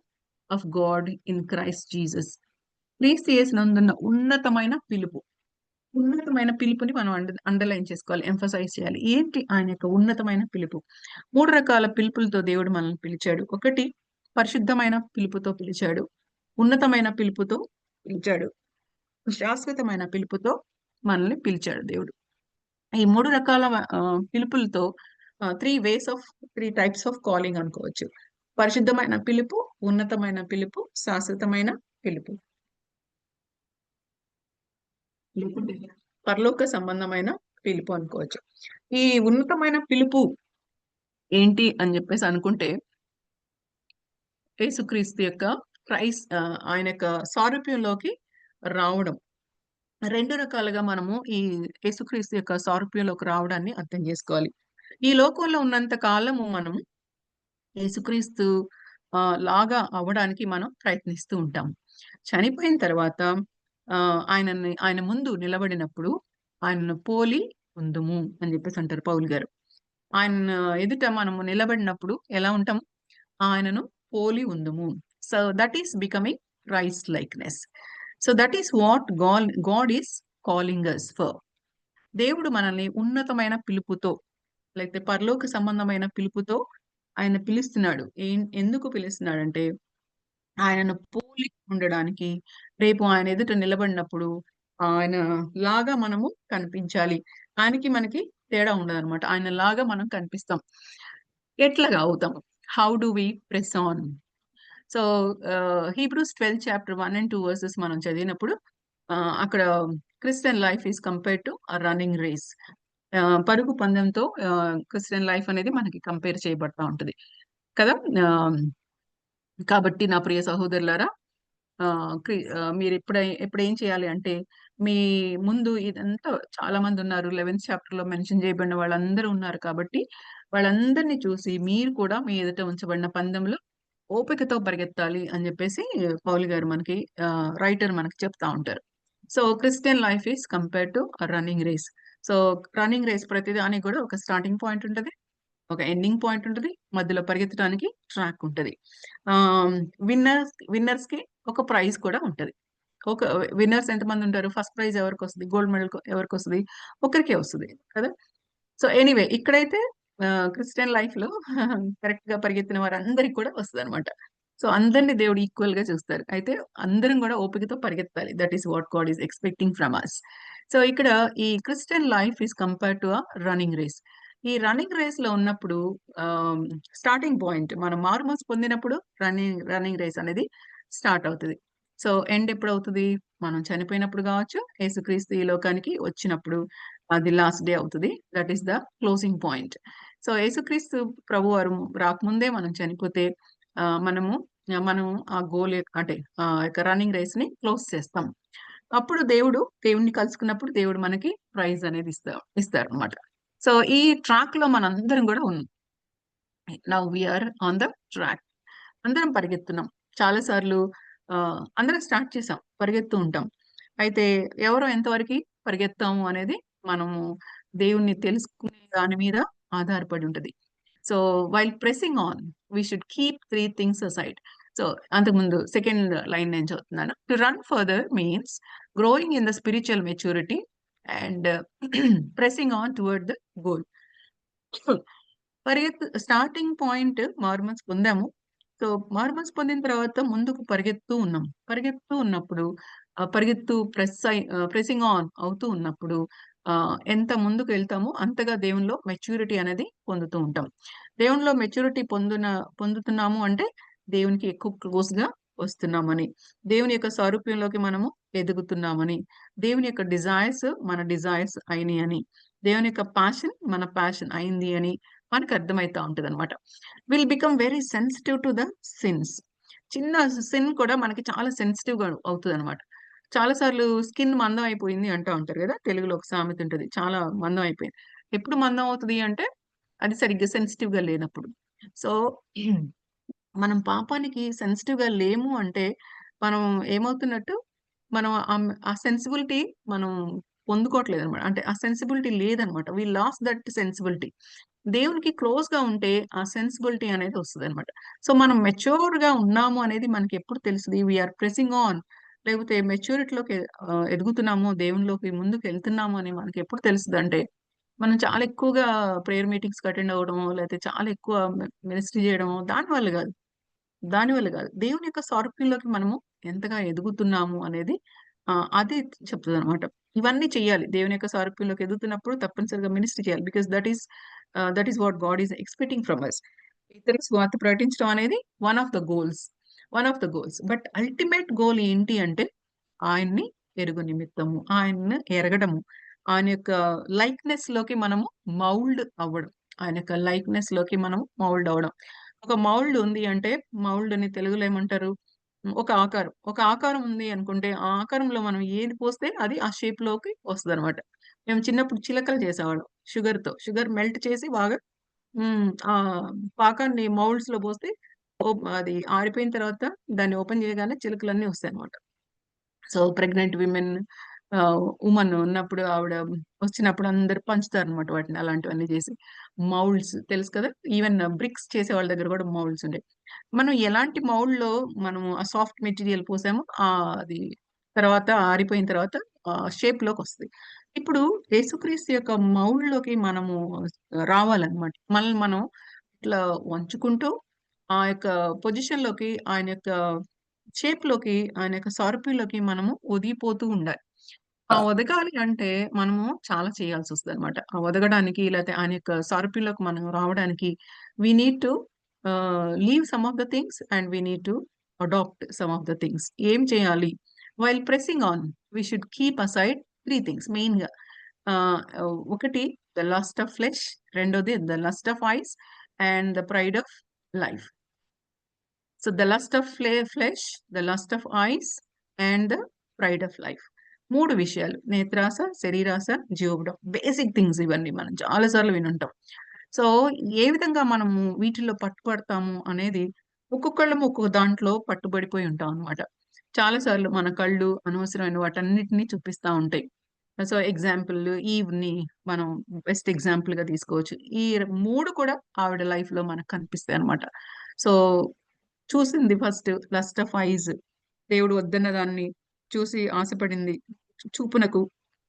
of God in Christ Jesus. క్రీస్తు యేసునందున్న ఉన్నతమైన పిలుపుని మనం అండర్లైన్ చేసుకోవాలి, ఎంఫసైజ్ చేయాలి. ఏంటి ఆయన యొక్క ఉన్నతమైన పిలుపు? 3 రకాల పిలుపులతో దేవుడు మనల్ని పిలిచాడు. ఒకటి పరిశుద్ధమైన పిలుపుతో పిలిచాడు, ఉన్నతమైన పిలుపుతో పిలిచాడు, శాశ్వతమైన పిలుపుతో మనల్ని పిలిచాడు దేవుడు. ఈ 3 రకాల పిలుపులతో 3 types ఆఫ్ కాలింగ్ అనుకోవచ్చు. పరిశుద్ధమైన పిలుపు, ఉన్నతమైన పిలుపు, శాశ్వతమైన పిలుపు. పరలోక సంబంధమైన పిలుపు అనుకోవచ్చు. ఈ ఉన్నతమైన పిలుపు ఏంటి అని చెప్పేసి అనుకుంటే, యేసుక్రీస్తు యొక్క ఆయన యొక్క సారూప్యంలోకి రావడం. 2 రకాలుగా మనము ఈ యేసుక్రీస్తు యొక్క సారూప్యంలోకి రావడాన్ని అర్థం చేసుకోవాలి. ఈ లోకంలో ఉన్నంత కాలము మనం యేసుక్రీస్తు లాగా అవ్వడానికి మనం ప్రయత్నిస్తూ ఉంటాం. చనిపోయిన తర్వాత ఆయన ముందు నిలబడినప్పుడు ఆయనను పోలి ఉందుము అని చెప్పేసి అంటారు పౌలు గారు. ఆయన ఎదుట మనము నిలబడినప్పుడు ఎలా ఉంటాం? ఆయనను పోలి ఉందుము. So that is becoming Christ likeness. So that is what God is calling us for. దేవుడు మనల్ని ఉన్నతమైన పిలుపుతో, లేకపోతే పరలోక సంబంధమైన పిలుపుతో ఆయన పిలుస్తున్నాడు. ఎందుకు పిలుస్తున్నాడంటే, ఆయనను పోలి ఉండడానికి. రేపు ఆయన ఎదుట నిలబడినప్పుడు ఆయన లాగా మనము కనిపించాలి. ఆయనకి మనకి తేడా ఉండదన్నమాట. ఆయన లాగా మనం కనిపిస్తాం. ఎట్లాగా అవుతాం? How do we press on? So Hebrews 12 chapter 1 and 2 verses మనం చదివినప్పుడు అక్కడ Christian life is compared to a running race. పరుగు పందెంతో క్రిస్టియన్ లైఫ్ అనేది మనకి కంపేర్ చేయబడతా ఉంటది కదా. కాబట్టి నా ప్రియ సహోదరులారా, మీరు ఎప్పుడు ఏం చేయాలి అంటే, మీ ముందు ఇదంతా చాలా మంది ఉన్నారు. 11th చాప్టర్ లో మెన్షన్ చేయబడిన వాళ్ళందరూ ఉన్నారు. కాబట్టి వాళ్ళందరినీ చూసి మీరు కూడా మీ ఎదుట ఉంచబడిన పందెంలో ఓపికతో పరిగెత్తాలి అని చెప్పేసి పౌలు గారు మనకి రైటర్ మనకి చెప్తా ఉంటారు. So Christian life is compared to running race. So running race ప్రతిదానికి కూడా ఒక స్టార్టింగ్ పాయింట్ ఉంటుంది, ఒక ఎండింగ్ పాయింట్ ఉంటుంది, మధ్యలో పరిగెత్తడానికి ట్రాక్ ఉంటుంది. విన్నర్స్ కి ఒక ప్రైజ్ కూడా ఉంటుంది. ఒక విన్నర్స్ ఎంతమంది ఉంటారు? ఫస్ట్ ప్రైజ్ ఎవరికి వస్తుంది? గోల్డ్ మెడల్ ఎవరికి వస్తుంది? ఒకరికే వస్తుంది కదా. సో ఎనీవే, ఇక్కడైతే క్రిస్టియన్ లైఫ్ లో కరెక్ట్ గా పరిగెత్తిన వారందరికి కూడా వస్తుంది అనమాట. సో అందరినీ దేవుడు ఈక్వల్ గా చూస్తారు. అయితే అందరం కూడా ఓపికతో పరిగెత్తాలి. That is what God is expecting from us. So ఇక్కడ ఈ Christian life is compared to a running race. ఈ రన్నింగ్ రేస్ లో ఉన్నప్పుడు స్టార్టింగ్ పాయింట్ మనం మారుమనసు పొందినప్పుడు రన్నింగ్ రేస్ అనేది స్టార్ట్ అవుతుంది. సో ఎండ్ ఎప్పుడు అవుతుంది? మనం చనిపోయినప్పుడు కావచ్చు, యేసుక్రీస్తు ఈ లోకానికి వచ్చినప్పుడు అది లాస్ట్ డే అవుతుంది. That is the closing point. So యేసుక్రీస్తు ప్రభు వారు రాకముందే మనం చనిపోతే మనం ఆ గోల్ అంటే రన్నింగ్ రేస్ ని క్లోజ్ చేస్తాం. అప్పుడు దేవుణ్ణి కలుసుకున్నప్పుడు దేవుడు మనకి ప్రైజ్ అనేది ఇస్తారు అనమాట. సో ఈ ట్రాక్ లో మనందరం కూడా ఉన్నాం. Now we are on the track. అందరం పరిగెత్తున్నాం. చాలా సార్లు అందరం స్టార్ట్ చేసాం, పరిగెత్తు ఉంటాం. అయితే ఎవరో ఎంతవరకు పరిగెత్తాము అనేది మనము దేవుణ్ణి తెలుసుకునే దాని మీద ఆధారపడి ఉంటది. So while pressing on we should keep 3 things aside. So అంతకుముందు సెకండ్ లైన్ నేను చదువుతున్నాను. To run further means growing in the spiritual maturity and pressing on toward the goal. Starting point మారుమనసు పొందాము. సో మారుమనసు పొందిన తర్వాత ముందుకు పరిగెత్తూ ఉన్నప్పుడు ప్రెసింగ్ ఆన్ అవుతూ ఉన్నప్పుడు ఎంత ముందుకు వెళ్తామో అంతగా దేవునిలో మెచ్యూరిటీ అనేది పొందుతూ ఉంటాం. దేవునిలో మెచ్యూరిటీ పొందుతున్నాము అంటే దేవునికి ఎక్కువ క్లోజ్ గా వస్తున్నామని, దేవుని యొక్క సారూప్యంలోకి మనము ఎదుగుతున్నామని, దేవుని యొక్క డిజైర్స్ మన డిజైర్స్ అయినాయి అని, దేవుని యొక్క ప్యాషన్ మన ప్యాషన్ అయింది అని మనకు అర్థమవుతా ఉంటది అనమాట. Will become very sensitive to the sins. చిన్న సిన్ కూడా మనకి చాలా సెన్సిటివ్ గా అవుతుంది అనమాట. చాలా సార్లు స్కిన్ మందం అయిపోయింది అంటూ ఉంటారు కదా. తెలుగులో ఒక సామెత ఉంటుంది, చాలా మందం అయిపోయింది. ఎప్పుడు మందం అవుతుంది అంటే అది సరిగ్గా సెన్సిటివ్ గా లేనప్పుడు. సో మనం పాపానికి సెన్సిటివ్ గా లేము అంటే మనం ఏమవుతున్నట్టు, మనం ఆ సెన్సిబిలిటీ మనం పొందుకోవట్లేదు అనమాట. అంటే ఆ సెన్సిబిలిటీ లేదనమాట. వి లాస్ట్ దట్ సెన్సిబిలిటీ. దేవునికి క్లోజ్ గా ఉంటే ఆ సెన్సిబిలిటీ అనేది వస్తుంది అనమాట. సో మనం మెచ్యూర్ గా ఉన్నాము అనేది మనకి ఎప్పుడు తెలుస్తుంది? వీఆర్ ప్రెసింగ్ ఆన్, లేకపోతే మెచ్యూరిటీలోకి ఎదుగుతున్నాము, దేవునిలోకి ముందుకు వెళ్తున్నాము అని మనకి ఎప్పుడు తెలుస్తుంది అంటే, మనం చాలా ఎక్కువగా ప్రేయర్ మీటింగ్స్ అటెండ్ అవ్వడము, లేకపోతే చాలా ఎక్కువ మినిస్ట్రీ చేయడము, దానివల్ల కాదు. దేవుని యొక్క సారూప్యంలోకి మనము ఎంతగా ఎదుగుతున్నాము అనేది అది చెప్తుంది అనమాట. ఇవన్నీ చెయ్యాలి. దేవుని యొక్క సారూప్యంలోకి ఎదుగుతున్నప్పుడు తప్పనిసరిగా మినిస్ట్రీ చేయాలి. Because that is what God is expecting from us. ఇతరులకు స్వార్థ ప్రకటించడం అనేది one of the goals. But ultimate goal ఏంటి అంటే ఆయన్ని ఎరుగు నిమిత్తము, ఆయన్ని ఎరగడము, ఆయన యొక్క లైక్నెస్ లోకి మనము మౌల్డ్ అవ్వడం. ఆయన యొక్క లైక్నెస్ లోకి మనం మౌల్డ్ అవ్వడం. ఒక మౌల్డ్ ఉంది అంటే, మౌల్డ్ అని తెలుగులో ఏమంటారు? ఒక ఆకారం ఉంది అనుకుంటే, ఆ ఆకారంలో మనం ఏది పోస్తే అది ఆ షేప్ లోకి వస్తదనమాట. మేము చిన్నప్పుడు చిలకలు చేసేవాళ్ళం షుగర్‌తో. షుగర్ మెల్ట్ చేసి బాగా ఆ పాకాన్ని మౌల్డ్స్ లో పోస్తే అది ఆరిపోయిన తర్వాత దాన్ని ఓపెన్ చేయగానే చిలుకలన్నీ వస్తాయన్నమాట. సో ప్రెగ్నెంట్ విమెన్ ఉమన్ ఉన్నప్పుడు ఆవిడ వచ్చినప్పుడు అందరు పంచుతారనమాట వాటిని, అలాంటివన్నీ చేసి. మౌల్డ్స్ తెలుసు కదా, ఈవెన్ బ్రిక్స్ చేసే వాళ్ళ దగ్గర కూడా మౌల్డ్స్ ఉండే. మనం ఎలాంటి మౌల్డ్ లో మనం ఆ సాఫ్ట్ మెటీరియల్ పోసామో అది తర్వాత ఆరిపోయిన తర్వాత షేప్ లోకి వస్తుంది. ఇప్పుడు యేసుక్రీస్తు యొక్క మౌల్డ్ లోకి మనము రావాలన్నమాట. మనల్ని మనం ఇట్లా వంచుకుంటూ ఆ యొక్క పొజిషన్ లోకి, ఆయన యొక్క షేప్ లోకి, ఆయన యొక్క సారూప్యంలోకి మనము ఒదిగిపోతూ ఉండాలి. ఆ ఒదగాలి అంటే మనము చాలా చేయాల్సి వస్తుంది అనమాట. ఆ ఒదగడానికి లేకపోతే ఆయన యొక్క సారూప్యంలోకి మనం రావడానికి we need to leave some of the things and we need to adapt some of the things. ఏం చేయాలి? While pressing on we should keep aside 3 things main గా. ఒకటి ద లస్ట్ ఆఫ్ ఫ్లెష్, రెండోది the lust of eyes and the pride of life. So the lust of flesh, the lust of eyes and the pride of life. 3 విషయాలు: నేత్రాస, శరీరాస, జీవబుడం. Basic things ఇవన్నీ మనం చాలా సార్లు వినుంటాం. So ఏ విధంగా మనము వీటిల్లో పట్టుబడతాము అనేది ఒక్కొక్కళ్ళము ఒక్కొక్క దాంట్లో పట్టుబడిపోయి ఉంటాం అనమాట. చాలా సార్లు మన కళ్ళు అనవసరమైన వాటన్నిటిని చూపిస్తా ఉంటాయి. సో ఎగ్జాంపుల్ ఈవ్‌ని మనం బెస్ట్ ఎగ్జాంపుల్ గా తీసుకోవచ్చు. ఈ 3 కూడా ఆవిడ లైఫ్ లో మనకు కనిపిస్తాయి అనమాట. సో చూసింది ఫస్ట్ లస్ట్ ఆఫ్ ఐస్, దేవుడు వద్దన్న దాన్ని చూసి ఆశపడింది. చూపునకు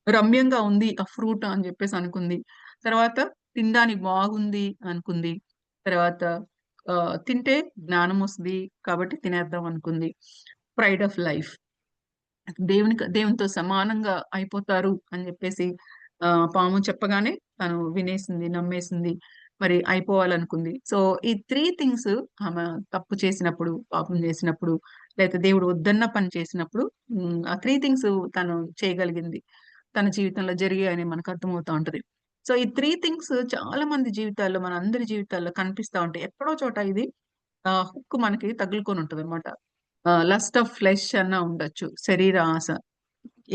రమ్యంగా ఉంది ఆ ఫ్రూట్ అని చెప్పేసి అనుకుంది. తర్వాత తినడానికి బాగుంది అనుకుంది. తర్వాత తింటే జ్ఞానం వస్తుంది కాబట్టి తినేద్దాం అనుకుంది. ప్రైడ్ ఆఫ్ లైఫ్, దేవునితో సమానంగా అయిపోతారు అని చెప్పేసి పాము చెప్పగానే తను వినేసింది, నమ్మేసింది, మరి అయిపోవాలనుకుంది. సో ఈ 3 థింగ్స్ ఆమె తప్పు చేసినప్పుడు, పాపం చేసినప్పుడు, లేకపోతే దేవుడు వద్దన్న పని చేసినప్పుడు ఆ 3 థింగ్స్ తను చేయగలిగింది. తన జీవితంలో జరిగాయని మనకు అర్థమవుతా ఉంటది. సో ఈ 3 థింగ్స్ చాలా మంది జీవితాల్లో, మన అందరి జీవితాల్లో కనిపిస్తా ఉంటాయి. ఎక్కడో చోట ఇది హుక్ మనకి తగులుకొని ఉంటదన్నమాట. లస్ట్ ఆఫ్ ఫ్లెష్ అన్నా ఉండొచ్చు. శరీర ఆశ.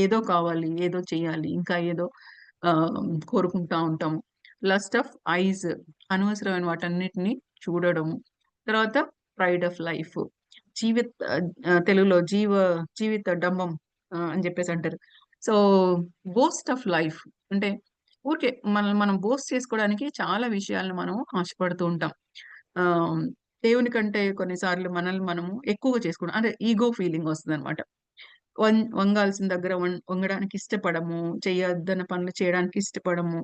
ఏదో కావాలి, ఏదో చేయాలి, ఇంకా ఏదో కోరుకుంటా ఉంటాము. లస్ట్ ఆఫ్ ఐస్, అనవసరమైన వాటన్నిటిని చూడడము. తర్వాత ప్రైడ్ ఆఫ్ లైఫ్, తెలుగులో జీవిత డంబం అని చెప్పేసి అంటారు. సో బోస్ట్ ఆఫ్ లైఫ్ అంటే ఊరికే మనల్ని మనం బోస్ట్ చేసుకోవడానికి చాలా విషయాలను మనం ఆశపడుతూ ఉంటాం. ఆ దేవుని కంటే కొన్నిసార్లు మనల్ని మనము ఎక్కువగా చేసుకోవడం అంటే ఈగో ఫీలింగ్ వస్తుంది అనమాట. వంగాల్సిన దగ్గర వంగడానికి ఇష్టపడము, చేయొద్దన్న పనులు చేయడానికి ఇష్టపడము.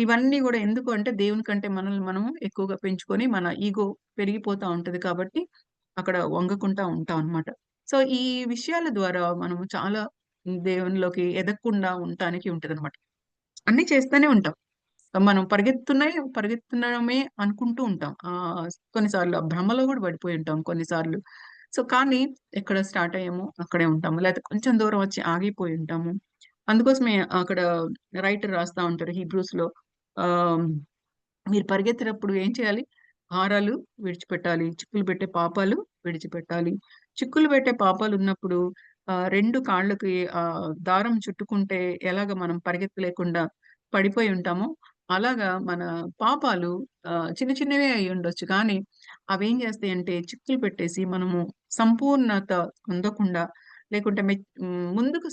ఇవన్నీ కూడా ఎందుకు అంటే దేవుని కంటే మనల్ని మనము ఎక్కువగా పెంచుకొని మన ఈగో పెరిగిపోతా ఉంటది కాబట్టి అక్కడ వంగకుండా ఉంటాం అన్నమాట. సో ఈ విషయాల ద్వారా మనము చాలా దేవునిలోకి ఎదగకుండా ఉండటానికి ఉంటదన్నమాట. అన్ని చేస్తూనే ఉంటాం. మనం పరిగెత్తున్నామే అనుకుంటూ ఉంటాం. కొన్నిసార్లు ఆ భ్రమలో కూడా పడిపోయి ఉంటాం కొన్నిసార్లు. సో కానీ ఎక్కడ స్టార్ట్ అయ్యామో అక్కడే ఉంటాము. లేకపోతే కొంచెం దూరం వచ్చి ఆగిపోయి ఉంటాము. అందుకోసమే అక్కడ రైటర్ రాస్తా ఉంటారు హీబ్రూస్‌లో, ఆహ్, మీరు పరిగెత్తేటప్పుడు ఏం చేయాలి? భారాలు విడిచిపెట్టాలి. చిక్కులు పెట్టే పాపాలు విడిచిపెట్టాలి. చిక్కులు పెట్టే పాపాలున్నప్పుడు 2 కాళ్ళకి దారం చుట్టుకుంటే ఎలాగ మనం పరిగెత్తలేకుండా పడిపోయి ఉంటామో, అలాగా మన పాపాలు చిన్న చిన్నవే అయ్యుండొచ్చు. కానీ అవేం చేస్తాయంటే చిక్కులు పెట్టేసి మనము సంపూర్ణత పొందకుండా, లేకుంటే ముందుకు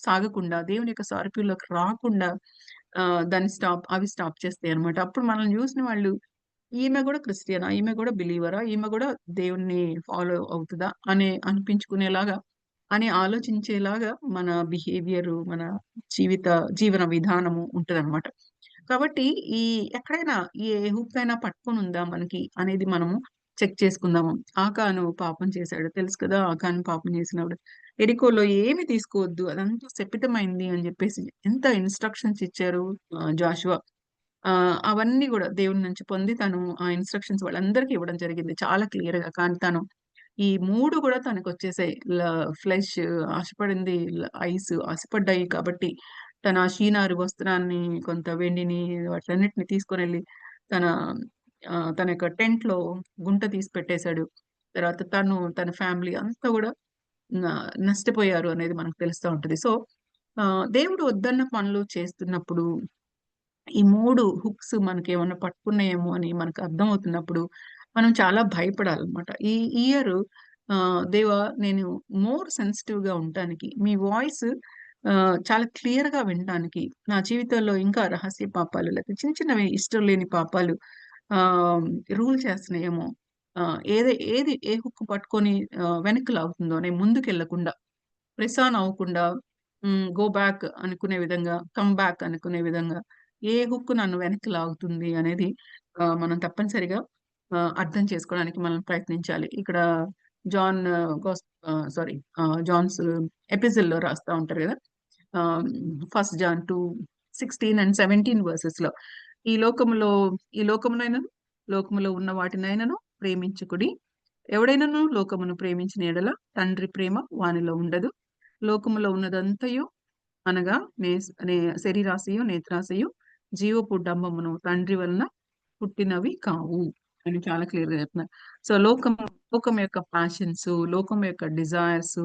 సాగకుండా, దేవుని యొక్క సారూప్యంలోకి రాకుండా దాన్ని అవి స్టాప్ చేస్తాయన్నమాట. అప్పుడు మనల్ని చూసిన వాళ్ళు, ఈమె గూడా క్రిస్టియనా? ఈమె గూడా బిలీవరా? ఈమె గూడా దేవుడిని ఫాలో అవుతదా? అనిపించుకునేలాగా, అని ఆలోచించేలాగా మన బిహేవియరు, మన జీవన విధానము ఉంటదనమాట. కాబట్టి ఎక్కడైనా ఏ హుక్ అయినా పట్టుకొనుందా మనకి అనేది మనము చెక్ చేసుకుందాము. ఆకాను పాపం చేశాడు. తెలుసు కదా! ఆకాను పాపం చేసినప్పుడు యెరికోలో ఏమి తీసుకోవద్దు, అదంతా శపితమైంది అని జెప్పేసి ఎంత ఇన్‌స్ట్రక్షన్స్ ఇచ్చారు జాషువా. అవన్నీ గూడా దేవుని నుంచి పొంది తను ఆ ఇన్‌స్ట్రక్షన్స్ వాళ్ళందరికీ ఇవ్వడం జరిగింది చాలా క్లియర్‌గా. కానీ తను ఈ 3 గూడా తనకొచ్చేసాయి. ఫ్లెష్ ఆశపడింది, ఐస్ ఆశపడ్డాయి కాబట్టి తన షీనారు వస్త్రాన్ని, కొంత వెండిని, వాటన్నిటిని తీసుకొని వెళ్ళి తన తన యొక్క టెంట్ లో గుంట తీసి పెట్టేశాడు. తర్వాత తన ఫ్యామిలీ అంతా కూడా నష్టపోయారు అనేది మనకు తెలుస్తూ ఉంటది. సో దేవుడు వద్దన్న పనులు చేస్తున్నప్పుడు ఈ 3 హుక్స్ మనకేమన్నా పట్టుకున్నాయేమో అని మనకు అర్థమవుతున్నప్పుడు మనం చాలా భయపడాలన్నమాట. ఈ ఇయర్ దేవా నేను మోర్ సెన్సిటివ్‌గా ఉండటానికి, మీ వాయిస్ చాలా క్లియర్‌గా వినటానికి, నా జీవితంలో ఇంకా రహస్య పాపాలు లేకపోతే చిన్న చిన్నవి ఇష్టం లేని పాపాలు రూల్ చేస్తున్నాయేమో, ఏ హుక్ పట్టుకొని వెనక్కి లాగుతుందో, నేను ముందుకెళ్ళకుండా, ప్రెస్ ఆన్ అవ్వకుండా, గో బ్యాక్ అనుకునే విధంగా, కమ్ బ్యాక్ అనుకునే విధంగా ఏ హుక్ నన్ను వెనక్కి లాగుతుంది అనేది మనం తప్పనిసరిగా అర్థం చేసుకోవడానికి మనం ప్రయత్నించాలి. ఇక్కడ జాన్ జాన్స్ ఎపిజిల్‌లో రాస్తా ఉంటారు కదా! 1 జాన్ 2:16 and 17 వర్సెస్‌లో ఈ లోకమునైనను లోకములో ఉన్న వాటినైనను ప్రేమించుకుడి. ఎవడైనను లోకమును ప్రేమించిన యెడల తండ్రి ప్రేమ వానిలో ఉండదు. లోకములో ఉన్నదంతయు అనగా శరీరాశయు, నేత్రాశయు, జీవపు డంబమును తండ్రి వలన పుట్టినవి కావు అని చాలా క్లియర్‌గా చెప్తున్నారు. సో లోకం యొక్క ప్యాషన్స్, లోకం యొక్క డిజైర్స్,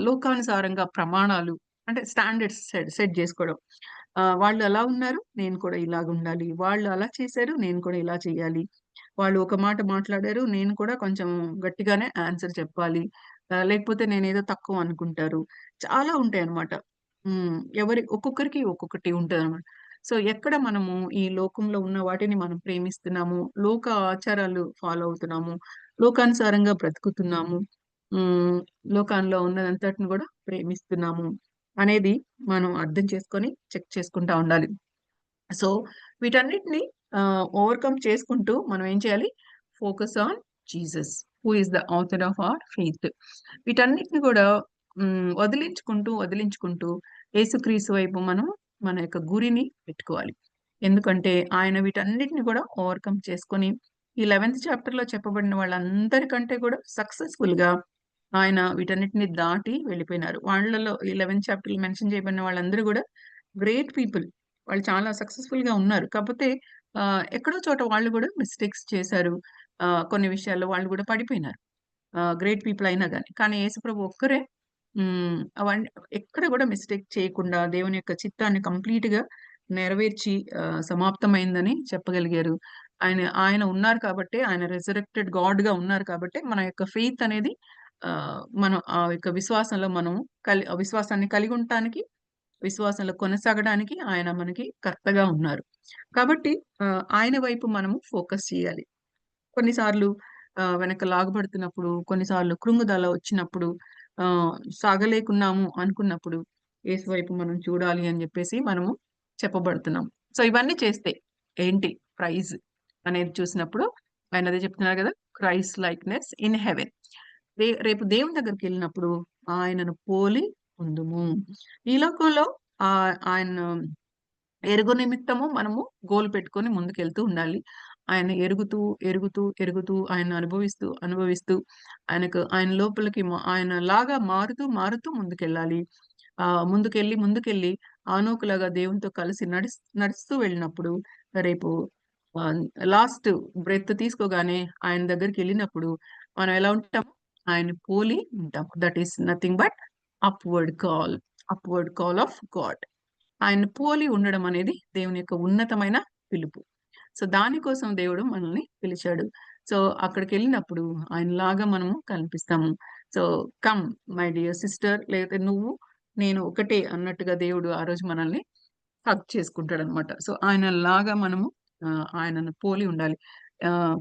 లోకానుసారంగా ప్రమాణాలు, అంటే స్టాండర్డ్స్ సెట్ చేసుకోవడం. వాళ్ళు అలా ఉన్నారు, నేను కూడా ఇలాగుండాలి. వాళ్ళు అలా చేశారు, నేను కూడా ఇలా చేయాలి. వాళ్ళు ఒక మాట మాట్లాడారు, నేను కూడా కొంచెం గట్టిగానే ఆన్సర్ చెప్పాలి. లేకపోతే నేనేదో తక్కువ అనుకుంటారు. చాలా ఉంటాయన్నమాట. ఒక్కొక్కరికి ఒక్కొక్కటి ఉంటదన్నమాట. సో ఎక్కడ మనము ఈ లోకంలో ఉన్న వాటిని మనం ప్రేమిస్తున్నాము, లోక ఆచారాలు ఫాలో అవుతున్నాము, లోకానుసారంగా బ్రతుకుతున్నాము, లోకంలో ఉన్నదంతటిని కూడా ప్రేమిస్తున్నాము అనేది మనం అర్థం చేసుకొని చెక్ చేసుకుంటా ఉండాలి. సో వీటన్నిటిని ఓవర్కమ్ చేసుకుంటూ మనం ఏం చేయాలి? Focus on Jesus, who is the author of our faith. వీటన్నిటిని కూడా వదిలించుకుంటూ యేసుక్రీస్తు వైపు మనం మన యొక్క గురిని పెట్టుకోవాలి. ఎందుకంటే ఆయన వీటన్నిటిని కూడా ఓవర్కమ్ చేసుకొని ఈ 11th చాప్టర్‌లో చెప్పబడిన వాళ్ళందరికంటే కూడా సక్సెస్‌ఫుల్ గా ఆయన వీటన్నిటిని దాటి వెళ్ళిపోయినారు. వాళ్ళలో ఈ 11th చాప్టర్‌లో మెన్షన్ చేయబడిన వాళ్ళందరూ కూడా గ్రేట్ పీపుల్. వాళ్ళు చాలా సక్సెస్‌ఫుల్ గా ఉన్నారు. కాకపోతే ఎక్కడో చోట వాళ్ళు కూడా మిస్టేక్స్ చేశారు. కొన్ని విషయాల్లో వాళ్ళు కూడా పడిపోయినారు. గ్రేట్ పీపుల్ అయినా గాని. కానీ యేసుప్రభు ఒక్కరే అవన్నీ ఎక్కడ కూడా మిస్టేక్ చేయకుండా దేవుని యొక్క చిత్తాన్ని కంప్లీట్‌గా నెరవేర్చి సమాప్తమైందని చెప్పగలిగారు. ఆయన ఉన్నారు కాబట్టే, ఆయన రిజరెక్టెడ్ గాడ్‌గా ఉన్నారు కాబట్టే మన యొక్క ఫెయిత్ అనేది మనం ఆ యొక్క విశ్వాసంలో మనం విశ్వాసాన్ని కలిగి ఉండటానికి, విశ్వాసంలో కొనసాగడానికి ఆయన మనకి కర్తగా ఉన్నారు. కాబట్టి ఆయన వైపు మనము ఫోకస్ చేయాలి. కొన్నిసార్లు వెనక లాగబడుతున్నప్పుడు, కొన్నిసార్లు కృంగుదల వచ్చినప్పుడు, సాగలేకున్నాము అనుకున్నప్పుడు యేసు వైపు మనం చూడాలి అని చెప్పేసి మనము చెప్పబడుతున్నాం. సో ఇవన్నీ చేస్తే ఏంటి ప్రైజ్ అనేది చూసినప్పుడు ఆయన అదే చెప్తున్నారు కదా, క్రైస్ట్ లైక్‌నెస్ ఇన్ హెవెన్. రేపు దేవుని దగ్గరికి వెళ్ళినప్పుడు ఆయనను పోలి ఉందుము. ఈ లోకంలో ఆయన ఎరుగు నిమిత్తము మనము గోల్ పెట్టుకొని ముందుకెళ్తూ ఉండాలి. ఆయన ఎరుగుతూ ఆయన అనుభవిస్తూ ఆయన లోపలికి ఆయన లాగా మారుతూ ముందుకెళ్ళాలి. ముందుకెళ్ళి ఆనోకులాగా దేవునితో కలిసి నడుస్తూ వెళ్ళినప్పుడు రేపు లాస్ట్ బ్రెత్ తీసుకోగానే ఆయన దగ్గరికి వెళ్ళినప్పుడు మనం ఎలా ఉంటాం? ఆయన పోలి ఉంటాం. That is nothing but upward call of God. ఆయన పోలి ఉండడం అనేది దేవుని యొక్క ఉన్నతమైన పిలుపు. సో దానికోసం దేవుడు మనల్ని పిలిచాడు. సో అక్కడికి వెళ్ళినప్పుడు ఆయనలాగా మనము కనిపిస్తాము. So come my dear sister, లేకపోతే నువ్వు నేను ఒకటే అన్నట్టుగా దేవుడు ఆ రోజు మనల్ని హగ్ చేసుకుంటాడనమాట. సో ఆయనలాగా మనము ఆయనను పోలి ఉండాలి.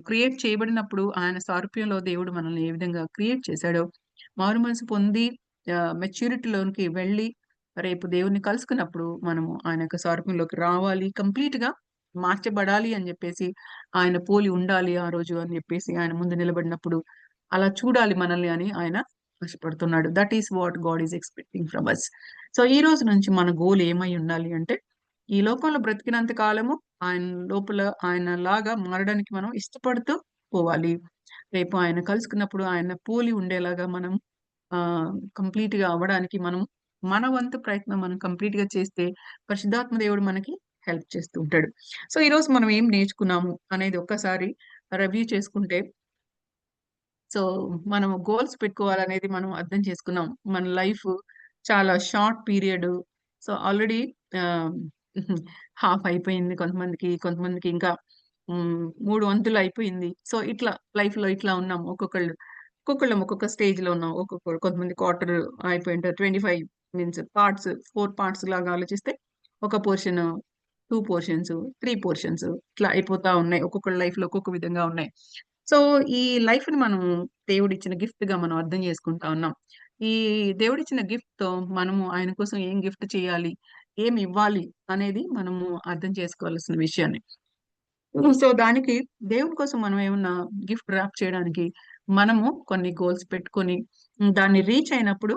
క్రియేట్ చేయబడినప్పుడు ఆయన సారూప్యంలో దేవుడు మనల్ని ఏ విధంగా క్రియేట్ చేశాడో, మారు మనసు పొంది మెచ్యూరిటీలోనికి వెళ్ళి రేపు దేవుణ్ణి కలుసుకున్నప్పుడు మనము ఆయన యొక్క సారూప్యంలోకి రావాలి, కంప్లీట్‌గా మార్చబడాలి అని చెప్పేసి, ఆయన పోలి ఉండాలి ఆ రోజు అని చెప్పేసి ఆయన ముందు నిలబడినప్పుడు అలా చూడాలి మనల్ని అని ఆయన ఆశపడుతున్నాడు. That is what God is expecting from us. So ఈ రోజు నుంచి మన గోల్ ఏమై ఉండాలి అంటే, ఈ లోకంలో బ్రతికినంత కాలము ఆయన లోపల ఆయనలాగా మారడానికి మనం ఇష్టపడుతూ పోవాలి. రేపు ఆయన కలుసుకున్నప్పుడు ఆయన పోలి ఉండేలాగా మనం కంప్లీట్‌గా అవ్వడానికి మనం మన వంతు ప్రయత్నం మనం కంప్లీట్ గా చేస్తే పరిశుద్ధాత్మ దేవుడు మనకి హెల్ప్ చేస్తూ ఉంటాడు. సో ఈ రోజు మనం ఏం నేర్చుకున్నాము అనేది ఒక్కసారి రివ్యూ చేసుకుంటే, సో మనం గోల్స్ పెట్టుకోవాలనేది మనం అర్థం చేసుకున్నాం. మన లైఫ్ చాలా short period. So already half అయిపోయింది కొంతమందికి ఇంకా 3 వంతులు అయిపోయింది. సో ఇట్లా లైఫ్ లో ఇట్లా ఉన్నాం. ఒక్కొక్కళ్ళం ఒక్కొక్క స్టేజ్ లో ఉన్నాం. కొంతమంది క్వార్టర్ అయిపోయి ఉంటారు. 25 మీన్స్ పార్ట్స్ 4 పార్ట్స్ లాగా ఆలోచిస్తే ఒక పోర్షన్, 2 పోర్షన్స్, 3 పోర్షన్స్ ఇట్లా అయిపోతా ఉన్నాయి. ఒక్కొక్కళ్ళ లైఫ్ లో ఒక్కొక్క విధంగా ఉన్నాయి. సో ఈ లైఫ్ ని మనం దేవుడిచ్చిన గిఫ్ట్ గా మనం అర్థం చేసుకుంటా ఉన్నాం. ఈ దేవుడిచ్చిన గిఫ్ట్ తో మనము ఆయన కోసం ఏం గిఫ్ట్ చేయాలి, ఏమి ఇవ్వాలి అనేది మనము అర్థం చేసుకోవాల్సిన విషయాన్ని. సో దానికి దేవుడి కోసం మనం ఏమన్నా గిఫ్ట్ ర్యాప్ చేయడానికి మనము కొన్ని గోల్స్ పెట్టుకొని దాన్ని రీచ్ అయినప్పుడు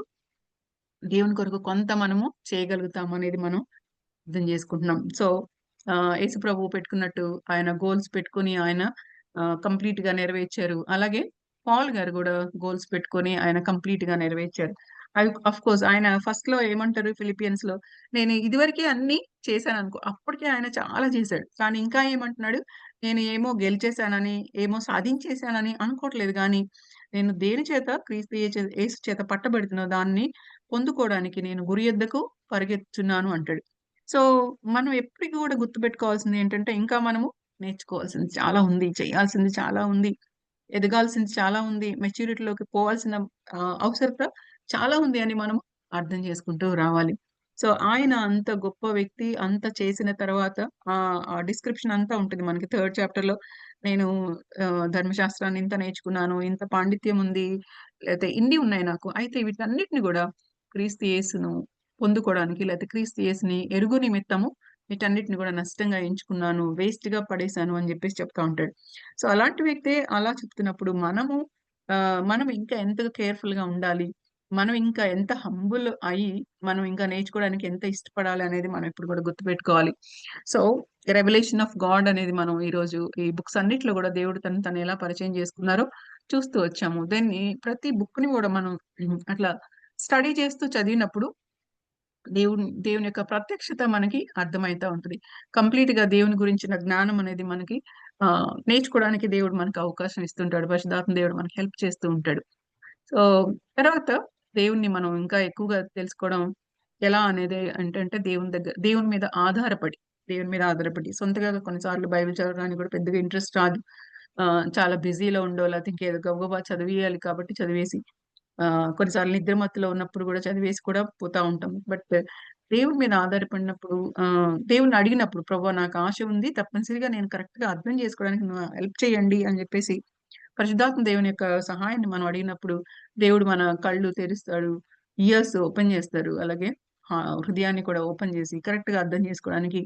దేవుని కొరకు కొంత మనము చేయగలుగుతాం అనేది మనం అర్థం చేసుకుంటున్నాం. సో యేసు ప్రభువు పెట్టుకున్నట్టు ఆయన గోల్స్ పెట్టుకొని ఆయన కంప్లీట్ గా నెరవేర్చారు. అలాగే పాల్ గారు కూడా గోల్స్ పెట్టుకొని ఆయన కంప్లీట్ గా నెరవేర్చారు. అవి అఫ్ కోర్స్ ఆయన ఫస్ట్ లో ఏమంటారు ఫిలిపియన్స్ లో, నేను ఇదివరకే అన్ని చేశాను అనుకో. అప్పటికే ఆయన చాలా చేశాడు. కానీ ఇంకా ఏమంటున్నాడు, నేను ఏమో గెలిచేశానని, ఏమో సాధించేశానని అనుకోవట్లేదు. కానీ నేను దేని చేత క్రీస్తు యేసు చేత పట్టబడుతున్న దాన్ని పొందుకోవడానికి నేను గురి యొద్దకు పరిగెత్తుతున్నాను అంటాడు. సో మనం ఎప్పటికి కూడా గుర్తుపెట్టుకోవాల్సింది ఏంటంటే, ఇంకా మనము నేర్చుకోవాల్సింది చాలా ఉంది, చేయాల్సింది చాలా ఉంది, ఎదగాల్సింది చాలా ఉంది, మెచ్యూరిటీలోకి పోవాల్సిన అవసరత చాలా ఉంది అని మనం అర్థం చేసుకుంటూ రావాలి. సో ఆయన అంత గొప్ప వ్యక్తి, అంత చేసిన తర్వాత ఆ డిస్క్రిప్షన్ అంతా ఉంటుంది మనకి 3rd చాప్టర్ లో. నేను ధర్మశాస్త్రాన్ని ఇంత నేర్చుకున్నాను, ఇంత పాండిత్యం ఉంది, లేకపోతే ఇన్ని ఉన్నాయి నాకు. అయితే వీటన్నిటిని కూడా క్రీస్తు యేసును పొందుకోవడానికి, లేకపోతే క్రీస్తు యేసుని ఎరుగు నిమిత్తము వీటన్నిటిని కూడా నష్టంగా ఎంచుకున్నాను, వేస్ట్ గా పడేశాను అని చెప్పేసి చెప్తా ఉంటాడు. సో అలాంటి వ్యక్తే అలా చెప్తున్నప్పుడు మనం ఇంకా ఎంత కేర్ఫుల్ గా ఉండాలి, మనం ఇంకా ఎంత హంబుల్ అయ్యి మనం ఇంకా నేర్చుకోవడానికి ఎంత ఇష్టపడాలి అనేది మనం ఇప్పుడు కూడా గుర్తుపెట్టుకోవాలి. సో రెవల్యూషన్ ఆఫ్ గాడ్ అనేది మనం ఈ రోజు ఈ బుక్స్ అన్నిట్లో కూడా దేవుడు తను ఎలా పరిచయం చేసుకున్నారో చూస్తూ వచ్చాము. దాన్ని ప్రతి బుక్ ని కూడా మనం అట్లా స్టడీ చేస్తూ చదివినప్పుడు దేవుని యొక్క ప్రత్యక్షత మనకి అర్థమైతా ఉంటది. కంప్లీట్ గా దేవుని గురించిన జ్ఞానం అనేది మనకి నేర్చుకోవడానికి దేవుడు మనకు అవకాశం ఇస్తుంటాడు. పరిశుద్ధాత్మ దేవుడు మనకి హెల్ప్ చేస్తూ ఉంటాడు. సో తర్వాత దేవుణ్ణి మనం ఇంకా ఎక్కువగా తెలుసుకోవడం ఎలా అనేది అంటే దేవుని మీద ఆధారపడి సొంతగా కొన్నిసార్లు బైబిల్ చదవడానికి కూడా పెద్దగా ఇంట్రెస్ట్ రాదు. చాలా బిజీలో ఉండో, లేకపోతే ఇంకేదో గబగబా చదివేయాలి కాబట్టి చదివేసి కొన్నిసార్లు నిద్ర మత్తులో ఉన్నప్పుడు కూడా చదివేసి కూడా పోతా ఉంటాం. బట్ దేవుని మీద ఆధారపడినప్పుడు దేవుని అడిగినప్పుడు, ప్రభువా నాకు ఆశ ఉంది, తప్పనిసరిగా నేను కరెక్ట్ గా అర్థం చేసుకోవడానికి నువ్వు హెల్ప్ చేయండి అని చెప్పేసి పరిశుద్ధాత్మ దేవుని యొక్క సహాయాన్ని మనం అడిగినప్పుడు దేవుడు మన కళ్ళు తెరుస్తాడు, ఇయర్స్ ఓపెన్ చేస్తారు. అలాగే హృదయాన్ని కూడా ఓపెన్ చేసి కరెక్ట్ గా అర్థం చేసుకోవడానికి,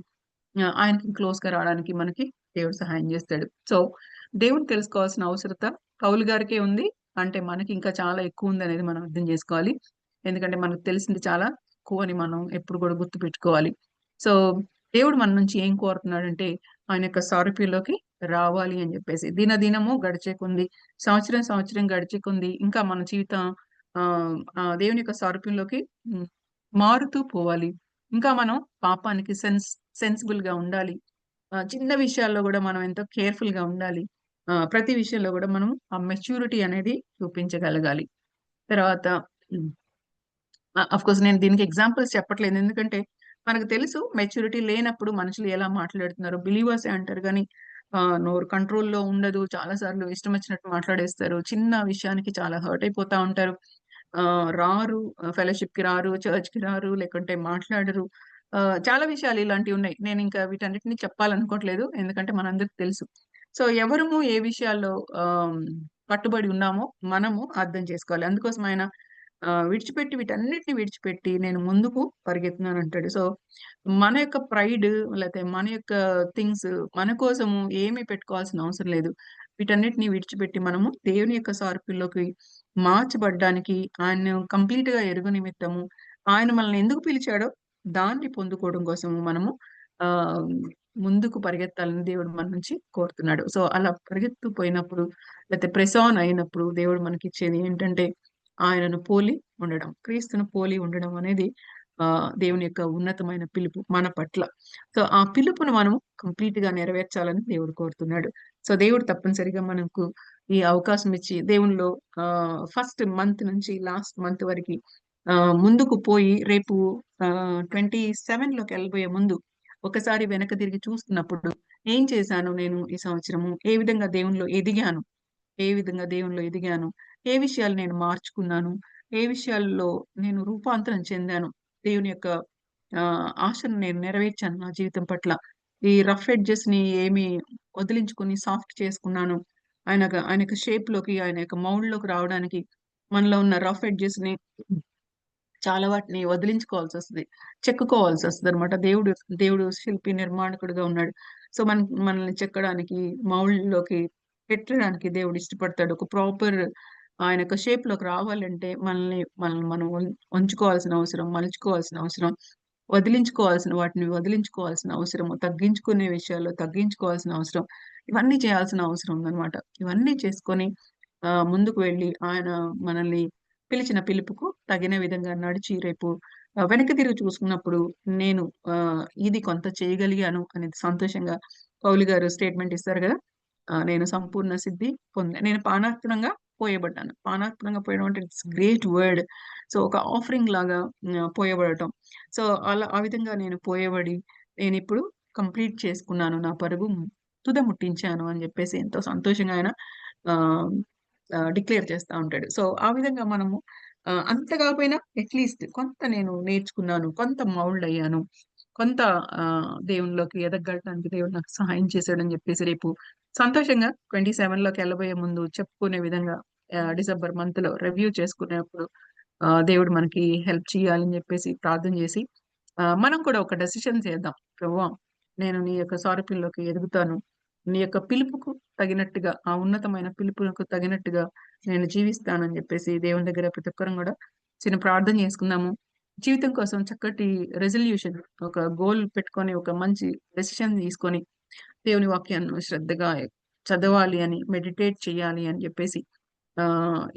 ఆయనకి క్లోజ్ గా రావడానికి మనకి దేవుడు సహాయం చేస్తాడు. సో దేవుని తెలుసుకోవాల్సిన అవసరత పౌలు గారికే ఉంది. అంటే మనకి ఇంకా చాలా ఎక్కువ ఉంది అనేది మనం అర్థం చేసుకోవాలి. ఎందుకంటే మనకు తెలిసింది చాలా ఎక్కువ అని మనం ఎప్పుడు కూడా గుర్తు పెట్టుకోవాలి. సో దేవుడు మన నుంచి ఏం కోరుతున్నాడంటే, ఆయన యొక్క సారూప్యంలోకి రావాలి అని చెప్పేసి. దినదినము గడిచే కొంది, సంవత్సరం గడిచే కొంది ఇంకా మన జీవితం దేవుని యొక్క సారూప్యంలోకి మారుతూ పోవాలి. ఇంకా మనం పాపానికి సెన్సిబుల్ గా ఉండాలి. చిన్న విషయాల్లో కూడా మనం ఎంతో కేర్ఫుల్ గా ఉండాలి. ప్రతి విషయంలో కూడా మనం ఆ మెచ్యూరిటీ అనేది చూపించగలగాలి. తర్వాత కోర్స్ నేను దీనికి ఎగ్జాంపుల్స్ చెప్పట్లేదు. ఎందుకంటే మనకు తెలుసు మెచ్యూరిటీ లేనప్పుడు మనుషులు ఎలా మాట్లాడుతున్నారు. బిలీవర్సే అంటారు కానీ నోరు కంట్రోల్‌లో ఉండదు. చాలా సార్లు ఇష్టం వచ్చినట్టు మాట్లాడేస్తారు. చిన్న విషయానికి చాలా హర్ట్ అయిపోతా ఉంటారు. రారు, ఫెలోషిప్‌కి రారు, చర్చ్‌కి రారు, లేకుంటే మాట్లాడరు. చాలా విషయాలు ఇలాంటివి ఉన్నాయి. నేను ఇంకా వీటన్నిటిని చెప్పాలనుకోవట్లేదు. ఎందుకంటే మనందరికి తెలుసు. సో ఎవరము ఏ విషయాల్లో కట్టుబడి ఉన్నామో మనము అర్థం చేసుకోవాలి. అందుకోసం ఆయన వీటన్నిటిని విడిచిపెట్టి నేను ముందుకు పరిగెత్తున్నాను అంటాడు. సో మన యొక్క ప్రైడ్, లేకపోతే మన యొక్క థింగ్స్ మన కోసము ఏమీ పెట్టుకోవాల్సిన అవసరం లేదు. వీటన్నిటిని విడిచిపెట్టి మనము దేవుని యొక్క సారూప్యంలోకి మార్చబడ్డానికి, ఆయన కంప్లీట్ గా ఎరుగు నిమిత్తము, ఆయన మనల్ని ఎందుకు పిలిచాడో దాన్ని పొందుకోవడం కోసము మనము ముందుకు పరిగెత్తాలని దేవుడు మన నుంచి కోరుతున్నాడు. సో అలా పరిగెత్తు పోయినప్పుడు, లేకపోతే ప్రెస్ ఆన్ అయినప్పుడు దేవుడు మనకి ఇచ్చేది ఏంటంటే ఆయనను పోలి ఉండడం, క్రీస్తును పోలి ఉండడం అనేది దేవుని యొక్క ఉన్నతమైన పిలుపు మన పట్ల. సో ఆ పిలుపును మనం కంప్లీట్ గా నెరవేర్చాలని దేవుడు కోరుతున్నాడు. సో దేవుడు తప్పనిసరిగా మనకు ఈ అవకాశం ఇచ్చి దేవునిలో ఫస్ట్ మంత్ నుంచి లాస్ట్ మంత్ వరకు ముందుకు పోయి రేపు 27 లోకి వెళ్ళబోయే ముందు ఒకసారి వెనక తిరిగి చూస్తున్నప్పుడు ఏం చేశాను నేను ఈ సంవత్సరము, ఏ విధంగా దేవునిలో ఎదిగాను, ఏ విషయాలు నేను మార్చుకున్నాను, ఏ విషయాల్లో నేను రూపాంతరం చెందాను, దేవుని యొక్క ఆశను నేను నెరవేర్చాను నా జీవితం పట్ల, ఈ రఫ్ ఎడ్జెస్ ని ఏమి వదిలించుకొని సాఫ్ట్ చేసుకున్నాను, ఆయన యొక్క షేప్ లోకి, ఆయన యొక్క మౌల్డ్ లోకి రావడానికి మనలో ఉన్న రఫ్ ఎడ్జెస్ ని చాలా వాటిని వదిలించుకోవాల్సి వస్తుంది, చెక్కుకోవాల్సి వస్తుంది అనమాట. దేవుడు శిల్పి నిర్మాణకుడుగా ఉన్నాడు. సో మనల్ని చెక్కడానికి, మౌల్డ్ లోకి పెట్టడానికి దేవుడు ఇష్టపడతాడు. ఒక ప్రాపర్ ఆయన యొక్క షేప్ లోకి రావాలంటే మనల్ని మనం ఉంచుకోవాల్సిన అవసరం, మలుచుకోవాల్సిన అవసరం, వదిలించుకోవాల్సిన వాటిని వదిలించుకోవాల్సిన అవసరం, తగ్గించుకునే విషయాల్లో తగ్గించుకోవాల్సిన అవసరం, ఇవన్నీ చేయాల్సిన అవసరం ఉందన్నమాట. ఇవన్నీ చేసుకొని ముందుకు వెళ్ళి ఆయన మనల్ని పిలిచిన పిలుపుకు తగిన విధంగా నడిచి రేపు వెనక్కి తిరిగి చూసుకున్నప్పుడు నేను ఇది కొంత చేయగలిగాను అనేది సంతోషంగా పౌలు గారు స్టేట్మెంట్ ఇస్తారు కదా, నేను సంపూర్ణ సిద్ధి పొందా, నేను పానార్పణంగా పోయబడ్డాను. పానార్పణంగా పోయడం అంటే ఇట్స్ గ్రేట్ వర్డ్. సో ఒక ఆఫరింగ్ లాగా పోయబడటం. సో ఆ విధంగా నేను పోయబడి నేను ఇప్పుడు కంప్లీట్ చేసుకున్నాను, నా పరుగు తుద ముట్టించాను అని చెప్పేసి ఎంతో సంతోషంగా ఆయన డిక్లేర్ చేస్తా ఉంటాడు. సో ఆ విధంగా మనము అంత కాకపోయినా అట్లీస్ట్ కొంత నేను నేర్చుకున్నాను, కొంత మౌల్డ్ అయ్యాను, కొంత దేవునిలోకి ఎదగడానికి దేవుడు నాకు సహాయం చేశాడని చెప్పేసి రేపు సంతోషంగా 27 లోకి వెళ్ళబోయే ముందు చెప్పుకునే విధంగా డిసెంబర్ మంత్ లో రివ్యూ చేసుకునేప్పుడు దేవుడు మనకి హెల్ప్ చేయాలని చెప్పేసి ప్రార్థన చేసి మనం కూడా ఒక డెసిషన్ చేద్దాం. ప్రభువా, నేను నీ యొక్క సారూప్యంలోకి ఎదుగుతాను, నీ యొక్క పిలుపుకు తగినట్టుగా, ఆ ఉన్నతమైన పిలుపులకు తగినట్టుగా నేను జీవిస్తానని చెప్పేసి దేవుని దగ్గర ప్రతి ఒక్కరం కూడా చిన్న ప్రార్థన చేసుకుందాము. జీవితం కోసం చక్కటి రెజల్యూషన్, ఒక గోల్ పెట్టుకొని, ఒక మంచి డెసిషన్ తీసుకొని దేవుని వాక్యాన్ని శ్రద్ధగా చదవాలి అని, మెడిటేట్ చేయాలి అని చెప్పేసి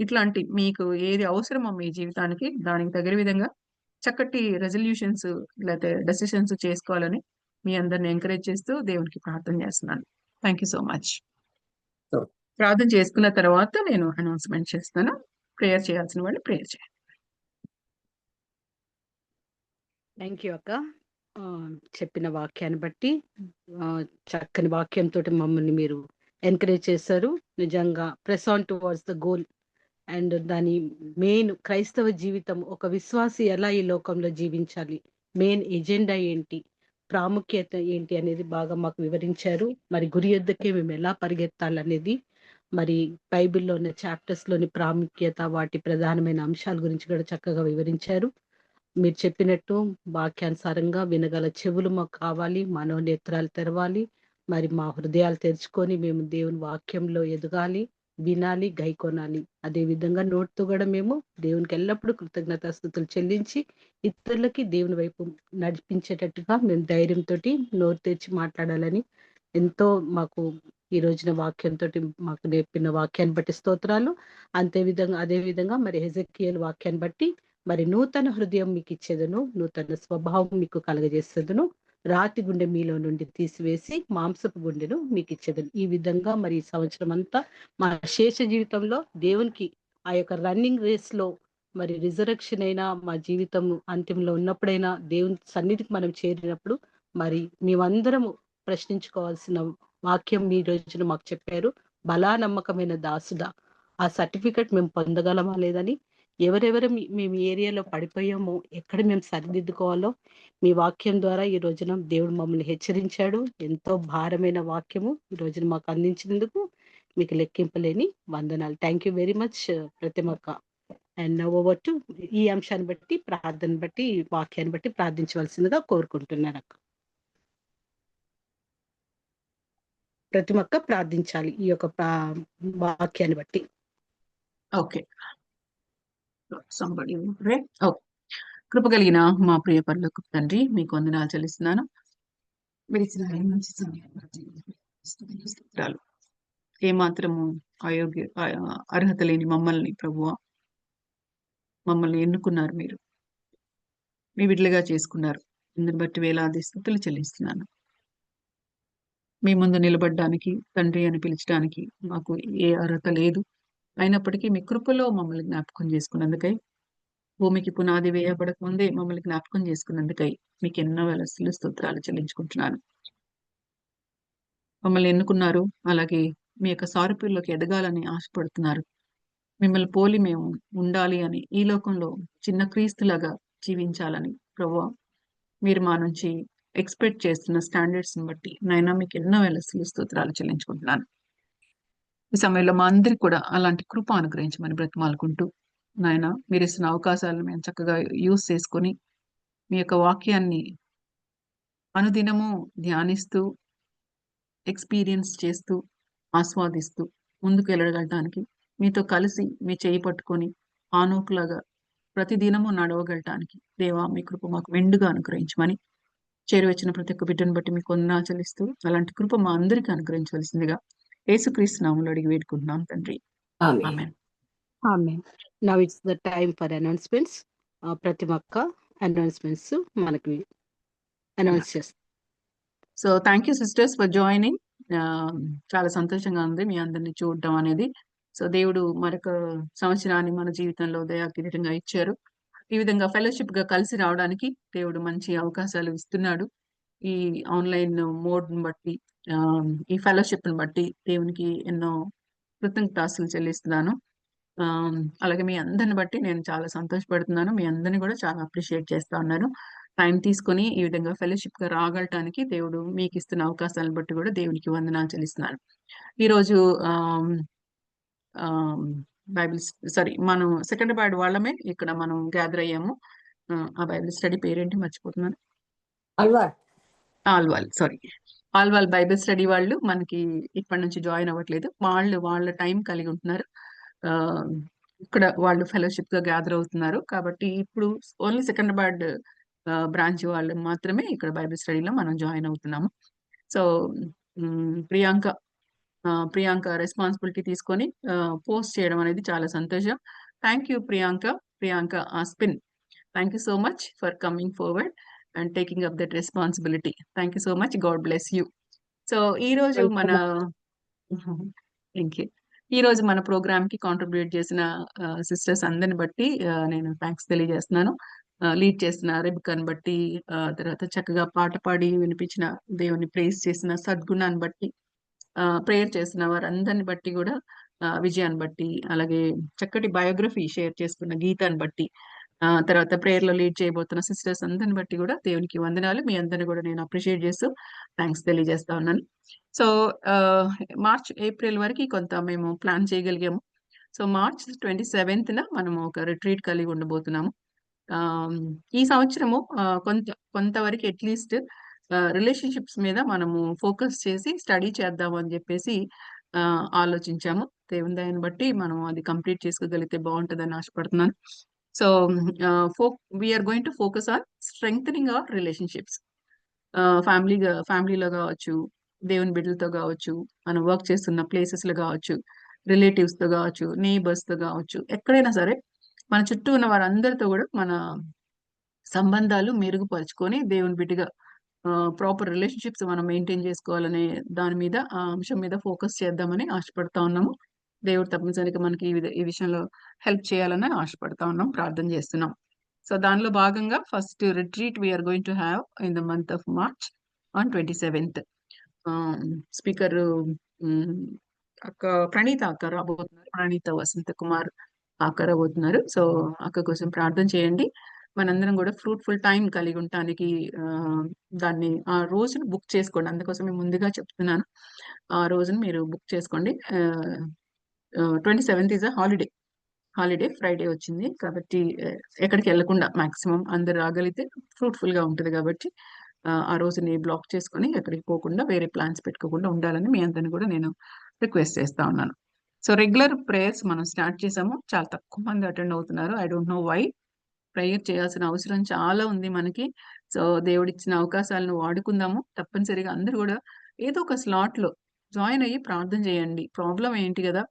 ఇట్లాంటి మీకు ఏది అవసరమో మీ జీవితానికి దానికి తగిన విధంగా చక్కటి రెజల్యూషన్స్ లేకపోతే డెసిషన్స్ చేసుకోవాలని మీ అందరిని ఎంకరేజ్ చేస్తూ దేవునికి ప్రార్థన చేస్తున్నాను. Thank you so much. ప్రార్థన చేసుకున్న తర్వాత నేను అనౌన్స్మెంట్ చేస్తాను. ప్రేయర్ చేయాల్సిన వాళ్ళు ప్రేయర్ చేయండి. థ్యాంక్ యూ అక్క. చెప్పిన వాక్యాన్ని బట్టి చక్కని వాక్యంతో మమ్మల్ని మీరు ఎంకరేజ్ చేశారు. నిజంగా press on towards the goal and దాని మెయిన్ క్రైస్తవ జీవితం, ఒక విశ్వాసి ఎలా ఈ లోకంలో జీవించాలి, మెయిన్ ఎజెండా ఏంటి, ప్రాముఖ్యత ఏంటి అనేది బాగా మాకు వివరించారు. మరి గురి యొద్దకే మేము ఎలా పరిగెత్తాలనేది, మరి బైబిల్లో ఉన్న చాప్టర్స్ లోని ప్రాముఖ్యత, వాటి ప్రధానమైన అంశాల గురించి కూడా చక్కగా వివరించారు. మీరు చెప్పినట్టు వాక్యానుసారంగా వినగల చెవులు మాకు కావాలి, మనోనేత్రాలు తెరవాలి, మరి మా హృదయాలు తెరుచుకొని మేము దేవుని వాక్యంలో ఎదగాలి, వినాలి, గైకొనాలి. అదే విధంగా నోటితో కూడా మేము దేవునికి ఎల్లప్పుడూ కృతజ్ఞతాస్తుతులు చెల్లించి ఇతరులకి దేవుని వైపు నడిపించేటట్టుగా మేము ధైర్యంతో నోరు తెరిచి మాట్లాడాలని ఎంతో మాకు ఈ రోజున వాక్యంతో మాకు నేర్పిన వాక్యాన్ని బట్టి స్తోత్రాలు. అదే విధంగా మరి హెజెకియేలు వాక్యాన్ని బట్టి మరి నూతన హృదయం మీకు ఇచ్చేదను, నూతన స్వభావం మీకు కలగజేసేదను, రాతి గుండె మీలో నుండి తీసివేసి మాంసపు గుండెను మీకు ఇచ్చేదను. ఈ విధంగా మరి ఈ సంవత్సరం అంతా మా శేష జీవితంలో దేవునికి ఆ యొక్క రన్నింగ్ రేస్ లో మరి రిజరక్షన్ అయినా మా జీవితం అంత్యంలో ఉన్నప్పుడైనా దేవుని సన్నిధికి మనం చేరినప్పుడు మరి మేమందరము ప్రశ్నించుకోవాల్సిన వాక్యం ఈ రోజున మాకు చెప్పారు. బలా నమ్మకమైన దాసుడా, ఆ సర్టిఫికెట్ మేము పొందగలమా లేదని, ఎవరెవరు మేము ఏరియాలో పడిపోయామో, ఎక్కడ మేము సరిదిద్దుకోవాలో మీ వాక్యం ద్వారా ఈ రోజున దేవుడు మమ్మల్ని హెచ్చరించాడు. ఎంతో భారమైన వాక్యము ఈ రోజున మాకు అందించినందుకు మీకు లెక్కింపలేని వందనాలు. థ్యాంక్ యూ వెరీ మచ్ ప్రతిమక్క. అండ్ ఓవర్ టు ఈ అంశాన్ని బట్టి, ప్రార్థన బట్టి, వాక్యాన్ని బట్టి ప్రార్థించవలసిందిగా కోరుకుంటున్నాను అక్క. ప్రతిమక్క ప్రార్థించాలి ఈ యొక్క వాక్యాన్ని బట్టి. ఓకే, కృప కలిగిన మా ప్రియ పరలోకపు తండ్రి, మీకు వందనాలు చెల్లిస్తున్నాను. ఏమాత్రము అర్హత లేని మమ్మల్ని ప్రభువా మమ్మల్ని ఎన్నుకున్నారు, మీరు మీ బిడ్డలుగా చేసుకున్నారు. ఇందుని బట్టి వేలాది స్తుతులు చెల్లిస్తున్నాను. మీ ముందు నిలబడడానికి, తండ్రి అని పిలిచడానికి మాకు ఏ అర్హత లేదు. అయినప్పటికీ మీ కృపలో మమ్మల్ని జ్ఞాపకం చేసుకున్నందుకై, భూమికి పునాది వేయబడక ముందే మమ్మల్ని జ్ఞాపకం చేసుకున్నందుకై మీకు ఎన్నో వేల స్తోత్రాలు చెల్లించుకుంటున్నాను. మమ్మల్ని ఎన్నుకున్నారు, అలాగే మీ యొక్క సారూప్యంలోకి ఎదగాలని ఆశపడుతున్నారు. మిమ్మల్ని పోలి మేము ఉండాలి అని, ఈ లోకంలో చిన్న క్రీస్తులాగా జీవించాలని ప్రభువా మీరు మా నుంచి ఎక్స్పెక్ట్ చేస్తున్న స్టాండర్డ్స్ని బట్టి నాయనా మీకు ఎన్నో వేల స్తోత్రాలు చెల్లించుకుంటున్నాను. ఈ సమయంలో మా అందరికి కూడా అలాంటి కృప అనుగ్రహించమని బ్రతిమాలుకుంటూ, నాయన మీరు ఇస్తున్న అవకాశాలను మేము చక్కగా యూస్ చేసుకొని మీ యొక్క వాక్యాన్ని అనుదినము ధ్యానిస్తూ, ఎక్స్పీరియన్స్ చేస్తూ, ఆస్వాదిస్తూ ముందుకు వెళ్ళగలటానికి, మీతో కలిసి మీ చేయి పట్టుకొని ఆనోకులాగా ప్రతిదినము నడవగలటానికి దేవా మీ కృప మాకు మెండుగా అనుగ్రహించమని, చేరువచ్చిన ప్రతి ఒక్క బిడ్డను బట్టి మీకు వందనాలు చెల్లిస్తూ అలాంటి కృప మా అందరికీ అనుగ్రహించవలసిందిగా యేసుక్రీస్తు నామములో అడిగి వేడుకుంటున్నాం తండ్రి. ఆమేన్. ఆమేన్. Amen. Now it's the time for announcements. Pratima akka announcements మనకి అనౌన్స్ చేస్తాం. So thank you sisters for joining. చాలా సంతోషంగా ఉంది మీ అందరినీ చూడటం అనేది. సో దేవుడు మరొక సంవత్సరాన్ని మన జీవితంలో దయాకిరీటంగా ఇచ్చారు. ఈ విధంగా ఫెలోషిప్ గా కలిసి రావడానికి దేవుడు మంచి అవకాశాలు ఇస్తున్నాడు. ఈ ఆన్లైన్ మోడ్ని బట్టి, ఈ ఫెలోషిప్ ని బట్టి దేవునికి ఎన్నో కృతజ్ఞతాస్తులు చెల్లిస్తున్నాను. అలాగే మీ అందరిని బట్టి నేను చాలా సంతోషపడుతున్నాను. మీ అందరిని కూడా చాలా అప్రిషియేట్ చేస్తా ఉన్నాను. టైం తీసుకొని ఈ విధంగా ఫెలోషిప్ గా రాగలటానికి దేవుడు మీకు ఇస్తున్న అవకాశాలను బట్టి కూడా దేవునికి వందనాలు చెల్లిస్తున్నాను. ఈరోజు బైబిల్ మనం సికింద్రాబాద్ వాళ్ళమే ఇక్కడ మనం గ్యాదర్ అయ్యాము. ఆ బైబిల్ స్టడీ పేరేంటి మర్చిపోతున్నాను. ఆల్వాల్ బైబిల్ స్టడీ వాళ్ళు మనకి ఇప్పటి నుంచి జాయిన్ అవ్వట్లేదు. వాళ్ళ టైం కలిగి ఉంటున్నారు. ఇక్కడ వాళ్ళు ఫెలోషిప్ గా గ్యాదర్ అవుతున్నారు. కాబట్టి ఇప్పుడు ఓన్లీ సికింద్రాబాద్ బ్రాంచ్ వాళ్ళు మాత్రమే ఇక్కడ బైబిల్ స్టడీలో మనం జాయిన్ అవుతున్నాము. సో ప్రియాంక రెస్పాన్సిబిలిటీ తీసుకొని పోస్ట్ చేయడం అనేది చాలా సంతోషం. థ్యాంక్ యూ ప్రియాంక ఆస్పిన్. Thank you so much for coming forward and taking up that responsibility. Thank you so much. God bless you. So ఈరోజు మన ప్రోగ్రామ్ కి కాంట్రిబ్యూట్ చేసిన సిస్టర్స్ అందరిని బట్టి నేను థ్యాంక్స్ తెలియజేస్తున్నాను. లీడ్ చేసిన రెబికాని బట్టి, తర్వాత చక్కగా పాట పాడి వినిపించిన దేవుని ప్రేస్ చేసిన సద్గుణాన్ని బట్టి, ప్రేయర్ చేసిన వారందరిని బట్టి కూడా, విజయాన్ని బట్టి, అలాగే చక్కటి బయోగ్రఫీ షేర్ చేసుకున్న గీతాన్ని బట్టి, తర్వాత ప్రేయర్ లో లీడ్ చేయబోతున్న సిస్టర్స్ అందరిని బట్టి కూడా దేవునికి వందనాలు. మీ అందరిని కూడా నేను అప్రిషియేట్ చేస్తూ థ్యాంక్స్ తెలియజేస్తా ఉన్నాను. సో మార్చ్ ఏప్రిల్ వరకు కొంత మేము ప్లాన్ చేయగలిగాము. సో మార్చ్ 27th మనము ఒక రిట్రీట్ కలిగి ఉండబోతున్నాము. ఈ సంవత్సరము కొంతవరకు అట్లీస్ట్ రిలేషన్షిప్స్ మీద మనము ఫోకస్ చేసి స్టడీ చేద్దాము అని చెప్పేసి ఆలోచించాము. దేవుని దయని బట్టి మనం అది కంప్లీట్ చేసుకోగలిగితే బాగుంటుందని ఆశపడుతున్నాను. So we are going to focus on strengthening our relationships. ఫ్యామిలీలో కావచ్చు, దేవుని బిడ్డలతో కావచ్చు, మనం వర్క్ చేస్తున్న ప్లేసెస్ లో కావచ్చు, రిలేటివ్స్ తో కావచ్చు, నేబర్స్ తో కావచ్చు, ఎక్కడైనా సరే మన చుట్టూ ఉన్న వారందరితో కూడా మన సంబంధాలు మెరుగుపరుచుకొని దేవుని బిడ్డగా ప్రాపర్ రిలేషన్షిప్స్ మనం మెయింటైన్ చేసుకోవాలనే దాని మీద, ఆ అంశం మీద ఫోకస్ చేద్దామని ఆశపడతా ఉన్నాము. దేవుడు తప్పనిసరిగా మనకి ఈ విషయంలో హెల్ప్ చేయాలని ఆశపడతా ఉన్నాం, ప్రార్థన చేస్తున్నాం. సో దానిలో భాగంగా first retreat we are going to have in the month of March on 27th. Speaker అక్క ప్రణీత అక్క రాబోతున్నారు. ప్రణీత వసంత కుమార్ అక్క రాబోతున్నారు. సో అక్క కోసం ప్రార్థన చేయండి. మనందరం కూడా ఫ్రూట్ఫుల్ టైం కలిగి ఉండటానికి దాన్ని ఆ రోజును బుక్ చేసుకోండి. అందుకోసం మేము ముందుగా చెప్తున్నాను, ఆ రోజును మీరు బుక్ చేసుకోండి. 27th is a holiday Friday వచ్చింది కాబట్టి ఎక్కడికి వెళ్లకుండా మాక్సిమం అందరు రాగలిగితే ఫ్రూట్ఫుల్ గా ఉంటుంది. కాబట్టి ఆ రోజుని బ్లాక్ చేసుకొని ఎక్కడికి పోకుండా వేరే ప్లాన్స్ పెట్టుకోకుండా ఉండాలని మీ అందరిని కూడా నేను రిక్వెస్ట్ చేస్తా ఉన్నాను. సో రెగ్యులర్ ప్రేయర్స్ మనం స్టార్ట్ చేసాము. చాలా తక్కువ మంది అటెండ్ అవుతున్నారు. I don't know why. Prayer చేయాల్సిన అవసరం చాలా ఉంది మనకి. సో దేవుడిచ్చిన అవకాశాలను వాడుకుందాము. తప్పనిసరిగా అందరూ కూడా ఏదో ఒక స్లాట్ లో జాయిన్ అయ్యి ప్రార్థన చేయండి. ప్రాబ్లం ఏంటి కదా,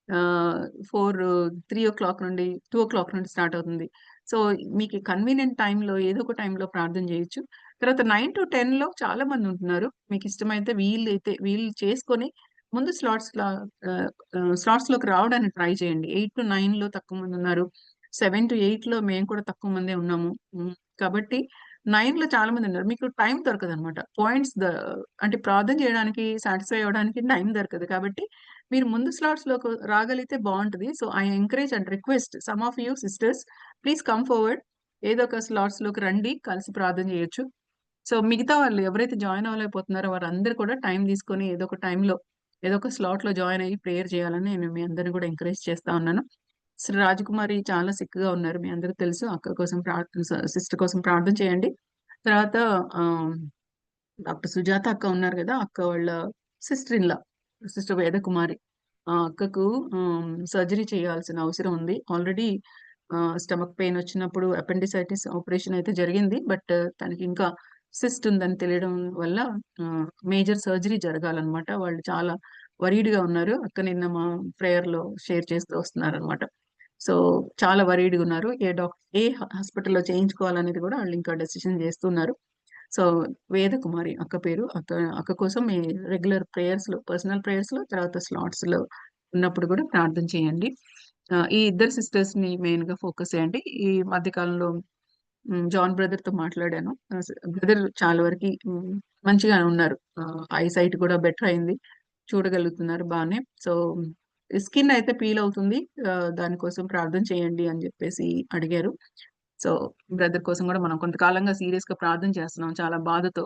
3 o'clock నుండి 2 o'clock నుండి స్టార్ట్ అవుతుంది. సో మీకు కన్వీనియంట్ టైంలో ఏదో ఒక టైంలో ప్రార్థన చేయొచ్చు. తర్వాత 9 to 10లో చాలా మంది ఉంటున్నారు. మీకు ఇష్టమైతే వీలు చేసుకొని ముందు స్లాట్స్‌లోకి రావడానికి ట్రై చేయండి. 8 to 9లో తక్కువ మంది ఉన్నారు. 7 to 8లో మేము కూడా తక్కువ మందే ఉన్నాము. కాబట్టి 9లో చాలా మంది ఉన్నారు. మీకు టైం దొరకదనమాట. అంటే ప్రార్థన చేయడానికి, సాటిస్ఫై అవ్వడానికి టైం దొరకదు. కాబట్టి మీరు ముందు స్లాట్స్‌లోకి రాగలిగితే బావుంటది. So, I encourage and request some of you sisters please come forward. ఏదో ఒక స్లాట్స్‌లోకి రండి. కలిసి ప్రార్థన చేయొచ్చు. సో, మిగతా వాళ్ళు ఎవరైతే జాయిన్ అవ్వలేకపోతున్నారో వారందరూ కూడా టైం తీసుకొని ఏదో ఒక టైంలో, ఏదో ఒక స్లాట్‌లో జాయిన్ అయ్యి ప్రేయర్ చేయాలని నేను మీ అందరిని కూడా ఎంకరేజ్ చేస్తా ఉన్నాను. రాజకుమారి చాలా సిక్‌గా ఉన్నారు. మీ అందరికి తెలుసు. అక్క కోసం సిస్టర్ కోసం ప్రార్థన చేయండి. తర్వాత డాక్టర్ సుజాత అక్క ఉన్నారు గదా! అక్క వాళ్ళ sister in law, sister Vedakumari. ఆ అక్కకు సర్జరీ చేయాల్సిన అవసరం ఉంది. ఆల్రెడీ స్టమక్ పెయిన్ వచ్చినప్పుడు అపెండిసైటిస్ ఆపరేషన్ అయితే జరిగింది. బట్ తనకి ఇంకా సిస్ట్ ఉందని తెలియడం వల్ల మేజర్ సర్జరీ జరగాలనమాట. వాళ్ళు చాలా వరీడ్‌గా ఉన్నారు. అక్క నిన్న మా ప్రేయర్‌లో షేర్ చేస్తూ వస్తున్నారనమాట. సో, చాలా వరీడ్‌గా ఉన్నారు. ఏ హాస్పిటల్‌లో చేయించుకోవాలనేది కూడా వాళ్ళు ఇంకా డెసిషన్ చేస్తున్నారు. సో, వేదకుమారి అక్క పేరు. అక్క కోసం మీ రెగ్యులర్ ప్రేయర్స్‌లో, పర్సనల్ ప్రేయర్స్‌లో, తర్వాత స్లాట్స్‌లో ఉన్నప్పుడు కూడా ప్రార్థన చేయండి. ఈ ఇద్దరు సిస్టర్స్‌ని మెయిన్‌గా ఫోకస్ చేయండి. ఈ మధ్య కాలంలో జాన్ బ్రదర్‌తో మాట్లాడాను. బ్రదర్ చాలా వరకి మంచిగానే ఉన్నారు. ఐ సైట్ కూడా బెటర్ అయింది. చూడగలుగుతున్నారు బానే. సో, స్కిన్ అయితే పీల్ అవుతుంది. దానికోసం ప్రార్థన చేయండి అని చెప్పేసి అడిగారు. సో, బ్రదర్ కోసం కూడా మనం కొంతకాలంగా సీరియస్‌గా ప్రార్థన చేస్తున్నాం చాలా బాధతో.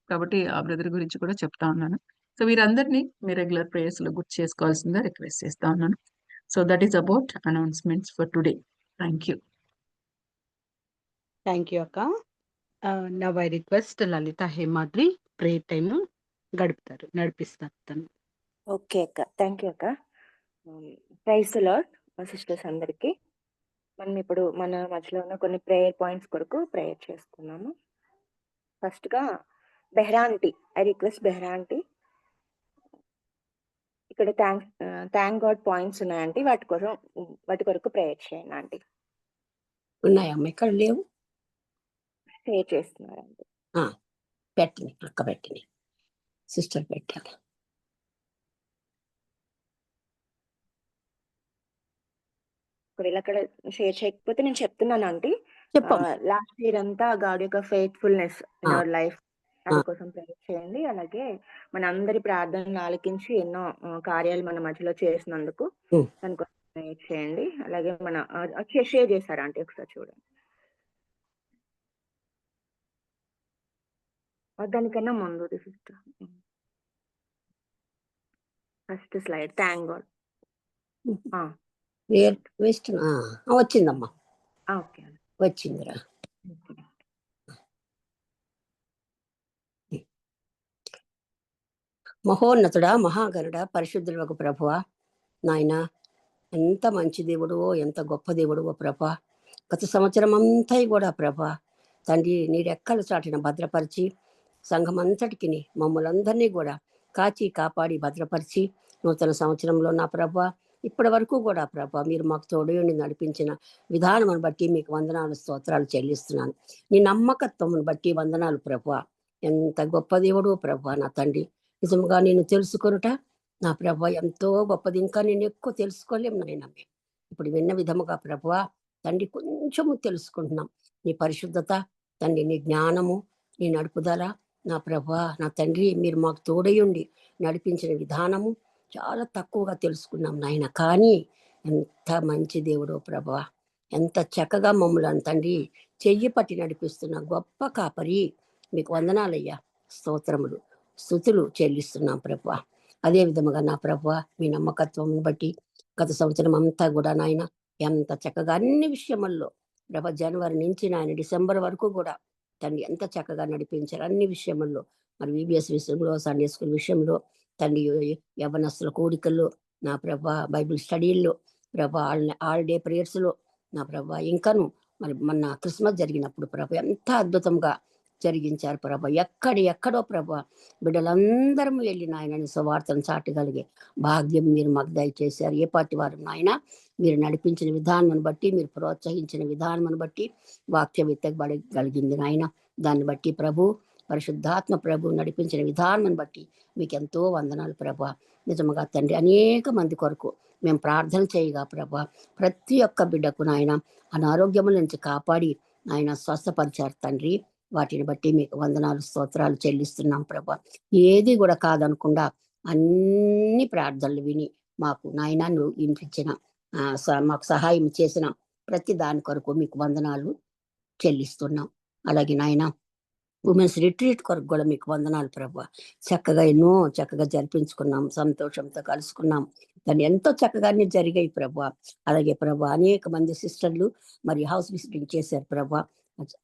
కాబట్టి ఆ బ్రదర్ గురించి కూడా చెప్తా ఉన్నాను. సో, వీరందరిని మీ రెగ్యులర్ ప్రేయర్స్‌లో గుర్తు చేసుకోవాల్సిందిగా రిక్వెస్ట్ చేస్తా ఉన్నాను. So, that is about announcements for today. Thank you. Thank you అక్క. Now I request Lalitha Hemadri prayer time నడిపిస్తారు తను. ఓకే అక్క. థ్యాంక్ యూ అక్క. ప్రైజ్ ది లార్డ్ మా సిస్టర్స్ అందరికీ. మనం ఇప్పుడు మన మధ్యలో ఉన్న కొన్ని ప్రేయర్ పాయింట్స్ కొరకు ప్రేయర్ చేసుకున్నాము. ఫస్ట్‌గా బెహ్రాంటీ, ఐ రిక్వెస్ట్ బెహ్రాంటీ. ఇక్కడ థ్యాంక్ గాడ్ పాయింట్స్ ఉన్నాయండి. వాటి కొరకు ప్రేయర్ చేయండి ఆంటీ. ఉన్నాయమ్మా, ఇక్కడ లేవు. షేర్ చేస్తున్నారండి. పెట్టిని అక్క, పెట్టిని సిస్టర్ పెట్టాను. ఒకవేళ అక్కడ షేర్ చేయకపోతే నేను చెప్తున్నాను ఆంటీ. చెప్పమ్మా. లాస్ట్ ఇయర్ అంతా గాడ్ యొక్క ఫెయిత్ఫుల్నెస్ ఇన్ అవర్ లైఫ్ దాని ఆ. కోసం ప్రేయర్ చేయండి. అలాగే మన అందరి ప్రార్థనలు ఆలకించి ఎన్నో కార్యాలు మన మధ్యలో చేసినందుకు దానికోసం ప్రేయర్ చేయండి. అలాగే మన షేర్ చేశారు ఆంటీ, ఒకసారి చూడండి. దానికన్నా ముందు sister first slide thank God. Waste వచ్చిందమ్మా, ఓకే వచ్చిందిరా. మహోన్నతుడా, మహాగరుడా, పరిశుద్ధులకు ప్రభువా, నాయన ఎంత మంచి దేవుడువో, ఎంత గొప్ప దేవుడువో ప్రభా. గత సంవత్సరం అంతా కూడా ప్రభా తండ్రి నీ రెక్కలు చాటిన భద్రపరిచి సంఘమంతటికి మమ్మల్ందరినీ కూడా కాచి కాపాడి భద్రపరిచి నూతన సంవత్సరంలో నా ప్రభా ఇప్పటి వరకు కూడా ప్రభా మీరు మాకు తోడుని నడిపించిన విధానం బట్టి మీకు వందనాలు, స్తోత్రాలు చెల్లిస్తున్నాను. నీ నమ్మకత్వమును బట్టి వందనాలు ప్రభా. ఎంత గొప్ప దేవుడు ప్రభా నా తండ్రి. నిజంగా నేను తెలుసుకొనుట నా ప్రభా ఎంతో గొప్పది. ఇంకా నేను ఎక్కువ తెలుసుకోలేము నాయన. ఇప్పుడు విన్న విధముగా ప్రభువా తండ్రి కొంచెము తెలుసుకుంటున్నాం. నీ పరిశుద్ధత తండ్రి, నీ జ్ఞానము, నీ నడుపుదల నా ప్రభువా నా తండ్రి మీరు మాకు తోడయుండి నడిపించిన విధానము చాలా తక్కువగా తెలుసుకున్నాం నాయన. కానీ ఎంత మంచి దేవుడో ప్రభువా, ఎంత చక్కగా మమ్మల్ని తండ్రి చెయ్యి పట్టి నడిపిస్తున్న గొప్ప కాపరి, మీకు వందనాలయ్యా, స్తోత్రములు, స్తుతులు చెల్లిస్తున్నాం ప్రభువా. అదే విధముగా నా ప్రభువా మీ నమ్మకత్వం బట్టి గత సంవత్సరం అంతా కూడా నాయన ఎంత చక్కగా అన్ని విషయముల్లో ప్రభా జనవరి నుంచి నాయన డిసెంబర్ వరకు కూడా తండ్రి ఎంత చక్కగా నడిపించారు అన్ని విషయముల్లో. మరి విబిఎస్ విషయంలో, సండే స్కూల్ విషయంలో తండ్రి, యవనస్తుల కోడికల్లో నా ప్రభా, బైబిల్ స్టడీల్లో ప్రభా, ఆల్ డే ప్రేయర్స్లో నా ప్రభా, ఇంకాను మరి మొన్న క్రిస్మస్ జరిగినప్పుడు ప్రభా ఎంత అద్భుతంగా జరిగించారు ప్రభా. ఎక్కడో ప్రభా బిడ్డలందరం వెళ్ళి నాయన సువార్తను చాటగలిగే భాగ్యం మీరు మాకు దయచేశారు. ఏ పార్టీ వారు నాయన మీరు నడిపించిన విధానం బట్టి, మీరు ప్రోత్సహించిన విధానం బట్టి వాక్యం ఎత్తగలిగింది నాయన. దాన్ని బట్టి ప్రభు, పరిశుద్ధాత్మ ప్రభు నడిపించిన విధానం బట్టి మీకు ఎంతో వందనాలు ప్రభా. నిజముగా తండ్రి, అనేక మంది కొరకు మేము ప్రార్థన చేయగా ప్రభా, ప్రతి ఒక్క బిడ్డకు నాయన అనారోగ్యముల నుంచి కాపాడి ఆయన స్వస్థపరిచారు తండ్రి. వాటిని బట్టి మీకు వందనాలు, స్తోత్రాలు చెల్లిస్తున్నాం ప్రభా. ఏది కూడా కాదనకుండా అన్ని ప్రార్థనలు విని మాకు నాయన నువ్వు వినిపించిన మాకు సహాయం చేసిన ప్రతి దాని కొరకు మీకు వందనాలు చెల్లిస్తున్నాం. అలాగే నాయన ఉమెన్స్ రిట్రీట్ కొరకు కూడా మీకు వందనాలు ప్రభా. ఎన్నో చక్కగా జరిపించుకున్నాం, సంతోషంతో కలుసుకున్నాం. దాన్ని ఎంతో చక్కగానే జరిగాయి ప్రభా. అలాగే ప్రభా అనేక మంది సిస్టర్లు మరి హౌస్ విజిటింగ్ చేశారు ప్రభా.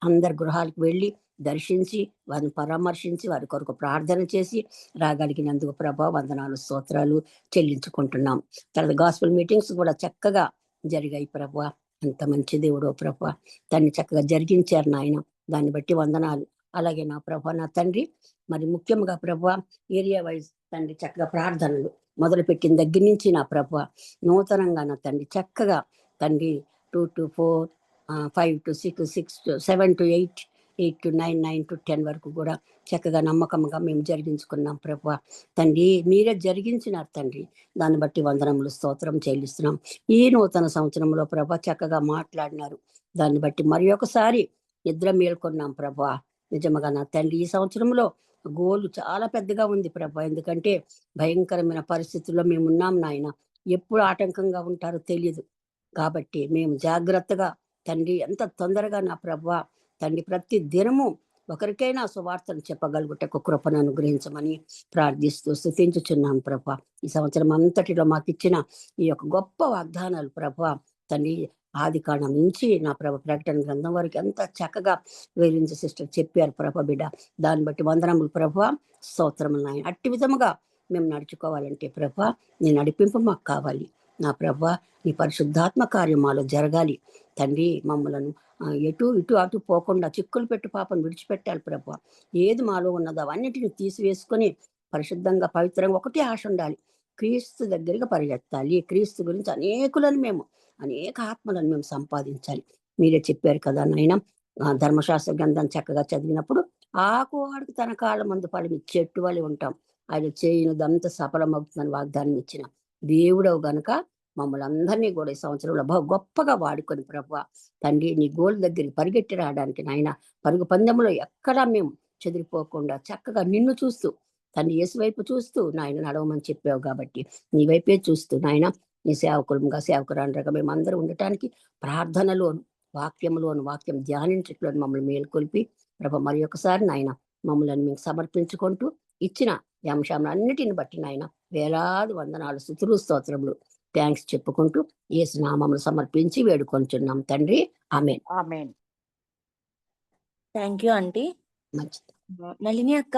అందరి గృహాలకు వెళ్ళి దర్శించి వారిని పరామర్శించి వారి కొరకు ప్రార్థన చేసి రాగలిగినందుకు ప్రభా వందనాలు, స్తోత్రాలు చెల్లించుకుంటున్నాం. తర్వాత గాస్పెల్ మీటింగ్స్ కూడా చక్కగా జరిగాయి ప్రభా. అంత మంచి దేవుడో ప్రభా, దాన్ని చక్కగా జరిగించారు నాయన. దాన్ని బట్టి వందనాలు. అలాగే నా ప్రభా, నా తండ్రి, మరి ముఖ్యంగా ప్రభా ఏరియా వైజ్ తండ్రి చక్కగా ప్రార్థనలు మొదలుపెట్టిన దగ్గర నుంచి నా ప్రభా నూతనంగా నా తండ్రి చక్కగా తండ్రి 2 to 4, 5 to 6, 6 to 7 to 8, 8 to 9, 9 to 10 వరకు కూడా చక్కగా నమ్మకంగా మేము జరిగించుకున్నాం ప్రభా. తండ్రి మీరే జరిగించినారు తండ్రి. దాన్ని బట్టి వందనములు, స్తోత్రం చెల్లిస్తున్నాం. ఈ నూతన సంవత్సరంలో ప్రభా చక్కగా మాట్లాడినారు. దాన్ని బట్టి మరి ఒకసారి నిద్ర మేల్కొన్నాం ప్రభా. నిజముగా నా తండ్రి ఈ సంవత్సరంలో గోలు చాలా పెద్దగా ఉంది ప్రభా. ఎందుకంటే భయంకరమైన పరిస్థితుల్లో మేము ఉన్నాం నాయన. ఎప్పుడు ఆటంకంగా ఉంటారో తెలియదు. కాబట్టి మేము జాగ్రత్తగా తండ్రి ఎంత తొందరగా నా ప్రభా తండ్రి ప్రతి దినము ఒకరికైనా సువార్తను చెప్పగలుగుటకు కృపను అనుగ్రహించమని ప్రార్థిస్తూ స్తుతించుచున్నాం ప్రభా. ఈ సంవత్సరం అంతటిలో మాకు ఇచ్చిన ఈ యొక్క గొప్ప వాగ్దానాలు ప్రభా తండ్రి ఆది కాండం నుంచి నా ప్రభ ప్రకటన గ్రంథం వరకు ఎంత చక్కగా వేరించి సిస్టర్ చెప్పారు ప్రభ బిడ్డ. దాన్ని బట్టి వందనములు ప్రభ, స్తోత్రములు నాయన. అట్టి విధముగా మేము నడుచుకోవాలంటే ప్రభ నీ నడిపింపు మాకు కావాలి నా ప్రభ. నీ పరిశుద్ధాత్మ కార్యమాలు జరగాలి తండ్రి. మమ్మలను ఎటు ఇటు అటు పోకుండా చిక్కులు పెట్టు పాపను విడిచిపెట్టాలి ప్రభ. ఏది మాలో ఉన్నదో అవన్నిటిని తీసివేసుకొని పరిశుద్ధంగా పవిత్రంగా ఒకటే ఆశ ఉండాలి, క్రీస్తు దగ్గరగా పరిగెత్తాలి. క్రీస్తు గురించి అనేక ఆత్మలను మేము సంపాదించాలి. మీరే చెప్పారు కదా నాయన, ధర్మశాస్త్ర గ్రంథం చక్కగా చదివినప్పుడు ఆకువాడికి తన కాళ్ళ ముందు పడి చెట్టు వలె ఉంటాం, ఆయన చేయనిదంతా సఫలమవుతుందని వాగ్దానం ఇచ్చిన దేవుడవు గనుక మమ్మల్ని అందరినీ కూడా ఈ సంవత్సరంలో గొప్పగా వాడుకొని ప్రభా తండ్రి నీ గోల్ దగ్గరికి పరిగెట్టి రావడానికి నాయన పరుగు పందెంలో ఎక్కడా మేము చెదిరిపోకుండా చక్కగా నిన్ను చూస్తూ తండ్రి యేసు వైపు చూస్తూ నాయన నడవమని చెప్పావు. కాబట్టి నీ వైపే చూస్తూ నాయన నీ సేవకులుగా సేవకురాండ్రగా మేము అందరూ ఉండటానికి ప్రార్థనలోను వాక్యంలోను వాక్యం ధ్యానించట్లోను మమ్మల్ని మేల్కొల్పి ప్రభ మరి ఒకసారి నాయన మమ్మల్ని మేము సమర్పించుకుంటూ ఇచ్చిన ఈ అంశాలన్నిటిని బట్టి నాయన వేలాది వందనాలు, స్తుతులు, స్తోత్రములు, థ్యాంక్స్ చెప్పుకుంటూ యేసు నామములు సమర్పించి వేడుకొంచున్నాం తండ్రి. ఆమేన్. ఆమేన్. Thank you aunty. మంచిది. నళిని అక్క.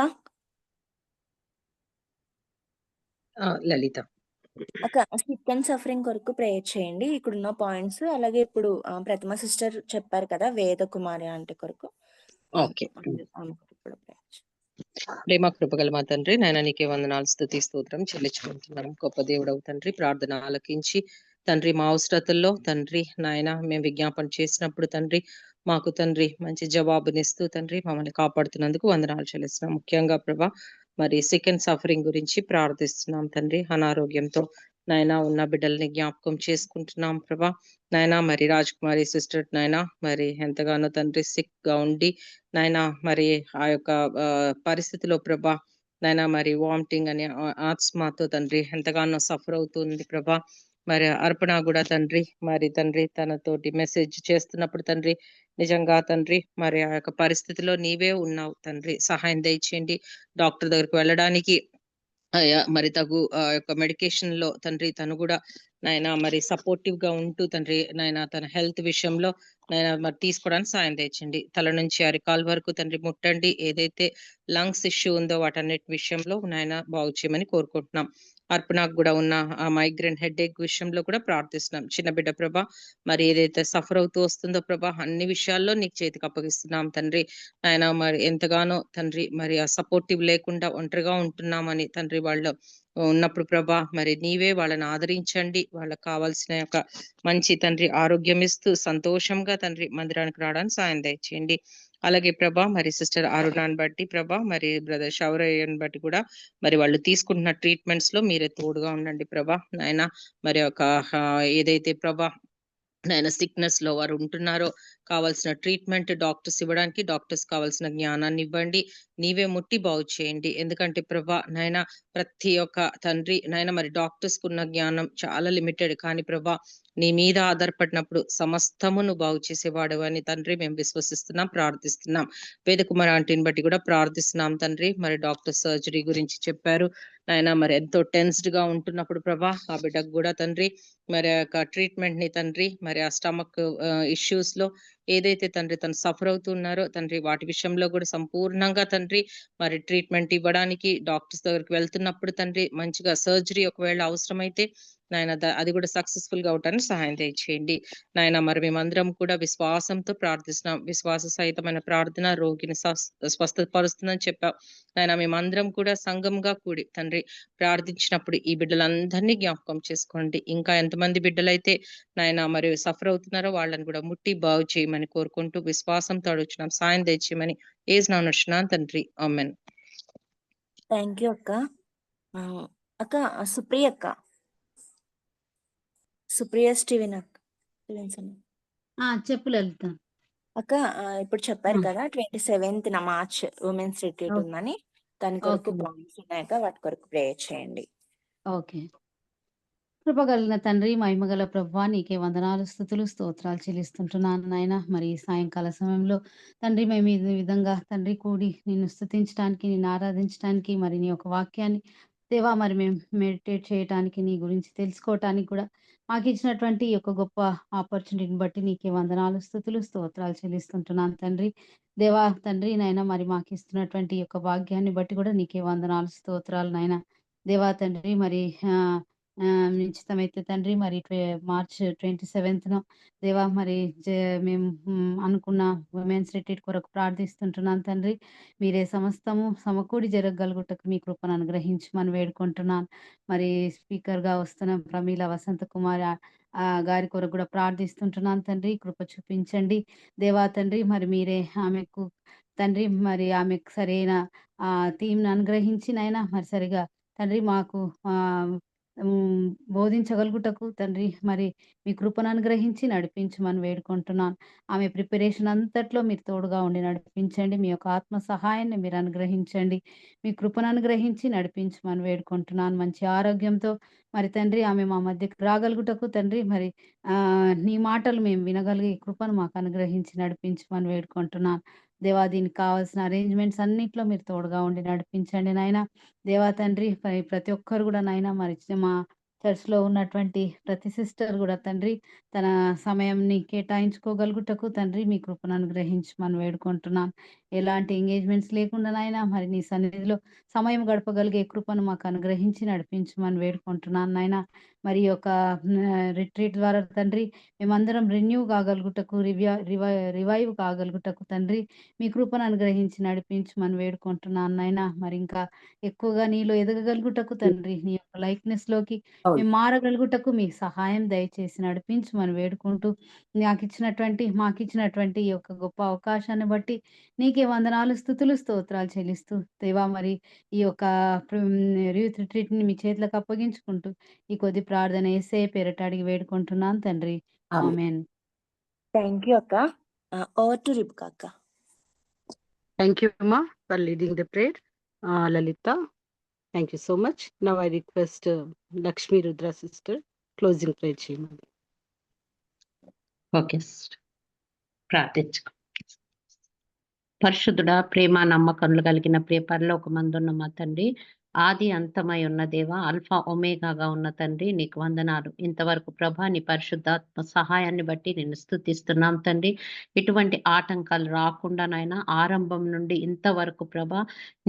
లలిత అక్క సిక్ అండ్ సఫరింగ్ కొరకు ప్రేయర్ చేయండి. ఇక్కడున్న పాయింట్స్ అలాగే ఇప్పుడు ప్రతిమ సిస్టర్ చెప్పారు కదా వేద కుమారి ఆంటీ కొరకు. ఓకే. ప్రేమ కృపగల మా తండ్రి నాయన నీకే వందనాలు, స్తుతి, స్తోత్రం చెల్లించుకుంటున్నాం. గొప్ప దేవుడవు తండ్రి, ప్రార్థన ఆలకించి తండ్రి మా అవసరతల్లో తండ్రి నాయన మేము విజ్ఞాపన చేసినప్పుడు తండ్రి మాకు తండ్రి మంచి జవాబునిస్తూ తండ్రి మమ్మల్ని కాపాడుతున్నందుకు వందనాలు చెల్లిస్తున్నాం. ముఖ్యంగా ప్రభా మరి సెకండ్ సఫరింగ్ గురించి ప్రార్థిస్తున్నాం తండ్రి. అనారోగ్యంతో నాయన ఉన్న బిడ్డల్ని జ్ఞాపకం చేసుకుంటున్నాం ప్రభా. నాయన మరి రాజకుమారి సిస్టర్ నాయన మరి ఎంతగానో తండ్రి సిక్ గా ఉండి నాయన మరి ఆ యొక్క పరిస్థితిలో ప్రభా నాయన మరి వామిటింగ్ అనే ఆత్మతో తండ్రి ఎంతగానో సఫర్ అవుతుంది ప్రభా. మరి అర్పణ కూడా తండ్రి మరి తండ్రి తనతోటి మెసేజ్ చేస్తున్నప్పుడు తండ్రి నిజంగా తండ్రి మరి ఆ యొక్క పరిస్థితిలో నీవే ఉన్నావు తండ్రి, సహాయం దయచేయండి. డాక్టర్ దగ్గరకు వెళ్ళడానికి మరి తగు యొక్క మెడికేషన్ లో తండ్రి తను కూడా నాయన మరి సపోర్టివ్ గా ఉంటూ తండ్రి నాయన తన హెల్త్ విషయంలో నాయన మరి తీసుకోవడానికి సాయం తెచ్చండి. తల నుంచి అరికాల్ వరకు తండ్రి ముట్టండి. ఏదైతే లంగ్స్ ఇష్యూ ఉందో వాటన్నిటి విషయంలో నాయన బాగు చేయమని కోరుకుంటున్నాం. అర్పణకు కూడా ఉన్న ఆ మైగ్రేన్ హెడేక్ విషయంలో కూడా ప్రార్థిస్తున్నాం. చిన్న బిడ్డ ప్రభా మరి ఏదైతే సఫర్ అవుతూ వస్తుందో ప్రభా అన్ని విషయాల్లో నీకు చేతికి అప్పగిస్తున్నాం తండ్రి. ఆయన మరి ఎంతగానో తండ్రి మరి ఆ సపోర్టివ్ లేకుండా ఒంటరిగా ఉంటున్నామని తండ్రి వాళ్ళు ఉన్నప్పుడు ప్రభా మరి నీవే వాళ్ళని ఆదరించండి. వాళ్ళకి కావాల్సిన యొక్క మంచి తండ్రి ఆరోగ్యం ఇస్తూ సంతోషంగా తండ్రి మందిరానికి రావడానికి సాయం దయచేయండి. అలాగే ప్రభా మరి సిస్టర్ అరుణాన్ని బట్టి ప్రభా మరి బ్రదర్ శౌరయ్యని బట్టి కూడా మరి వాళ్ళు తీసుకుంటున్న ట్రీట్మెంట్స్ లో మీరే తోడుగా ఉండండి ప్రభా. నాయన మరి ఒక ఏదైతే ప్రభా నాయన సిక్నెస్ లో వారు ఉంటున్నారో కావాల్సిన ట్రీట్మెంట్ డాక్టర్స్ ఇవ్వడానికి డాక్టర్స్ కావాల్సిన జ్ఞానాన్ని ఇవ్వండి. నీవే ముట్టి బాగు చేయండి. ఎందుకంటే ప్రభా నాయన ప్రతి ఒక్క తండ్రి నాయన మరి డాక్టర్స్ కున్న జ్ఞానం చాలా లిమిటెడ్, కానీ ప్రభా నీ మీద ఆధారపడినప్పుడు సమస్తమును బాగు చేసేవాడు అని తండ్రి మేము విశ్వసిస్తున్నాం, ప్రార్థిస్తున్నాం. వేదకుమార్ ఆంటీని బట్టి కూడా ప్రార్థిస్తున్నాం తండ్రి. మరి డాక్టర్ సర్జరీ గురించి చెప్పారు నాయన, మరి ఎంతో టెన్స్డ్ గా ఉంటున్నప్పుడు ప్రభా ఆ బిడ్డకు కూడా తండ్రి మరి ఆ ట్రీట్మెంట్ ని తండ్రి మరి ఆ స్టమక్ ఇష్యూస్ లో ఏదైతే తండ్రి తను సఫర్ అవుతున్నారో తండ్రి వాటి విషయంలో కూడా సంపూర్ణంగా తండ్రి మరి ట్రీట్మెంట్ ఇవ్వడానికి డాక్టర్స్ దగ్గరికి వెళ్తున్నప్పుడు తండ్రి మంచిగా సర్జరీ ఒకవేళ అవసరమైతే నాయన అది కూడా సక్సెస్ఫుల్ గా అవటానికి సహాయం దయచేయండి నాయన. మరి మేమందరం కూడా విశ్వాసంతో ప్రార్థిస్తున్నాం. విశ్వాస సహితమైన ప్రార్థన రోగిని స్వస్థపరుస్తుందని చెప్పాం నాయన. మేమందరం కూడా సంఘంగా కూడి తండ్రి ప్రార్థించినప్పుడు ఈ బిడ్డలందరినీ జ్ఞాపకం చేసుకోండి. ఇంకా ఎంతమంది బిడ్డలైతే నాయన మరి సఫర్ అవుతున్నారో వాళ్ళని కూడా ముట్టి బాగు చేయమని కోరుకుంటూ విశ్వాసంతో అడుగుతున్నాం. సాయం తెచ్చేయమని ఏసునామమున నడుచున్నాను తండ్రి, ఆమేన్. థ్యాంక్ యూ అక్క. అక్క సుప్రియ అక్క, సుప్రియ స్టీవెన్ అక్క. చెప్పు లలిత. అక్క ఇప్పుడు చెప్పారు కదా 27th మార్చ్ ఉమెన్స్ రిట్రీట్ ఓ- ఉందని, దాని కొరకు ఓకే పాయింట్స్ ఉన్నాయక వాటి కొరకు ప్రేయర్ చేయండి. ఓకే. కృపగలిగిన తండ్రి, మహిమగల ప్రభువా, నీకే వందనాలు, స్తుతులు, స్తోత్రాలు చెల్లిస్తుంటున్నాను నాయన. మరి ఈ సాయంకాల సమయంలో తండ్రి మేము ఈ విధంగా తండ్రి కూడి నిన్ను స్తుతించడానికి, నిన్ను ఆరాధించడానికి, మరి నీ యొక్క వాక్యాన్ని దేవా మరి మేము మెడిటేట్ చేయటానికి, నీ గురించి తెలుసుకోవటానికి కూడా మాకు ఇచ్చినటువంటి ఈ యొక్క గొప్ప ఆపర్చునిటీని బట్టి నీకే వందనాలు, స్తుతులు, స్తోత్రాలు చెల్లిస్తుంటున్నాను తండ్రి. దేవా తండ్రి నాయన మరి మాకు ఇస్తున్నటువంటి ఈ యొక్క భాగ్యాన్ని బట్టి కూడా నీకే వందనాలు, స్తోత్రాలు నాయన. దేవా తండ్రి మరి నిశ్చితమైతే తండ్రి మరి మార్చ్ 27న దేవా మరి మేము అనుకున్న ఉమెన్స్ రిట్రీట్ కొరకు ప్రార్థిస్తుంటున్నాను తండ్రి. మీరే సమస్తము సమకూడి జరగగలుగుటకు మీ కృపను అనుగ్రహించమని వేడుకుంటున్నాను. మరి స్పీకర్ గా వస్తున్న ప్రమీల వసంత కుమార్ గారి కొరకు కూడా ప్రార్థిస్తుంటున్నాను తండ్రి. కృప చూపించండి దేవా తండ్రి. మరి మీరే ఆమెకు తండ్రి మరి ఆమెకు సరైన థీమ్ను అనుగ్రహించి నైనా మరి సరిగా తండ్రి మాకు బోధించగలుగుటకు తండ్రి మరి మీ కృపను అనుగ్రహించి నడిపించమని వేడుకుంటున్నాను. ఆమె ప్రిపరేషన్ అంతట్లో మీరు తోడుగా ఉండి నడిపించండి. మీ యొక్క ఆత్మ సహాయాన్ని మీరు అనుగ్రహించండి. మీ కృపను అనుగ్రహించి నడిపించమని వేడుకుంటున్నాను. మంచి ఆరోగ్యంతో మరి తండ్రి ఆమె మా మధ్యకు రాగలుగుటకు తండ్రి మరి నీ మాటలు మేము వినగలిగే కృపను మాకు అనుగ్రహించి నడిపించమని వేడుకుంటున్నాను. దేవా దీనికి కావాల్సిన అరేంజ్మెంట్స్ అన్నిట్లో మీరు తోడుగా ఉండి నడిపించండి నాయన. దేవా తండ్రి ప్రతి ఒక్కరు కూడా నాయన మరి మా చర్చ్‌లో ఉన్నటువంటి ప్రతి సిస్టర్ కూడా తండ్రి తన సమయంని కేటాయించుకోగలుగుటకు తండ్రి మీ కృపను అనుగ్రహించమని వేడుకుంటున్నాను. ఎలాంటి ఎంగేజ్మెంట్స్ లేకుండా నాయన మరి నీ సన్నిధిలో సమయం గడపగలిగే కృపను మాకు అనుగ్రహించి నడిపించమని వేడుకుంటున్నాను నాయన. మరి యొక్క రిట్రీట్ ద్వారా తండ్రి మేమందరం రెన్యూ కాగలుగుటకు రివైవ్ కాగలుగుటకు తండ్రి మీ కృపను అనుగ్రహించి నడిపించమని వేడుకుంటున్నాను నాయన. మరి ఇంకా ఎక్కువగా నీలో ఎదగగలుగుటకు తండ్రి నీ యొక్క లైక్నెస్ లోకి అవును. మేము మారగలుగుటకు మీ సహాయం దయచేసి నడిపించమని వేడుకుంటూ మాకిచ్చినటువంటి ఈ యొక్క గొప్ప అవకాశాన్ని బట్టి నీకే వందనాలు, స్తుతులు, స్తోత్రాలు చెల్లిస్తూ దేవా మరి ఈ యొక్క యూత్ రిట్రీట్ ని మీ చేతులకు అప్పగించుకుంటూ ఈ కొద్ది ప్రార్థన యేసయ్య పేరట అడిగి వేడుకుంటున్నాను తండ్రి, ఆమేన్. ఆమేన్. థ్యాంక్ యూ అక్క. ఓవర్ టు రిబ్కా అక్క. Thank you, Ma, for leading the prayer. Lalita, thank you so much. Now I request Lakshmi Rudra sister, closing prayer చేయమని. ఓకే సిస్టర్, ప్రార్థించుకో. పరిశుద్ధుడా, ప్రేమ నమ్మకములు కలిగిన ప్రియ పరలోకమందున్న మా తండ్రి, ఆది అంతమై ఉన్న దేవ, అల్ఫా ఒమేగాగా ఉన్న తండ్రి, నీకు వందనాలు. ఇంతవరకు ప్రభా నీ పరిశుద్ధాత్మ సహాయాన్ని బట్టి నిన్ను స్తుతిస్తున్నాం తండ్రి. ఇటువంటి ఆటంకాలు రాకుండా నాయన ఆరంభం నుండి ఇంతవరకు ప్రభా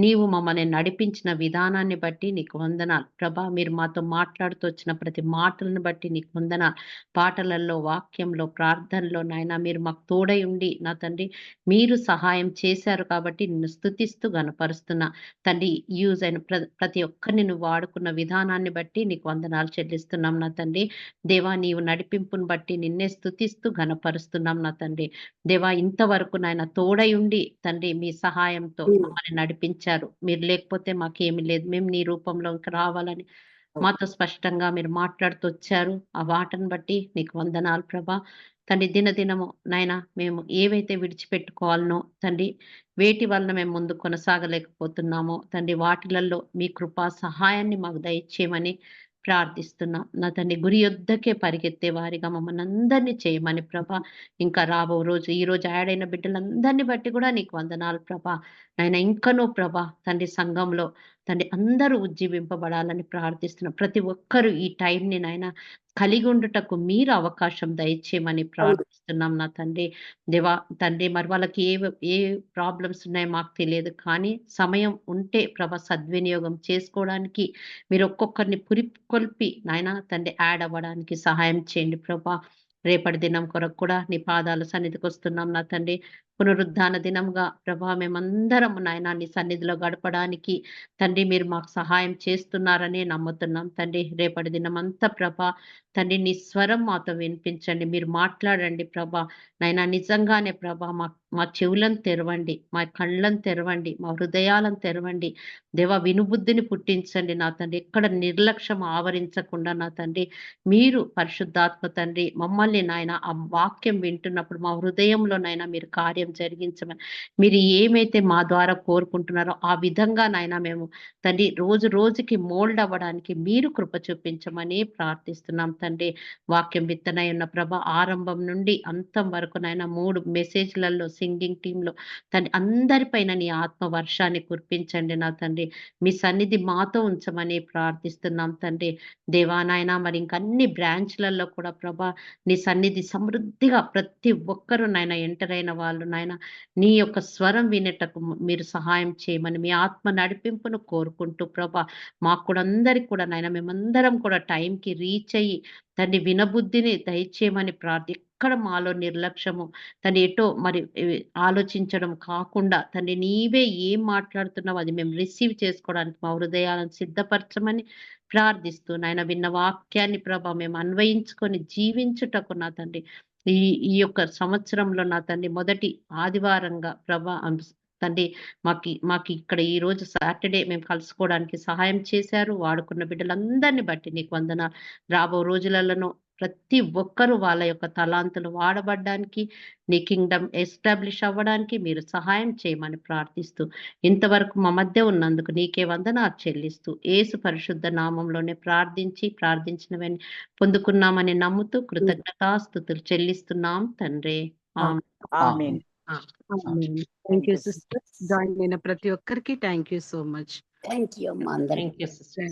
నీవు మమ్మల్ని నడిపించిన విధానాన్ని బట్టి నీకు వందనాలు. ప్రభా మీరు మాతో మాట్లాడుతూ వచ్చిన ప్రతి మాటలను బట్టి నీకు వందనాలు. పాటలలో, వాక్యంలో, ప్రార్థనలో నాయన మీరు మాకు తోడై ఉండి నా తండ్రి మీరు సహాయం చేశారు కాబట్టి నిన్ను స్తుతిస్తూ గనపరుస్తున్నా తండ్రి. యూజ్ అయిన ప్రతి ఒక్కరిని నువ్వు వాడుకున్న విధానాన్ని బట్టి నీకు వందనాలు చెల్లిస్తున్నాం నా తండ్రి. దేవా నీవు నడిపింపును బట్టి నిన్నే స్తుతిస్తూ ఘనపరుస్తున్నాం నా తండ్రి. దేవా ఇంతవరకు నాయన తోడై ఉండి తండ్రి మీ సహాయంతో మమ్మల్ని నడిపించారు. మీరు లేకపోతే మాకేమి లేదు, మేము నీ రూపంలోకి రావాలని మాతో స్పష్టంగా మీరు మాట్లాడుతూ వచ్చారు. ఆ వాటను బట్టి నీకు వందనాలు ప్రభా. తండ్రి దినదినము నాయన మేము ఏవైతే విడిచిపెట్టుకోవాలనో తండ్రి, వేటి వలన మేము ముందు కొనసాగలేకపోతున్నామో తండ్రి, వాటిలలో మీ కృపా సహాయాన్ని మాకు దయచేయమని ప్రార్థిస్తున్నాం నా తండ్రి. గురి యొద్దకే పరిగెత్తే వారిగా మమ్మల్ని అందరినీ చేయమని ప్రభా. ఇంకా రాబో రోజు ఈ రోజు యాడ్ అయిన బిడ్డలందరినీ బట్టి కూడా నీకు వందనాలు ప్రభా. నాయన ఇంకనూ ప్రభా తండ్రి సంఘంలో తండ్రి అందరూ ఉజ్జీవింపబడాలని ప్రార్థిస్తున్నాం. ప్రతి ఒక్కరూ ఈ టైంని నాయన కలిగి ఉండుటకు మీరు అవకాశం దయచేయమని ప్రార్థిస్తున్నాం నా తండ్రి. దేవా తండ్రి మరి వాళ్ళకి ఏ ప్రాబ్లమ్స్ ఉన్నాయో మాకు తెలియదు, కానీ సమయం ఉంటే ప్రభా సద్వినియోగం చేసుకోవడానికి మీరు ఒక్కొక్కరిని పురికొల్పి నాయన తండ్రి యాడ్ అవ్వడానికి సహాయం చేయండి ప్రభా. రేపటి దినం కొరకు కూడా నీ పాదాల సన్నిధికి వస్తున్నాం నా తండ్రి. పునరుద్ధాన దినంగా ప్రభా మేమందరం నాయన నీ సన్నిధిలో గడపడానికి తండ్రి మీరు మాకు సహాయం చేస్తున్నారని నమ్ముతున్నాం తండ్రి. రేపటి దినం అంతా ప్రభా తండ్రి నీ స్వరం మాతో వినిపించండి, మీరు మాట్లాడండి ప్రభా. నాయన నిజంగానే ప్రభా మా చెవులను తెరవండి, మా కళ్ళను తెరవండి, మా హృదయాలను తెరవండి దేవా. వినుబుద్ధిని పుట్టించండి నా తండ్రి. ఎక్కడ నిర్లక్ష్యం ఆవరించకుండా నా తండ్రి మీరు పరిశుద్ధాత్మ తండ్రి మమ్మల్ని నాయన ఆ వాక్యం వింటున్నప్పుడు మా హృదయంలోనైనా మీరు కార్యం జరిగించమని, మీరు ఏమైతే మా ద్వారా కోరుకుంటున్నారో ఆ విధంగా నాయన మేము తండ్రి రోజు రోజుకి మోల్డ్ అవ్వడానికి మీరు కృప చూపించమని ప్రార్థిస్తున్నాం తండ్రి. వాక్యం విత్తనై ఉన్న ప్రభ ఆరంభం నుండి అంతం వరకు నాయన 3 మెసేజ్లలో సింగింగ్ టీంలో తండ్రి అందరిపైన నీ ఆత్మ వర్షాన్ని కురిపించండి నా తండ్రి. మీ సన్నిధి మాతో ఉంచమని ప్రార్థిస్తున్నాం తండ్రి. దేవానాయన మరి ఇంక అన్ని బ్రాంచ్లలో కూడా ప్రభా నీ సన్నిధి సమృద్ధిగా ప్రతి ఒక్కరూ నాయన ఎంటర్ అయిన వాళ్ళు నాయన నీ యొక్క స్వరం వినేటకు మీరు సహాయం చేయమని మీ ఆత్మ నడిపింపును కోరుకుంటూ ప్రభా మాకు కూడా అందరికి కూడా నాయన మేమందరం కూడా టైంకి రీచ్ అయ్యి తండ్రి వినబుద్ధిని దయచేయమని ఎక్కడ మాలో నిర్లక్ష్యము తండ్రి ఎటో మరి ఆలోచించడం కాకుండా తండ్రి నీవే ఏం మాట్లాడుతున్నావు అది మేము రిసీవ్ చేసుకోవడానికి మా హృదయాలను సిద్ధపరచమని ప్రార్థిస్తూ నాయన విన్న వాక్యాన్ని ప్రభా మేము అన్వయించుకొని జీవించుటకు నా తండ్రి ఈ యొక్క సంవత్సరంలో నా తండ్రి మొదటి ఆదివారంగా ప్రభా తండ్రి మాకు ఇక్కడ ఈ రోజు సాటర్డే మేము కలుసుకోవడానికి సహాయం చేశారు. వాడుకున్న బిడ్డలందరినీ బట్టి నీకు వందనాలు. రాబో రోజులలో ప్రతి ఒక్కరూ వాళ్ళ యొక్క తలాంతులు వాడబడ్డానికి నీ కింగ్డమ్ ఎస్టాబ్లిష్ అవ్వడానికి మీరు సహాయం చేయమని ప్రార్థిస్తూ ఇంతవరకు మా మధ్య ఉన్నందుకు నీకే వందనాలు చెల్లిస్తూ యేసు పరిశుద్ధ నామంలోనే ప్రార్థించినవని పొందుకున్నామని నమ్ముతూ కృతజ్ఞతాస్తుతులు చెల్లిస్తున్నాం తండ్రి. ఆమేన్. Thank you sister. జాయిన్ అయిన ప్రతి ఒక్కరికి thank you so much. Thank you అమ్మా అందరికి. Thank you sister.